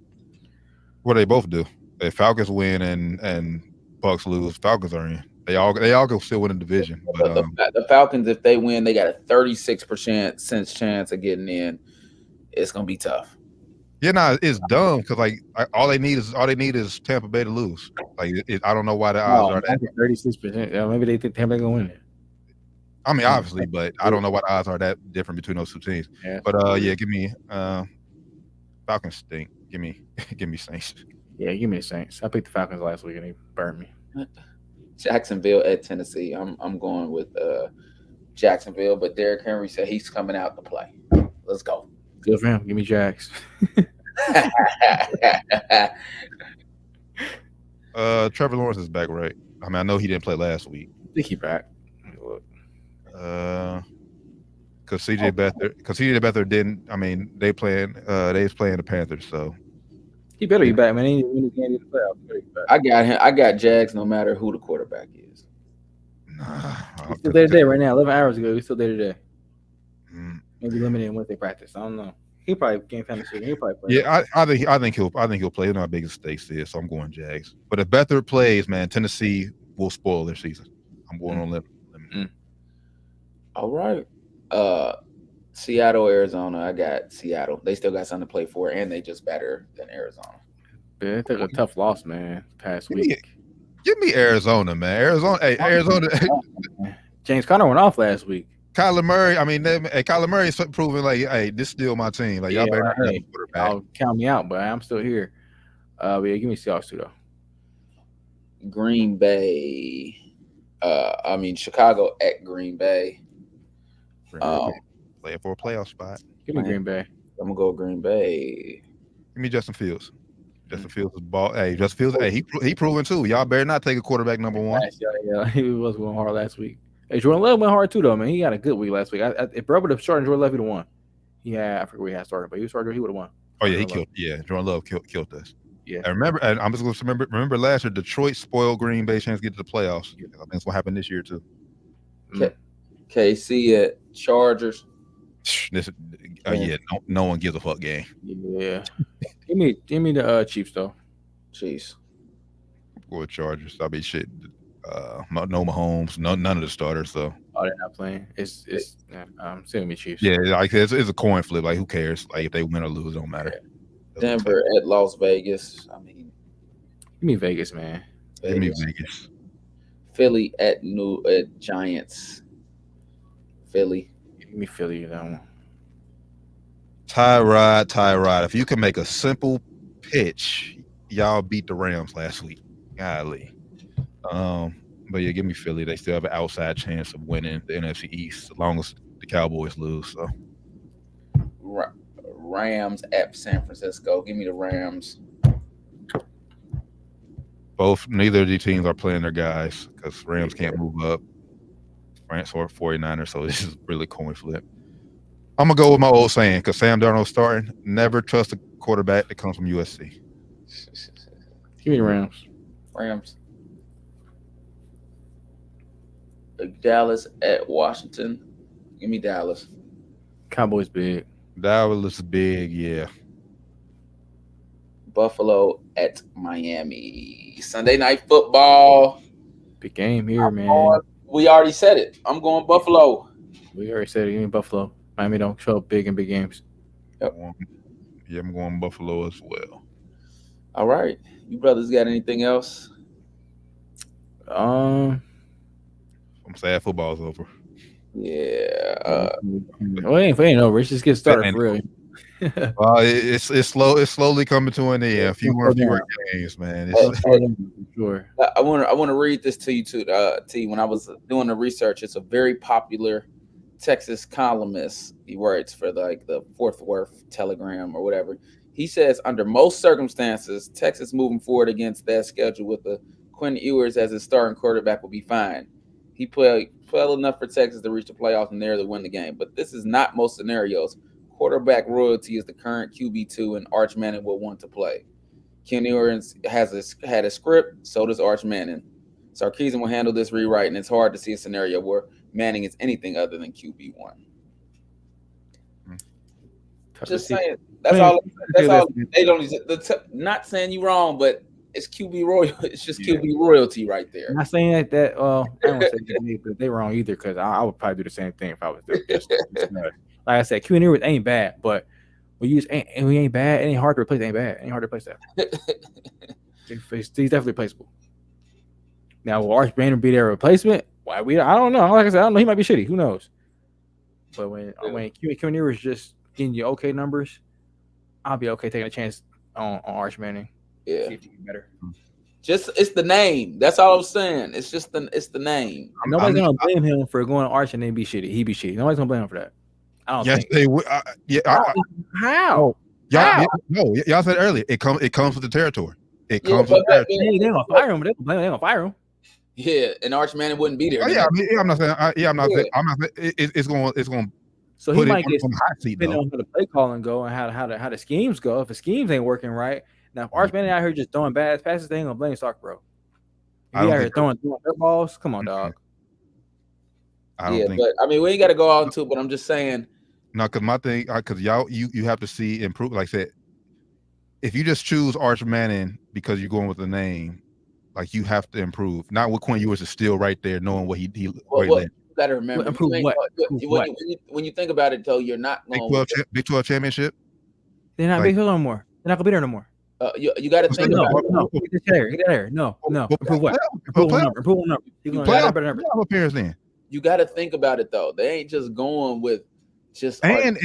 What they both do. If Falcons win and Bucks lose, Falcons are in. They all go still win the division. But the Falcons, if they win, they got a 36% chance of getting in. It's gonna be tough. Yeah, no, it's dumb because all they need is Tampa Bay to lose. I don't know why the odds are that 36%. Yeah, maybe they think Tampa Bay gonna win it. I mean, obviously, but I don't know why the odds are that different between those two teams. Yeah. But give me Falcons stink. Give me Saints. Yeah, give me the Saints. I picked the Falcons last week and they burned me. Jacksonville at Tennessee. I'm going with Jacksonville, but Derrick Henry said he's coming out to play. Let's go. Good for him. Give me Jags. Trevor Lawrence is back, right? I mean, I know he didn't play last week. I think he's back. Because CJ Beathard didn't. I mean, they was playing the Panthers, so he better be back, man. He ain't in the playoffs. I got him. I got Jags no matter who the quarterback is. He's still there today, right now. 11 hours ago, he's still there today. Maybe limited in what they practice. I don't know. He probably game time this week. He probably play. Yeah, I think he'll play. You know how big his stakes is, so I'm going Jags. But if Beathard plays, man, Tennessee will spoil their season. I'm going on limit. All right. Seattle, Arizona. I got Seattle. They still got something to play for, and they just better than Arizona. Yeah, they took a tough loss, man, past Give me, week. give me Arizona, man. Arizona. James Conner went off last week. Kyler Murray. I mean, Kyler Murray is proving like, hey, this is still my team. Like, y'all better not have a quarterback. I'll count me out, but I'm still here. But yeah, give me Seahawks too, though. Green Bay. Chicago at Green Bay. Playing for a playoff spot. Give me Green Bay. I'm gonna go Green Bay. Give me Justin Fields. Justin Fields is ball. Hey, Justin Fields. Hey, he proven too. Y'all better not take a quarterback number one. Yeah, he was going hard last week. Hey, Jordan Love went hard too, though, man. He had a good week last week. If Bro would have started Jordan Love, he'd have won. I forget where he had started, but he would have won. Oh yeah, Jordan Love killed us. Yeah. I remember, and I'm just going to remember last year, Detroit spoiled Green Bay chance to get to the playoffs. I think that's what happened this year too. KC at Chargers. No one gives a fuck game. Yeah. give me the Chiefs though. Chiefs. Or Chargers. I mean, shit. No Mahomes. None of the starters. So. Oh, they're not playing. It's still me Chiefs. Yeah, like it's a coin flip. Like who cares? Like if they win or lose, don't matter. Denver at Las Vegas. I mean, give me Vegas, man. Give me Vegas. Philly at Giants. Philly. Give me Philly that one. Tyrod. If you can make a simple pitch, y'all beat the Rams last week. Golly. But yeah, give me Philly. They still have an outside chance of winning the NFC East as long as the Cowboys lose. So. Rams at San Francisco. Give me the Rams. Neither of these teams are playing their guys because Rams can't move up. France or 49ers, so this is really coin flip. I'm gonna go with my old saying because Sam Darnold's starting. Never trust a quarterback that comes from USC. Give me the Rams. Rams. Dallas at Washington. Give me Dallas. Cowboys big. Dallas big, yeah. Buffalo at Miami. Sunday night football. Big game here, man. We already said it. I'm going Buffalo. We already said it. Give me Buffalo. Miami don't show up big in big games. Yep. Yeah, I'm going Buffalo as well. All right. You brothers got anything else? I'm sad football's over. Yeah. Well, it ain't over. It's just get started for real. It's slowly coming to an end. Fewer games, man. Sure. I want to read this to you too. T. When I was doing the research, it's a very popular Texas columnist. He writes for the Fort Worth Telegram or whatever. He says under most circumstances, Texas moving forward against that schedule with the Quinn Ewers as his starting quarterback will be fine. He played well enough for Texas to reach the playoffs and nearly win the game. But this is not most scenarios. Quarterback royalty is the current QB2, and Arch Manning will want to play. Ken Ewers had a script, so does Arch Manning. Sarkisian will handle this rewrite, and it's hard to see a scenario where Manning is anything other than QB1. Just saying. That's all. They don't. Not saying you wrong, but it's QB royal. It's just QB royalty right there. I'm not saying that. I don't say that they wrong either because I would probably do the same thing if I was there. Like I said, Q and Ewers ain't bad, but we ain't bad. It ain't hard to replace. It ain't bad. It ain't hard to replace that. He's definitely replaceable. Now, will Arch Manning be their replacement? Why I don't know. Like I said, I don't know. He might be shitty. Who knows? But when Q and Ewers just getting you okay numbers, I'll be okay taking a chance on Arch Manning. Yeah, see if he can better. Just it's the name. That's all I'm saying. It's just the name. Nobody's gonna blame him for going to Arch and then be shitty. He be shitty. Nobody's gonna blame him for that. I don't think. They would. How? Y'all said earlier. It comes with the territory. It comes with the territory. They gonna fire him. They gonna fire him. Yeah, and Arch Manning wouldn't be there. I'm not saying. I'm not saying. It's going. So he might get depending on how the play calling go and how the schemes go. If the schemes ain't working right, now if Arch Manning out here just throwing bad passes, they ain't gonna blame Stark, bro. If he out here throwing dirt balls, come on, dog. But I mean, we ain't got to go out into it. But I'm just saying. No, because my thing, because y'all, you have to see improve. Like I said, if you just choose Arch Manning because you're going with the name, like you have to improve. Not with Quinn Ewers is still right there, knowing what he got to remember, Improve you ain't- what? when, Improve what? when you think about it, though, you're not Big going. 12, Big 12 championship. They're not Like- Big 12 no more. They're not gonna be there no more. You got to think No, about it. no, get there, get there. No. Improve what? Improve one number. Improve one number. You're gonna have a better number. Playoff appearance then. You got to think about it, though. They ain't just going with just And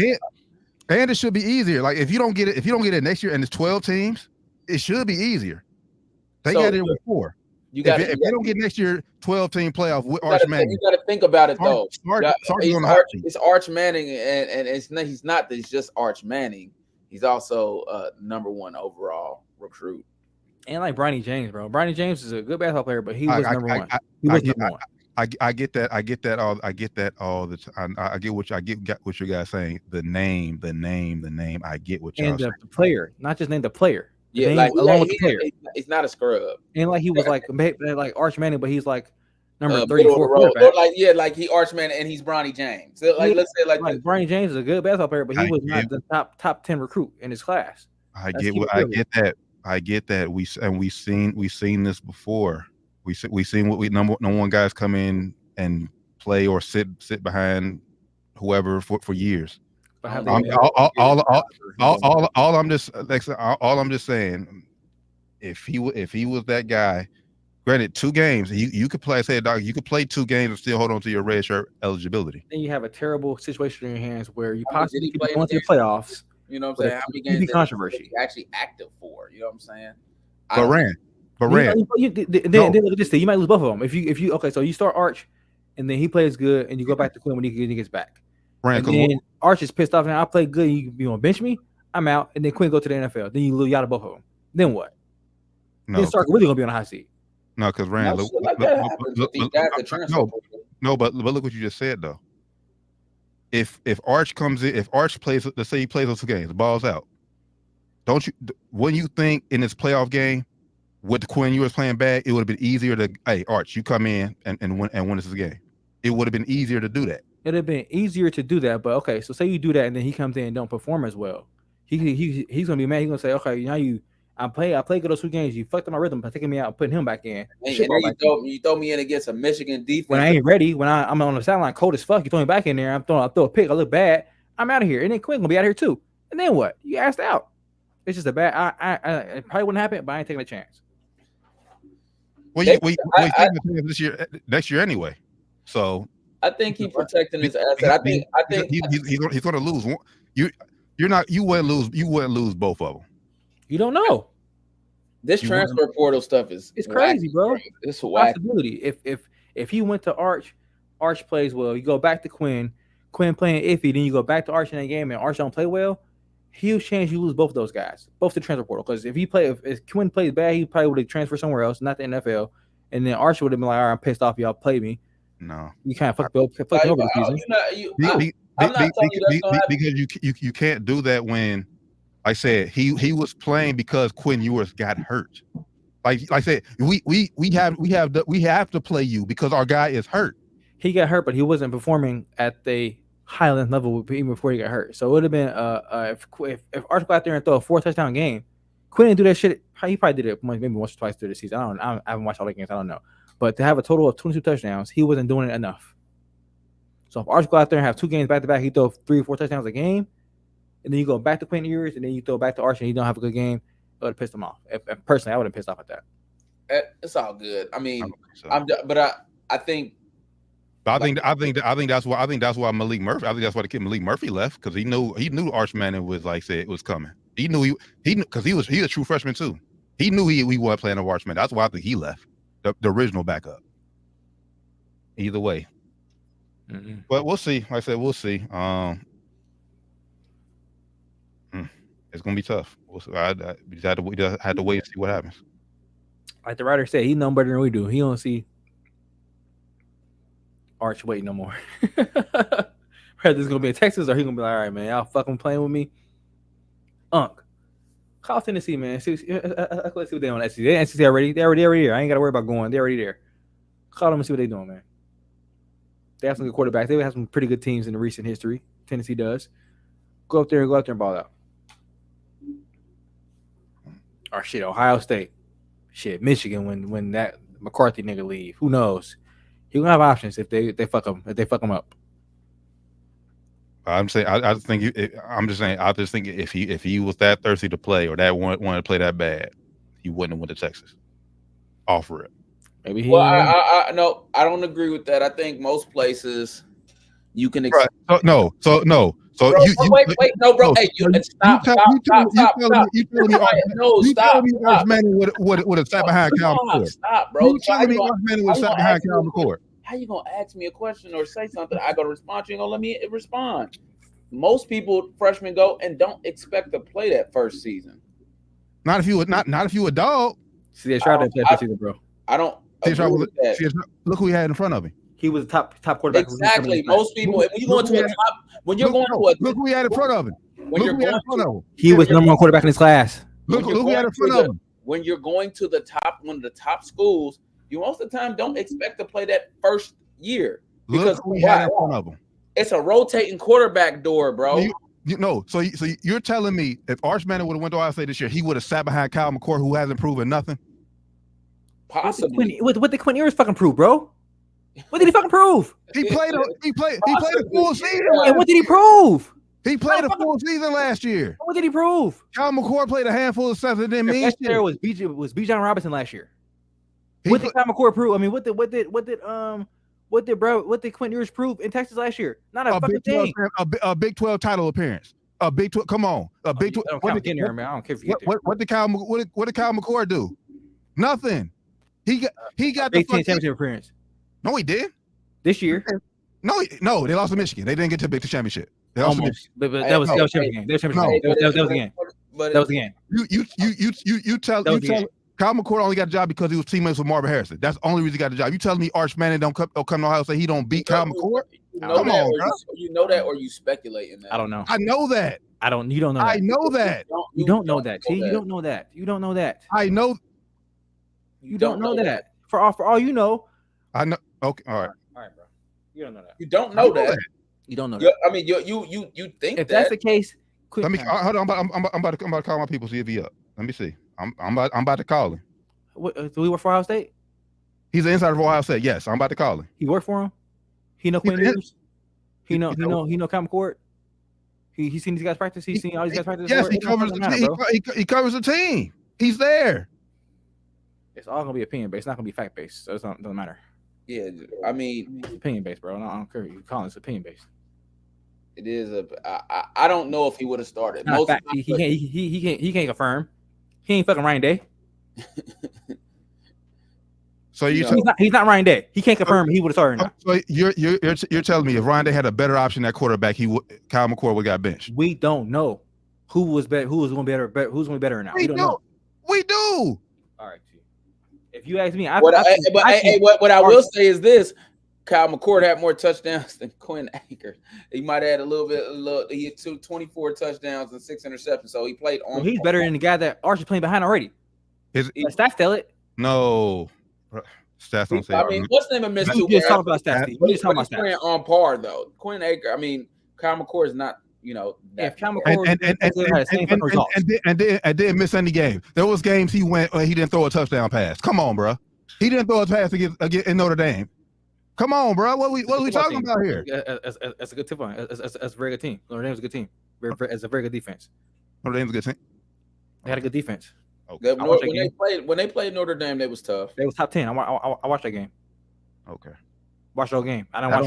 it should be easier. Like if you don't get it next year, and it's 12 teams, it should be easier. They got it with 4. You got if they don't get next year 12-team playoff with you Arch gotta, Manning. you got to think about it, though. It's Arch Manning, and he's not just Arch Manning. He's also number 1 overall recruit. And like Bronny James, bro. Bronny James is a good basketball player, but he was number 1. He was number 1. I get that. I get that all the time. I get what you guys saying. The name. I get what y'all and saying. the player, not just name the player. Yeah, name like along with the player. He's not a scrub. And like he was like Arch Manning, but he's like number 34 middle of the road. quarterback. Like he Arch Manning and he's Bronny James. So let's say like Bronny James is a good basketball player, but he was not the top 10 recruit in his class. I get that. We've seen this before. We seen what number one guys come in and play or sit behind whoever for years. All I'm just saying, if he was that guy, granted 2 games, you could play. Say, dog, you could play 2 games and still hold on to your red shirt eligibility. Then you have a terrible situation in your hands where you possibly could be going to the playoffs. You know what I'm saying? How many games controversy actually active for? You know what I'm saying? But Rand. Then look at this thing. You might lose both of them. If you okay, so you start Arch, and then he plays good, and you go back to Quinn when he gets back. Rand, and then Arch is pissed off, and I play good. You gonna bench me? I'm out, and then Quinn go to the NFL. Then you lose out of both of them. Then what? No, then Stark really gonna be on a high seat. No, because Rand. But look what you just said though. If Arch comes in, if Arch plays, let's say he plays those 2 games, the ball's out. Wouldn't you think in this playoff game, with Quinn Ewers playing bad, it would have been easier to, hey, Arch, you come in and win this game. It would have been easier to do that. It'd have been easier to do that, but okay, so say you do that and then he comes in and don't perform as well. He's gonna be mad. He's gonna say, okay, now I play good those 2 games. You fucked up my rhythm by taking me out and putting him back in. And you throw me in against a Michigan defense when I ain't ready. When I'm on the sideline cold as fuck, you throw me back in there. I throw a pick. I look bad. I'm out of here. And then Quinn gonna be out of here too. And then what? You asked out. It's just a bad. I it probably wouldn't happen, but I ain't taking a chance. Well, you this year, next year anyway. So I think he's protecting his asset. I think he's going to lose. You wouldn't lose both of them. You don't know. This transfer portal stuff is crazy, bro. It's a whack. Possibility. If he went to Arch plays well. You go back to Quinn playing iffy. Then you go back to Arch in that game, and Arch don't play well. Huge chance you lose both of those guys, both the transfer portal. Because if Quinn plays bad, he probably would have transferred somewhere else, not the NFL. And then Arch would have been like, all right, I'm pissed off. Y'all play me. No, you kind of fucked over the season. Because you can't do that when I said he was playing because Quinn Ewers got hurt. Like I said, we have to play you because our guy is hurt. He got hurt, but he wasn't performing at the Highland level even before he got hurt. So it would have been if Arch go out there and throw a 4 touchdown game, Quinn didn't do that shit. He probably did it maybe once or twice through the season. I haven't watched all the games. I don't know. But to have a total of 22 touchdowns, he wasn't doing it enough. So if Arch go out there and have 2 games back to back, he throw 3 or 4 touchdowns a game, and then you go back to Quinn Ewers, and then you throw back to Arch, and he don't have a good game, it would have pissed him off. Personally, I would have pissed off at that. It's all good. I mean, I think that's why Malik Murphy. I think that's why the kid Malik Murphy left because he knew Arch Manning was was coming. He knew because he's a true freshman too. He knew he wasn't playing a Arch Manning. That's why I think he left the original backup. Either way, but we'll see. Like I said, we'll see. It's gonna be tough. We just have to wait and see what happens. Like the writer said, he know better than we do. He don't see Arch wait no more. Whether it's gonna be in Texas or he gonna be like, all right, man, y'all fucking playing with me. Call Tennessee, man. Let's see what they on SEC. They SEC already. They already here. I ain't gotta worry about going. They're already there. Call them and see what they doing, man. They have some good quarterbacks. They have some pretty good teams in the recent history. Tennessee does. Go up there and ball out. Or shit, Ohio State. Shit, Michigan when that McCarthy nigga leave. Who knows? He gonna have options if they fuck him up. I'm saying I just think I just think if he was that thirsty to play or that wanted to play that bad, he wouldn't have went to Texas. Offer it. Maybe he. Well, I no, I don't agree with that. I think most places you can. Right. No. So Bro, wait, no, bro. Hey, stop. No, stop. Arch Manning would have sat behind Cal McCord. Stop, bro. You telling me Arch Manning would have sat behind Cal McCord? How you gonna ask me a question or say something? I gotta respond. You ain't gonna let me respond. Most people, freshmen, go and don't expect to play that first season. Not if you a dog. See, Stroud didn't play first season, bro. I don't. Look who he had in front of him. He was the top quarterback. Exactly. Most people, when you go into a top, when you're going to a, look who he had in front of him. When you're going to, he was number one quarterback in his class. Look who he had in front of him. When you're going to the top, one of the top schools, you most of the time don't expect to play that first year because look who he had in front of him. It's a rotating quarterback door, bro. You know, so you're telling me if Arch Manning would have went to Ohio State this year, he would have sat behind Kyle McCord, who hasn't proven nothing. Possibly. What the Quinn Ewers fucking prove, bro? What did he fucking prove? He played a full season. And what did he prove? He played a full season last year. What did he prove? Kyle McCord played a handful of stuff that didn't mean last shit. year was B. John Robinson last year. What did Kyle McCord prove? I mean, what did Quinn Ewers prove in Texas last year? Not a fucking thing. A Big 12 title appearance. A Big 12. Come on. A Big 12. What did Kyle McCord do? Nothing. He got the Big 10 championship appearance. No, he did. This year. No, they lost to Michigan. They didn't get to the Big 10 championship. They lost to Michigan. But that was championship game. That was the game. That was the game. You tell Kyle McCord only got a job because he was teammates with Marvin Harrison. That's the only reason he got the job. You telling me Arch Manning don't come to Ohio State he don't beat Kyle McCord? Come on, bro. You know that or you speculating that? I don't know. I know that. You don't know that. I know that. You don't know that. T. You don't know that. You don't know that. I know. You don't know that. For all you know. I know. Okay. All right, bro. You don't know that. You don't know that. You don't know that. I mean, you think if that's the case, let me. Hold on. I'm about to call my people. See if he up. Let me see. I'm about to call him. What, do he work for Ohio State? He's an insider for Ohio State. Yes, I'm about to call him. He worked for him. He know Quinn Ewers. He know Kyle McCord. He seen these guys practice. He's seen all these guys practice. Yes, he covers the team. He covers the team. He's there. It's all gonna be opinion based. It's not gonna be fact based. So it doesn't matter. Yeah, I mean, it's opinion based, bro. I don't care. You call it opinion based. It is I don't know if he would have started. Most fact, he can't confirm. He ain't fucking Ryan Day. So he's not Ryan Day. He can't confirm he would have started. So you're telling me if Ryan Day had a better option at quarterback, Kyle McCord would got benched. We don't know who was better. Who's going to be better now? We don't know. We do. All right. If you ask me, what I will say is this: Kyle McCord had more touchdowns than Quinn Akers. He might have had a little bit. He had 24 touchdowns and 6 interceptions. So he played on. Well, he's better than the guy that Arch is playing behind already. Stats tell it. No. Stats don't say. I mean, what's the name of Mr. You just talking about stats. You just talking about stats. On par though. Quinn Akers. I mean, Kyle McCord is not. If Kyle McCord and didn't miss any game. There was games he went. He didn't throw a touchdown pass. Come on, bro. He didn't throw a pass against in Notre Dame. Come on, bro. What are we talking about here? That's a good tip on. That's a very good team. Notre Dame's a good team. It's a very good defense. Notre Dame's a good team. They had a good defense. Okay. When they played Notre Dame, they was tough. They was top 10. I watched that game. Okay. Watch the whole game. I don't watch.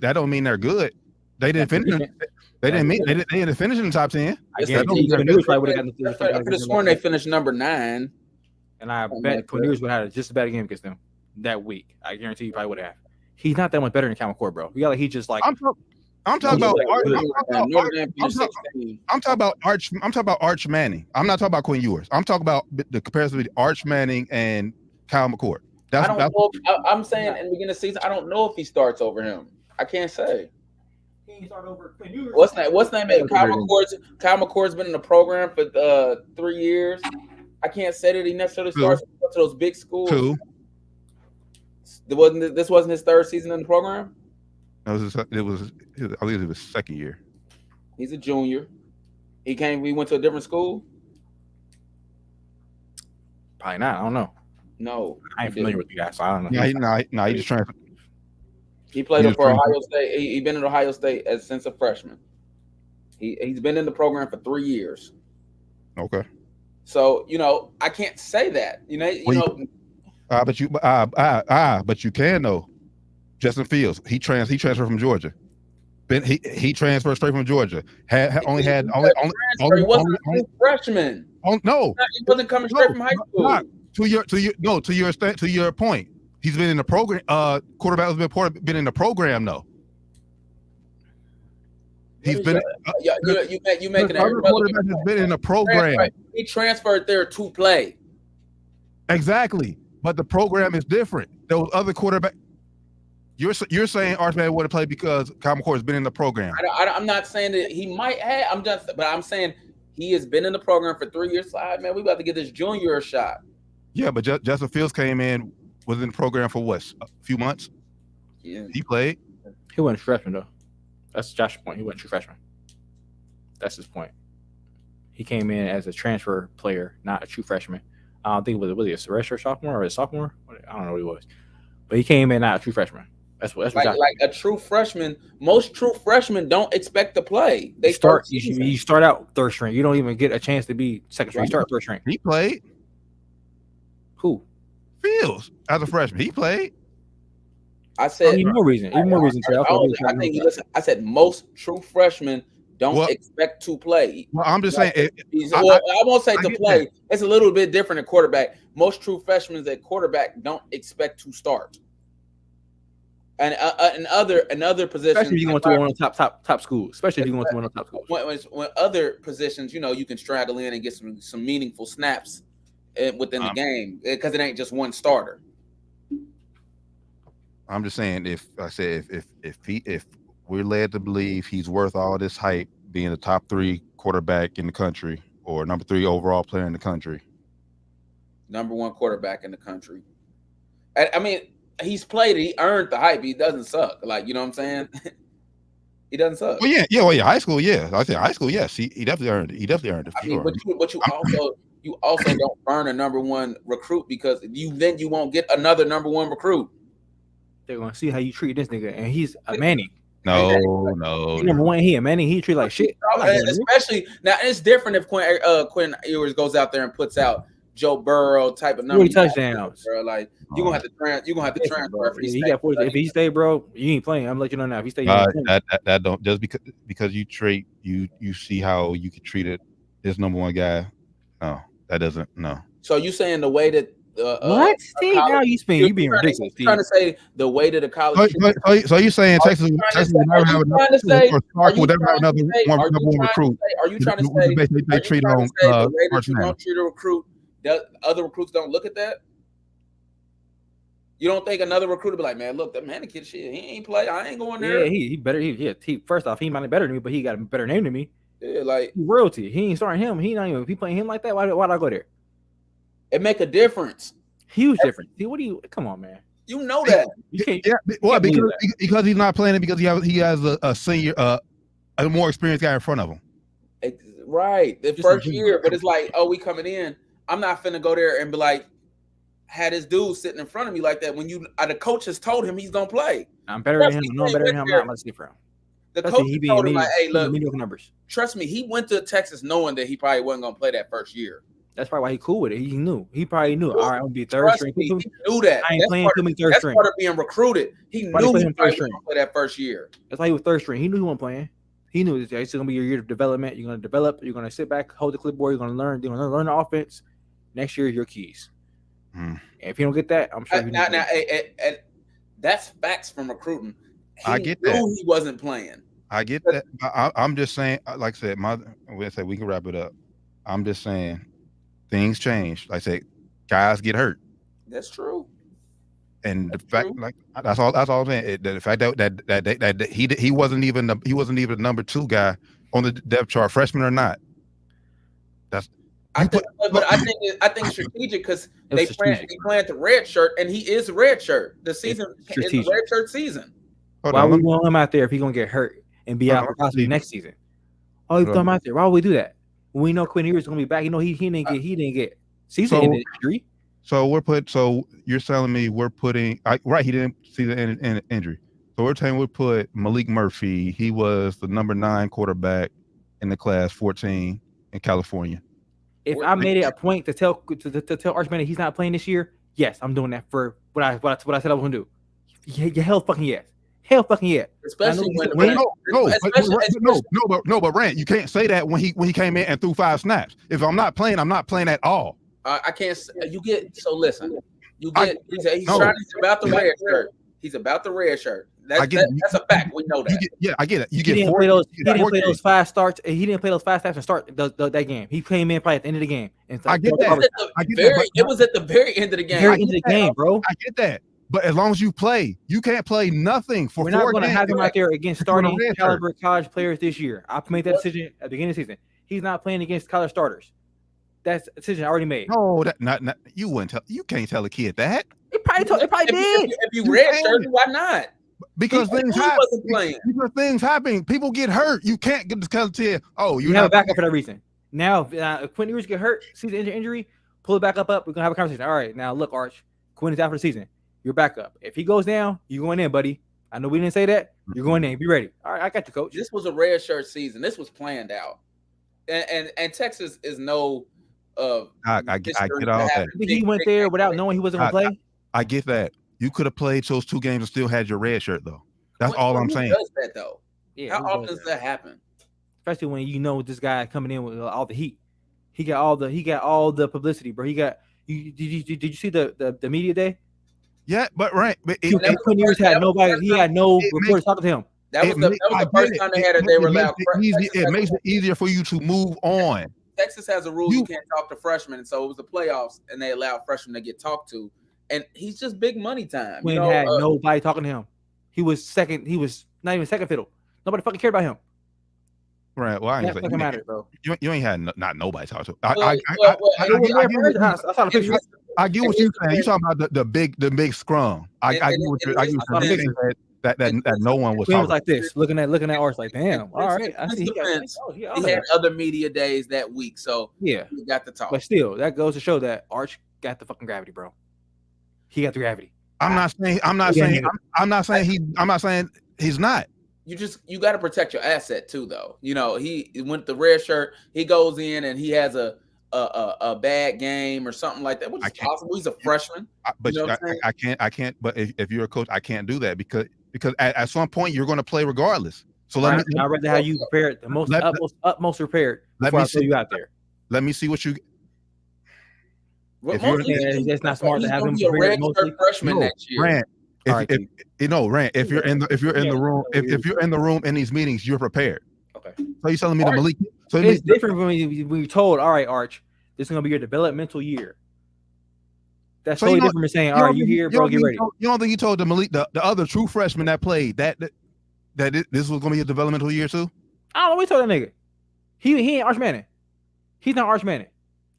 That don't mean they're good. They didn't finish. They didn't finish in the top 10. I could have sworn they finished number 9. And I bet Quinn Ewers would have had just a bad game against them that week. I guarantee you probably would have. He's not that much better than Kyle McCord, bro. He just like. I'm talking about Arch Manning. I'm not talking about Quinn Ewers. I'm talking about the comparison between Arch Manning and Kyle McCord. I'm saying in the beginning of the season, I don't know if he starts over him. I can't say. He start over Quinn Ewers. What's name? Kyle McCord's been in the program for 3 years. I can't say that he necessarily starts to those big schools. 2. This wasn't his 3rd season in the program. I believe it was 2nd year. He's a junior. We went to a different school. Probably not. I don't know. No, I ain't familiar with the guy, so I don't know. He just trying. He played He was for trained- Ohio State. He been at Ohio State since a freshman. He's been in the program for 3 years. Okay. So I can't say that. But you can though. Justin Fields, he transferred from Georgia. He transferred straight from Georgia. He wasn't a freshman. No, He wasn't coming straight from high school. To your point, he's been in the program. Quarterback has been in the program though. He's been. You making other quarterback has been in the program. He transferred there to play. Exactly, but the program is different. Those other quarterback. You're saying Archman would have played because Kyle McCord has been in the program. I'm not saying that he might have. But I'm saying he has been in the program for 3 years. So, man, we about to get this junior a shot. Yeah, but Justin Fields came in, was in the program for what, a few months? Yeah, he played. He wasn't a freshman though. That's Josh's point. He wasn't a true freshman. That's his point. He came in as a transfer player, not a true freshman. I don't think it was a redshirt sophomore or a sophomore. I don't know what he was, but he came in not a true freshman. That's what like a true freshman. Most true freshmen don't expect to play. They you start out third string. You don't even get a chance to be second string. You start third string. He played. Who? Fields as a freshman. He played. I said even more reason. I said most true freshmen don't expect to play. Well, I'm just saying. I won't say to play. That. It's a little bit different at quarterback. Most true freshmen at quarterback don't expect to start. And in other positions, especially if you go to one of the top schools, especially if you go to one of the top schools. When other positions, you can straddle in and get some meaningful snaps within the game because it ain't just one starter. I'm just saying, if we're led to believe he's worth all this hype, being the top 3 quarterback in the country or number 3 overall player in the country, number 1 quarterback in the country. I mean. He's played it. He earned the hype. He doesn't suck. Like, you know what I'm saying? He doesn't suck. Well, yeah. High school, yeah. I said high school, yes. He definitely earned it. He definitely earned it. I mean, but you also don't burn a number 1 recruit because you won't get another number 1 recruit. They're gonna see how you treat this nigga, and he's a Manning. No. He's number 1 here. Manning, he treat like shit. Especially now, it's different if Quinn Ewers goes out there and puts out Joe Burrow type of number. 40 touchdowns, bro. Like you're gonna have to transfer. He got 40. If he stay, bro, you ain't playing. I'm gonna let you know now. If he stay, that don't just because you treat you see how you can treat it. This number 1 guy, no, that doesn't. No. So you saying the way that what? Steve, now you being ridiculous. Steve. Trying to say the way that the college. So you saying Texas will never have another number 1 recruit? Are you trying to say they treat on the way that you don't treat a recruit? Other recruits don't look at that. You don't think another recruiter be like, man, look, that Manning kid, shit, he ain't play. I ain't going there. Yeah, he better. He first off, he might be better than me, but he got a better name than me. Yeah, like he royalty. He ain't starting him. He not even. If he playing him like that, why'd I go there? It make a difference. Huge difference. See, what do you? Come on, man. You know that. You can't. Yeah, well, because he's not playing it because he has a senior, a more experienced guy in front of him. Right, the first year, but it's like, oh, we coming in. I'm not finna go there and be like, had this dude sitting in front of me like that when the coach has told him he's gonna play. I'm better than him. No, I'm better than him. I'm not sleep for him. The coach told him like, hey, look, numbers. Trust me, he went to Texas knowing that he probably wasn't gonna play that first year. That's probably why he cool with it. He knew. He probably knew. All right, I'm gonna be third string. He knew that. I ain't playing to me third string. That's part of being recruited. He knew he wasn't gonna play that first year. That's why he was third string. He knew he wasn't playing. He knew it's gonna be your year of development. You're gonna develop. You're gonna sit back, hold the clipboard. You're gonna learn. You're gonna learn the offense. Next year is your keys. And if you don't get that, I'm sure. That's facts from recruiting. I get that. He wasn't playing. I get that. I'm just saying, like I said, we can wrap it up. I'm just saying, things change. Like I said, guys get hurt. That's true. And the fact, like that's all I'm saying. The fact that he wasn't even the number 2 guy on the depth chart, freshman or not. I think it's strategic because they planned the red shirt, and he is red shirt. The season is the red shirt season. Why would we want him out there if he's gonna get hurt and be out for possibly next season? Oh, you throw him out there. Why would we do that? When we know Quinn Ewers is gonna be back, he didn't get season injury. So you're telling me we're putting right? He didn't see the injury. So we're saying we put Malik Murphy. He was the number 9 quarterback in the class 14 in California. If I made it a point to tell Arch Manning he's not playing this year, yes, I'm doing that for what I said I was gonna do. Yeah, hell fucking yes. Hell fucking yeah. Especially when but Rant, you can't say that when he came in and threw 5 snaps. If I'm not playing at all. I can't. You get so listen. You get. He's about the red shirt. He's about the red shirt. That's a fact. We know that. I get it. He didn't play those 5 starts. He didn't play those 5 snaps and start that game. He came in probably at the end of the game. And I get that. It was at the very end of the game. Very end of the game, bro. I get that. But as long as you play, you can't play nothing for 4 games. We're not going to have him out there against starting caliber college players this year. I made that decision at the beginning of the season. He's not playing against college starters. That's a decision I already made. No, that not you wouldn't tell. You can't tell a kid that. It probably did. If you red shirt, why not? Because things happen. Because things happen. People get hurt. You can't get the kid. Oh, you have a backup for that reason. Now, if Quinn Ewers get hurt, see the injury, pull it back up. We're gonna have a conversation. All right, now look, Arch, Quinn is out for the season. You're back up. If he goes down, you're going in, buddy. I know we didn't say that. You're going in. Be ready. All right, I got you, coach. This was a red shirt season. This was planned out, and Texas is no. I get all that. He went there without knowing he wasn't going to play. I get that. You could have played those 2 games and still had your red shirt, though. That's all I'm saying. Who does that though? Yeah, how often does that happen? Especially when you know this guy coming in with all the heat. He got all the publicity, bro. Did you see the media day? Yeah, but right. But Quinn Ewers had nobody. He had no reporters talking to him. That was the first time they had it. They were allowed. It makes it easier for you to move on. Texas has a rule you can't talk to freshmen, and so it was the playoffs, and they allowed freshmen to get talked to, and he's just big money time. Quinn had nobody talking to him. He was second. He was not even second fiddle. Nobody fucking cared about him. Right. Well, I ain't fucking matter, bro. You ain't had not nobody talk to. I get what you're saying. You're talking about the big scrum. I get what you're saying. That no one was. Quinn was like this, looking at Arch like, damn. All right, I see. He had other media days that week, so yeah, he got to talk. But still, that goes to show that Arch got the fucking gravity, bro. He got the gravity. I'm not saying he's not. You got to protect your asset too, though. You know, he went the red shirt. He goes in and he has a bad game or something like that, which is possible. He's a freshman. But you know I can't. But if you're a coach, I can't do that because at some point you're going to play regardless. So I'd rather have you prepared, the most utmost prepared before I throw you out there. Let me see what you. It's not smart to have him be a red shirt freshman next year. Rant, if you're in the room in these meetings, you're prepared. Okay. So you're telling me the Malik. So it's different when you're told, all right, Arch, this is gonna be your developmental year. That's totally different from saying, all right, you here, bro, get ready. You don't think you told the Malik, the other true freshman that played that this was gonna be a developmental year too? I don't know. We told that nigga. He ain't Arch Manning. He's not Arch Manning.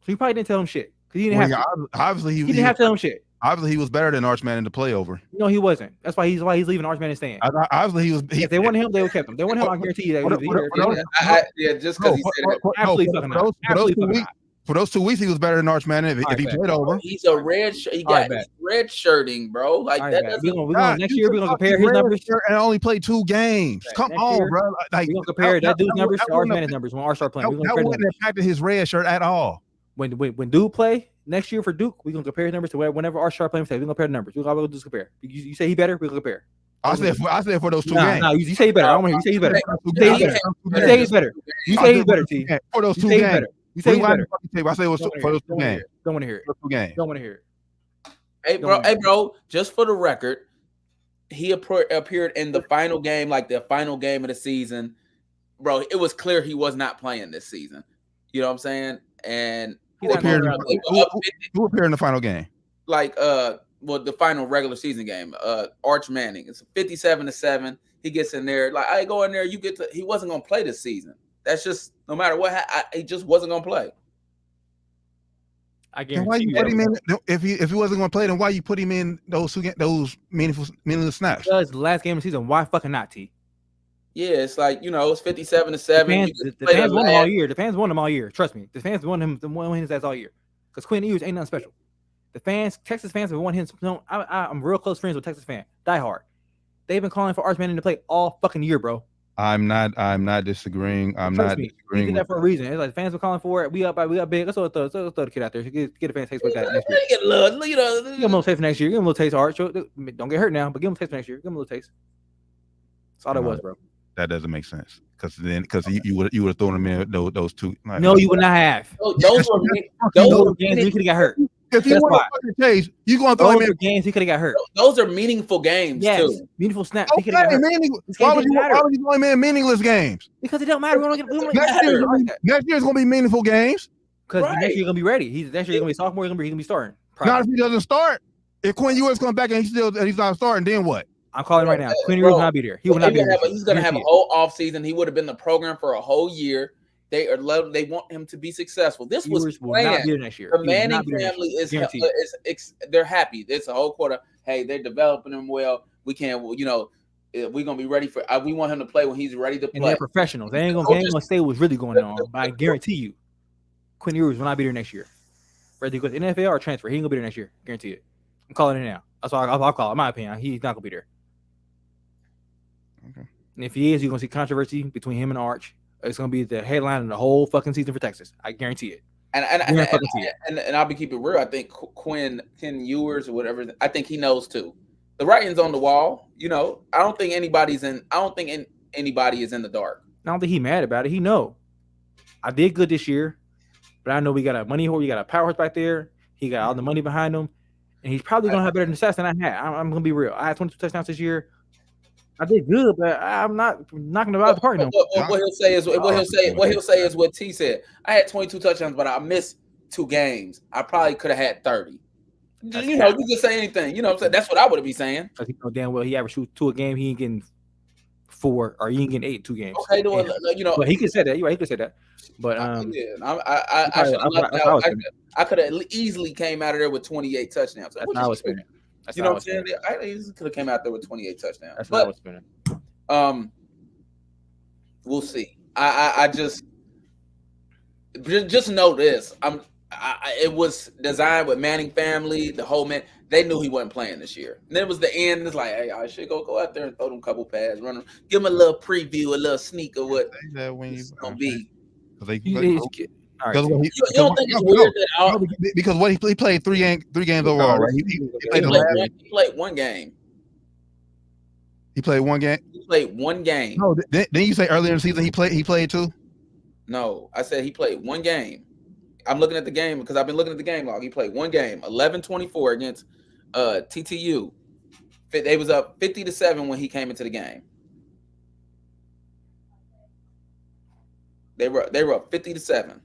So you probably didn't tell him shit. Because he didn't have to. Obviously, he didn't have to tell him shit. Obviously, he was better than Arch Manning to play over. No, he wasn't. That's why he's leaving Arch Manning staying. Obviously, he was. If they wanted him, they would kept him. They wanted him, I guarantee you that he was here. Just because he said it. Absolutely fucking not. For those 2 weeks, he was better than Arch Manning if he played over. He's a red shirt. He got red shirting, bro. Like that doesn't. Next year, we're gonna compare his numbers. And only played 2 games. Come on, bro. Like, we're gonna compare that dude's numbers to Arch Manning's numbers when Arch started playing. That wouldn't impact his red shirt at all. When Duke play next year for Duke, we're gonna compare his numbers to whenever Arch started playing. We're gonna compare the numbers. We're gonna just compare. You say he better, we're gonna compare. I said for those 2 games. No, you say he better. I don't want to hear you say he's better. You say he's better. You say he's better, T. For those 2 games. You say he's better. I say it was for those 2 games. Don't want to hear it. Don't want to hear it. Hey, bro. Just for the record, he appeared in the final game, like the final game of the season. Bro, it was clear he was not playing this season. You know what I'm saying? And who appeared in the final game? Like, the final regular season game. Arch Manning. It's 57-7. He gets in there. Like, I go in there. He wasn't gonna play this season. That's just no matter what. He just wasn't gonna play. I guarantee why you put him in if he wasn't gonna play? Then why you put him in those meaningful snaps? Because the last game of the season. Why fucking not, T? Yeah, it's like, it's 57-7. The fans won them all year. The fans won them all year. Trust me, the fans won him his ass all year. Because Quinn Ewers ain't nothing special. The fans, Texas fans, have wanted him. No, I'm real close friends with Texas fan, die hard. They've been calling for Arch Manning to play all fucking year, bro. I'm not disagreeing. I'm Trust not me, disagreeing. he did that for a reason. It's like fans were calling for it. We up big. Let's throw the kid out there. Get a fan taste for that next year. Get a little, Give him a little taste for next year. Give him a little taste, Arch. Don't get hurt now, but give him a taste for next year. Give him a little taste. That's all that was, bro. That doesn't make sense because you would have thrown him in those two. Like, No, you would not have. Those were games he could have got hurt. If you want to taste, you going to throw him in games he could have got hurt. Those are meaningful games too. Meaningful snaps. Okay, He could have got hurt. why would you throw him in meaningless games? Because it don't matter. We don't Next year's gonna be meaningful games. Because next year you're gonna be ready. Next year you're gonna be sophomore. He's gonna be starting. Probably. Not if he doesn't start. If Quinn Ewers comes back and he's not starting, then what? I'm calling right now. Quinn Ewers will not be there. He will not be there. He's gonna have a whole offseason. He would have been in the program for a whole year. They want him to be successful. This was planned. Next year. The Manning family is they're happy. It's a whole quarter. Hey, they're developing him well. We can't, we're gonna be ready for. We want him to play when he's ready to play. And they're professionals. They ain't gonna say what's really going on. But I guarantee you, Quinn Ewers will not be there next year. Whether he goes to NFL or transfer, he ain't gonna be there next year. Guarantee it. I'm calling it now. That's all I'll call it. In my opinion, he's not gonna be there. Okay. And if he is, you're gonna see controversy between him and Arch. It's gonna be the headline of the whole fucking season for Texas. I guarantee it. And I'll be keeping it real. I think Ken Ewers or whatever. I think he knows too. The writing's on the wall. I don't think anybody is in the dark. I don't think he's mad about it. He know I did good this year, but I know we got a money horse. We got a power horse back there. He got all the money behind him, and he's probably gonna have better stats than I had. I'm gonna be real. I had 22 touchdowns this year. I did good, but I'm not knocking about the park no more. What he'll say is what T said. I had 22 touchdowns, but I missed 2 games. I probably could have had 30. You can say anything. You know what I'm saying? That's what I would be saying. Because damn well he averaged 2 a game. He ain't getting 4 or he ain't getting 8 2 games. Okay, but he could say that. You're right. He could say that. But I could have easily came out of there with 28 touchdowns. That's not what's spinning. You know what I'm saying? I easily could have came out there with 28 touchdowns. That's not what's spinning. We'll see. I just know this. It was designed with Manning family, the whole man. They knew he wasn't playing this year. And then it was the end. It's like, hey, I should go out there and throw them a couple pads, run them, give them a little preview, a little sneak of what it's gonna be. All right. You don't think it's weird because what he played 3 games overall, right? He played 1 game. He played 1 game. He played 1 game. No, didn't you say earlier in the season he played 2? No, I said he played 1 game. I'm looking at the game because I've been looking at the game log. He played 1 game, 11-24 against TTU. They was up 50-7 when he came into the game. They were up 50-7.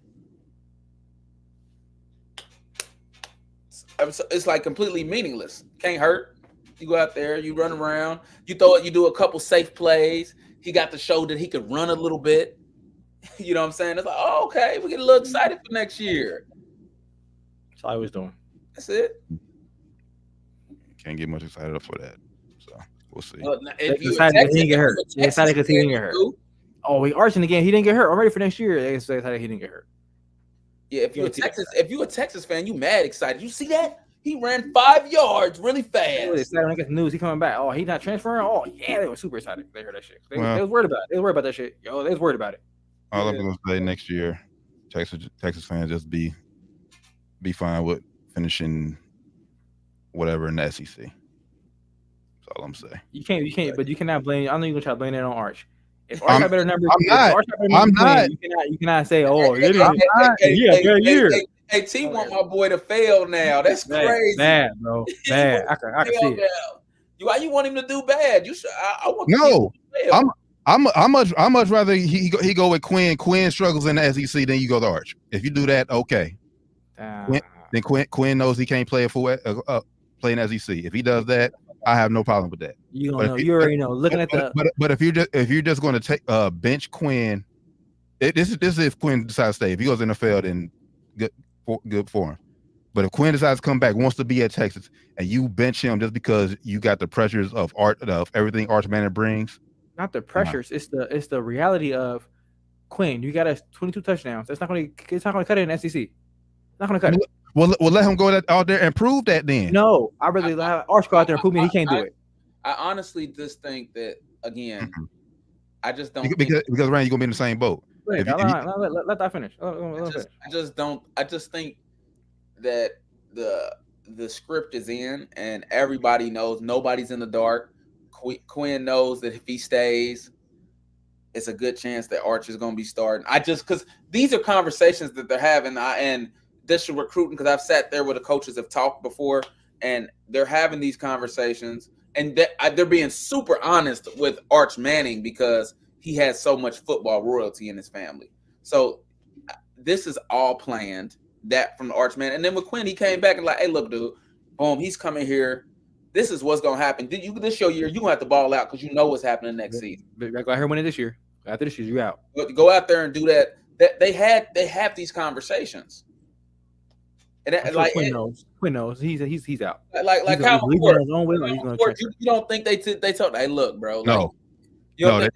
It's like completely meaningless. Can't hurt. You go out there, you run around, you throw it, you do a couple safe plays. He got to show that he could run a little bit. You know what I'm saying? It's like, oh, okay, we get a little excited for next year. That's all I was doing. That's it. Can't get much excited for that. So we'll see. Well, he didn't get hurt. They excited because he didn't get hurt. Oh, we arching again. He didn't get hurt. I'm ready for next year. They excited he didn't get hurt. Yeah, if you're a Texas fan, you mad excited. You see that? He ran 5 yards really fast. They were excited when I got the news. He coming back. Oh, he not transferring? Oh, yeah, they were super excited. They heard that shit. They was worried about it. They was worried about that shit. Yo, they was worried about it. All I'm gonna say next year, Texas fans just be fine with finishing whatever in the SEC. That's all I'm saying. You can't, but you cannot blame. I know you're gonna try to blame that on Arch. If Arch got better numbers, I'm not. You cannot say, "Oh, yeah, year." Hey, T want my boy to fail now. That's crazy. Bad, bro. Bad. I can see it. Why you want him to do bad? You should. I want. No, I'm much rather he go with Quinn. Quinn struggles in the SEC than you go to Arch. If you do that, okay. Then Quinn knows he can't play play in SEC. If he does that, I have no problem with that. You already know. Looking at the but if you're just going to take bench Quinn, this is if Quinn decides to stay. If he goes to the NFL, then good for him. But if Quinn decides to come back, wants to be at Texas, and you bench him just because you got the pressures of everything Arch Manning brings. Not the pressures. It's the reality of Quinn. You got 22 touchdowns. It's not going to cut it in SEC. Not going to cut it. Well, let him go out there and prove that then. No, I really Arch go out there and prove me he can't do it. I honestly just think that again. I just don't because Ryan, you're gonna be in the same boat. Let that finish. I just don't. I just think that the script is in, and everybody knows. Nobody's in the dark. Quinn knows that if he stays, it's a good chance that Arch is going to be starting. Because these are conversations that they're having, and this is recruiting. Because I've sat there where the coaches have talked before, and they're having these conversations. And they're being super honest with Arch Manning because he has so much football royalty in his family. So this is all planned, that from the Arch Manning. And then with Quinn, he came back and like, hey, look, dude, boom, he's coming here. This is what's going to happen. This your year, you're going to have to ball out because you know what's happening next season. Go out here winning this year. After this year, you out. Go out there and do that. They have these conversations. And Quinn knows he's out. Like Kyle McCord, you don't think they told? Hey, look, bro. No, they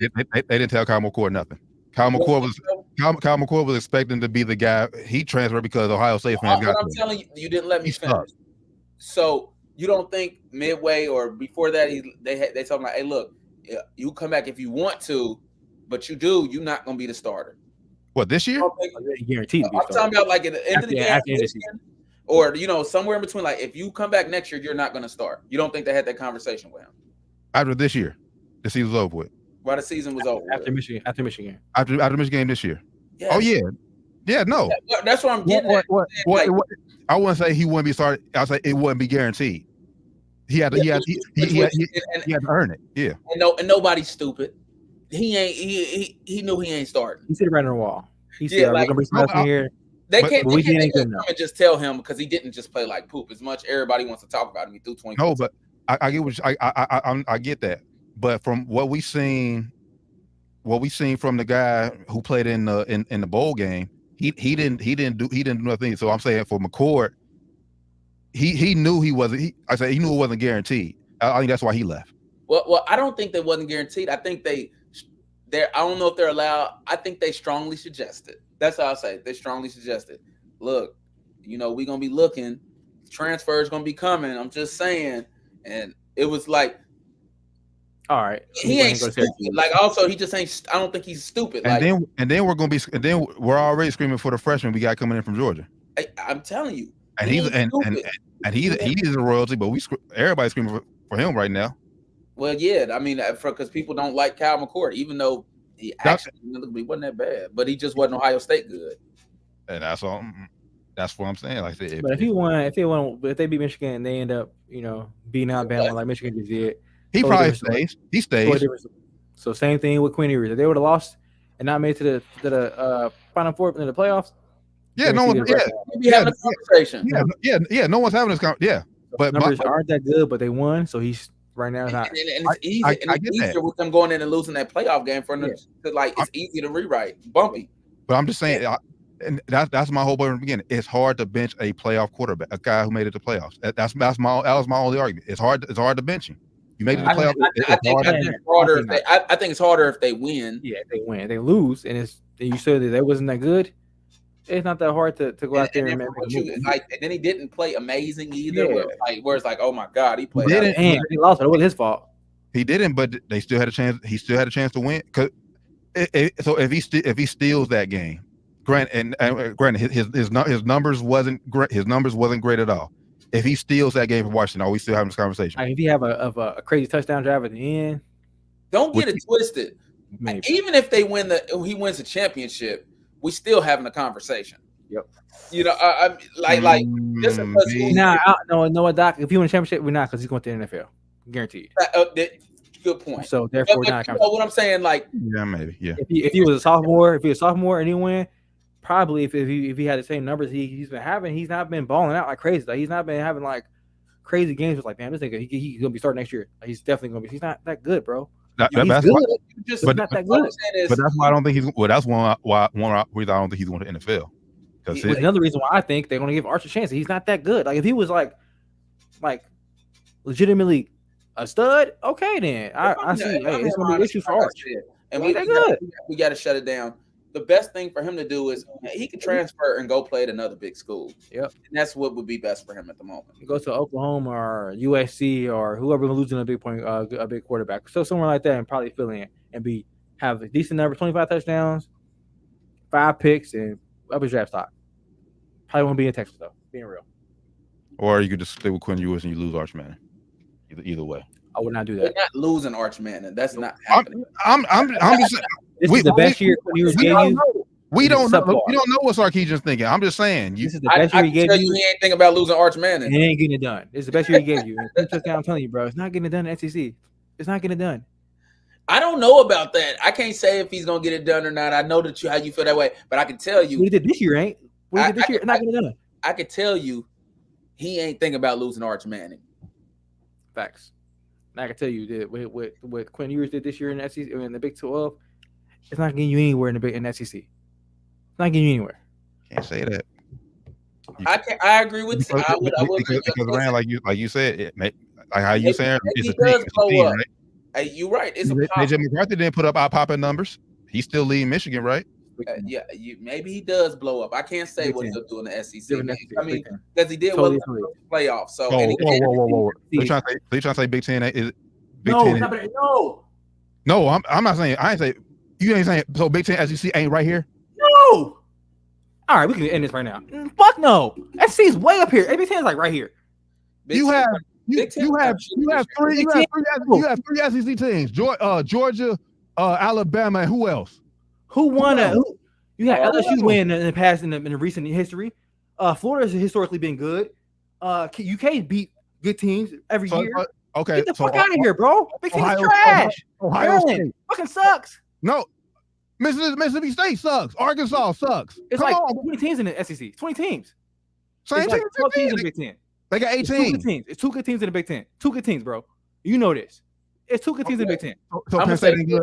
didn't tell Kyle McCord nothing. Kyle McCord was expecting to be the guy. He transferred because Ohio State fans got. I'm telling you, you didn't let me finish. So you don't think midway or before that they told him like, hey, look, you come back if you want to, but you're not going to be the starter. What, this year? Guaranteed. I'm talking about like at the end of the game. Or, somewhere in between, like if you come back next year, you're not going to start. You don't think they had that conversation with him? After this year, the season's over with. Why the season was over? After Michigan. After Michigan game this year. Yes. Oh, yeah. Yeah, no. That's what I'm getting at. I wouldn't say he wouldn't be started. I'll say it wouldn't be guaranteed. He had to earn it. Yeah. And nobody's stupid. He knew he ain't starting. He said it right on the wall. He said, we're going to be starting here. They can't come and just tell him because he didn't just play like poop as much. Everybody wants to talk about him. He threw 20. No, but I get I get that. But from what we seen from the guy who played in the bowl game, he didn't do nothing. So I'm saying for McCord, he knew he wasn't. He knew it wasn't guaranteed. I think that's why he left. Well, I don't think they wasn't guaranteed. I think I don't know if they're allowed. I think they strongly suggested. That's how I say. They strongly suggested. Look, we're gonna be looking. Transfer is gonna be coming. I'm just saying. And it was like, all right, he ain't stupid. Like also, he just ain't. I don't think he's stupid. And then we're already screaming for the freshman we got coming in from Georgia. I'm telling you. And he's a royalty, but everybody's screaming for him right now. Well, yeah, I mean, because people don't like Kyle McCord, even though he actually wasn't that bad, but he just wasn't Ohio State good. And that's all. That's what I'm saying. Like, but if they beat Michigan and they end up, beating Alabama like Michigan just did, he probably stays. He stays. So same thing with Quinn Ewers. If they would have lost and not made to the Final Four in the playoffs. Yeah, no one. Having a conversation. Yeah. No one's having this conversation. Yeah, but numbers aren't that good, but they won. So he's right now. And it's easy. It's easier with them going in and losing that playoff game for them. It's easy to rewrite. Bumpy. But I'm just saying, and that's my whole point from the beginning. It's hard to bench a playoff quarterback, a guy who made it to playoffs. That was my only argument. It's hard to bench him. You made it to playoffs. I think it's harder if they win. Yeah, if they win. They lose, and you said that wasn't that good. It's not that hard to go out there and then he didn't play amazing either. Yeah. Where it's like, oh my God, he played. He lost. It wasn't his fault. He didn't, but they still had a chance. He still had a chance to win. So if he steals that game, granted, his numbers wasn't great. His numbers wasn't great at all. If he steals that game for Washington, are we still having this conversation? If he have a crazy touchdown drive at the end, don't get it twisted. Maybe. Even if he wins the championship, we still having a conversation. Yep. Just because no, Doc. If he wins the championship, we're not because he's going to the NFL, guaranteed. Good point. So therefore, not what I'm saying, maybe, yeah. If he was a sophomore, and he win, probably if he had the same numbers he's been having, he's not been balling out like crazy. Like he's not been having like crazy games. It's like, man, this nigga he's gonna be starting next year. Like, he's definitely gonna be. He's not that good, bro. That's good. Not that good. But that's why I don't think he's. Well, that's one reason I don't think he's going to the NFL. Because another reason why I think they're going to give Arch a chance. He's not that good. Like if he was like legitimately a stud, okay, then I see. Hey, it's going to be issues for Arch. And we got to shut it down. the best thing for him to do is he could transfer and go play at another big school. Yep. And that's what would be best for him at the moment. Go to Oklahoma or USC or whoever losing a big quarterback. So somewhere like that and probably fill in and have a decent number, 25 touchdowns, 5 picks, and up his draft stock. Probably won't be in Texas though, being real. Or you could just stay with Quinn Ewers and you lose Arch Manning. Either way. I would not do We're that. not losing Arch Manning. That's not happening. I'm just saying. This is the best year Quinn Ewers gave you. We don't know what Sarkisian's thinking. I'm just saying. This is the best year he gave you. He ain't thinking about losing Arch Manning. He ain't getting it done. This is the best year he gave you. I'm telling you, bro. It's not getting it done in the SEC. It's not getting it done. I don't know about that. I can't say if he's gonna get it done or not. I know how you feel that way, but I can tell you. What he did this year ain't. What he did this year, not getting it done. I can tell you, he ain't thinking about losing Arch Manning. Facts. And I can tell you that what Quinn Ewers did this year in the SEC in the Big 12, it's not getting you anywhere in the SEC. It's not getting you anywhere. Can't say that. I agree with you. I would because Rand, like you said, like how you saying, it's a team, right? Hey, you're right. It's AJ McCarthy didn't put up eye-popping numbers. He's still leading Michigan, right? Maybe he does blow up. I can't say what he'll do in the SEC. I mean, because he did totally playoffs. So whoa. They trying to say Big Ten is Big Ten. No, I'm not saying. I ain't say you ain't saying. So Big Ten SEC ain't right here. No. All right, we can end this right now. Fuck no. SEC is way up here. Big Ten is like right here. You have three SEC teams. Georgia, Alabama, and who else? Who won? You had LSU win in the past in the recent history. Florida's historically been good. UK beat good teams every year. Okay, get the fuck out of here, bro. Big Ten's trash. Ohio State fucking sucks. No, Mississippi State sucks. Arkansas sucks. It's Come on. 20 teams in the SEC. 20 teams. Same team. 12 teams in the Big Ten. They got 18. It's 2 good teams in the Big Ten. 2 good teams, bro. You know this. It's 2 good teams in the Big Ten. So Penn State ain't good.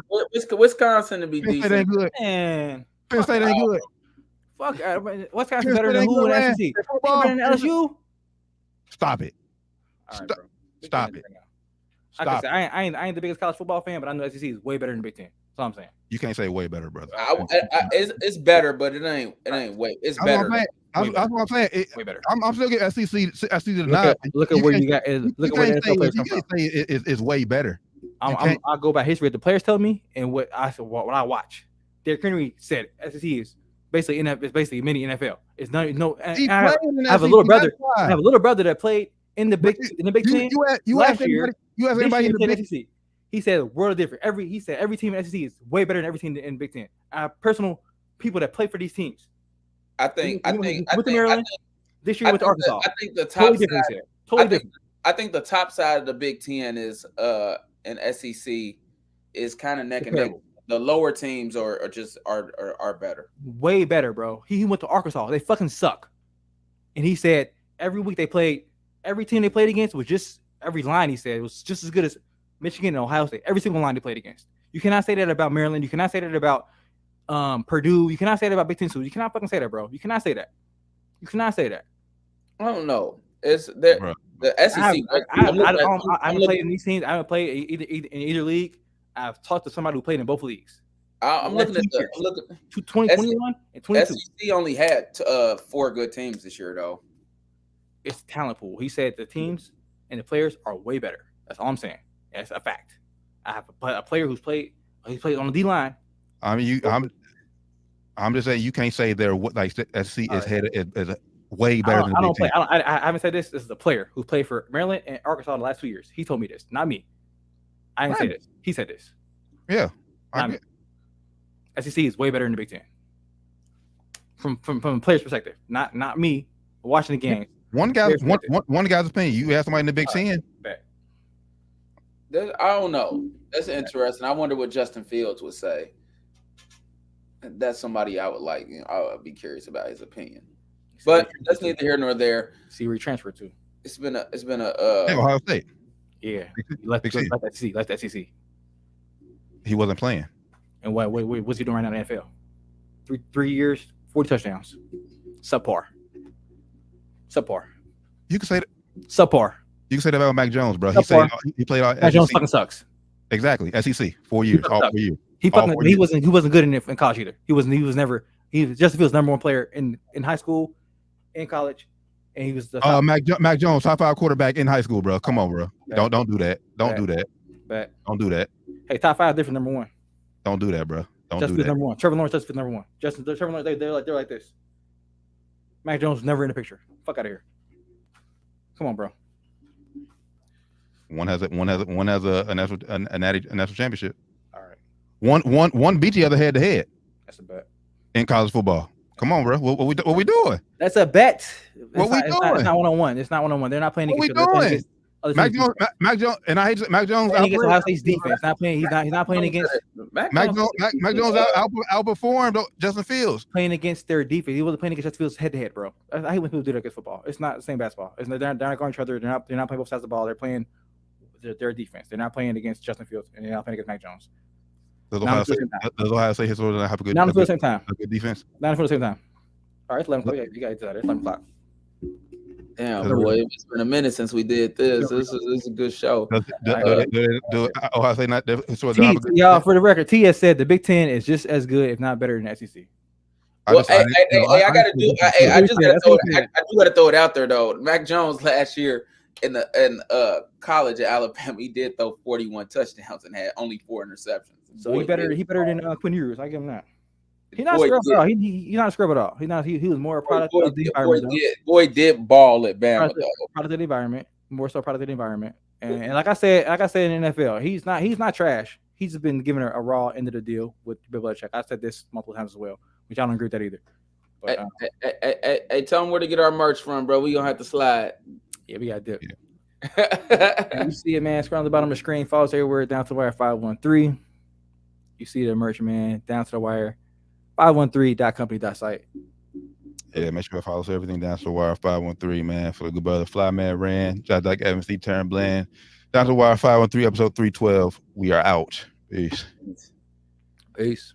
Wisconsin to be decent. Penn State ain't good. Man, Penn State ain't good. Fuck. Wisconsin better than who in the SEC? Better than LSU? Stop it. All right, Stop it. Like I ain't the biggest college football fan, but I know SEC is way better than the Big Ten. That's all I'm saying. You can't say way better, brother. It's better, but it ain't way. It's better. That's what I'm saying. Way better. I'm still getting SEC to 9. Look at where you got. Look at where the NFL players come from. You can't say it's way better. I'll go by history. What the players tell me and what I watch. Derrick Henry said SEC is basically mini NFL. It's no. I have a little brother. I have a little brother that played in the Big Ten last year. You ask anybody in the Big SEC. He said world of different. He said every team in SEC is way better than every team in Big Ten. Personal people that play for these teams. I think Maryland this year with Arkansas. I think the top side. Totally different. I think the top side of the Big Ten is in SEC is kind of neck and neck. The lower teams are better. Way better, bro. He went to Arkansas. They fucking suck. And he said every week every team they played against was just every line he said was just as good as Michigan and Ohio State. Every single line they played against. You cannot say that about Maryland. You cannot say that about Purdue. You cannot say that about Big Ten schools. You cannot fucking say that, bro. You cannot say that. You cannot say that. I don't know. It's the SEC. I haven't played in these teams. I haven't played in either league. I've talked to somebody who played in both leagues. I'm looking at 2021 and 22. SEC only had 4 good teams this year, though. It's talent pool. He said the teams and the players are way better. That's all I'm saying. That's a fact. I have a player who's played. He played on the D line. I mean, I'm just saying you can't say they're like SC is headed as way better than. I haven't said this. This is a player who played for Maryland and Arkansas the last 2 years. He told me this, not me. I didn't say this. He said this. Yeah, SEC is way better than the Big Ten. From a player's perspective, not me watching the game. One guy's opinion. You ask somebody in the Big Ten. I don't know. That's interesting. I wonder what Justin Fields would say. That's somebody I would like. I would be curious about his opinion. But that's neither here nor there. See where he transferred to. It's been a Ohio State. Yeah, left the SEC. He wasn't playing. And what's he doing right now in the NFL? 3 years, 40 touchdowns. Subpar. You can say that. Subpar. You can say that about Mac Jones, bro. He played all. Mac Jones fucking sucks. Exactly. SEC 4 years. All 4 years. He All fucking 4 he years. wasn't good in college either. He was never Justin Fields number one player in high school, in college, and he was the top. Mac Jones, top 5 quarterback in high school, bro. Come on, bro. Bet. Don't do that. Don't do that. Bet. Don't do that. Hey, top 5 different number one. Don't do that, bro. Don't Justin do Fields that. number one. Trevor Lawrence, Justin Fields number one. Trevor Lawrence, they're like this. Mac Jones never in the picture. Fuck out of here. Come on, bro. One has a national championship. All right. One beat the other head to head That's a bet. in college football. Come on, bro. What we doing? That's a bet. What we doing? It's not 1-on-1. It's not 1-on-1. They're not playing What against we each other. doing? Mac Jones, and I hate Mac Jones. Playing against Ohio State's defense. Not playing. He's not playing against Mac Jones outperformed Justin Fields. playing against their defense. He wasn't playing against Justin Fields head to head, bro. I hate when people do that against football. It's not the same basketball. They're not going each other. They're not playing both sides of the ball. They're playing their defense. They're not playing against Justin Fields, and they're not playing against Mac Jones. Does Ohio State historically have a good Not at the same time. a good defense? Not at the same time. All right, it's 11 o'clock. You got to do that. It's 11 o'clock. Damn, boy, it's been a minute since we did this. This is a good show. Do Ohio State not historically have a good Y'all, for the record, T has said the Big Ten is just as good, if not better, than the SEC. Well, I do gotta throw it out there though. Mac Jones last year in college at Alabama, he did throw 41 touchdowns and had only 4 interceptions. So he better than Quinn Ewers. I give him that. He's not a scrub at all. He's not a scrub at all. He was more a product of the environment. Boy did ball at Bama. Product of the environment, more so product of the environment. And like I said in the NFL, he's not trash. He's just been given a raw end of the deal with Bill Belichick. I said this multiple times as well, which I don't agree with that either. But, hey, tell them where to get our merch from, bro. We gonna have to slide. Yeah, we got dip. Yeah. You see it, man. Scroll on the bottom of the screen. Follow us everywhere. Down to the wire 513. You see the merch, man. Down to the wire 513.company.site. Yeah, make sure to follow us everything down to the wire 513, man. For the good brother Flyman Rand, Josh Dyke Evans, C. Turn Bland. Down to the wire 513, episode 312. We are out. Peace. Peace.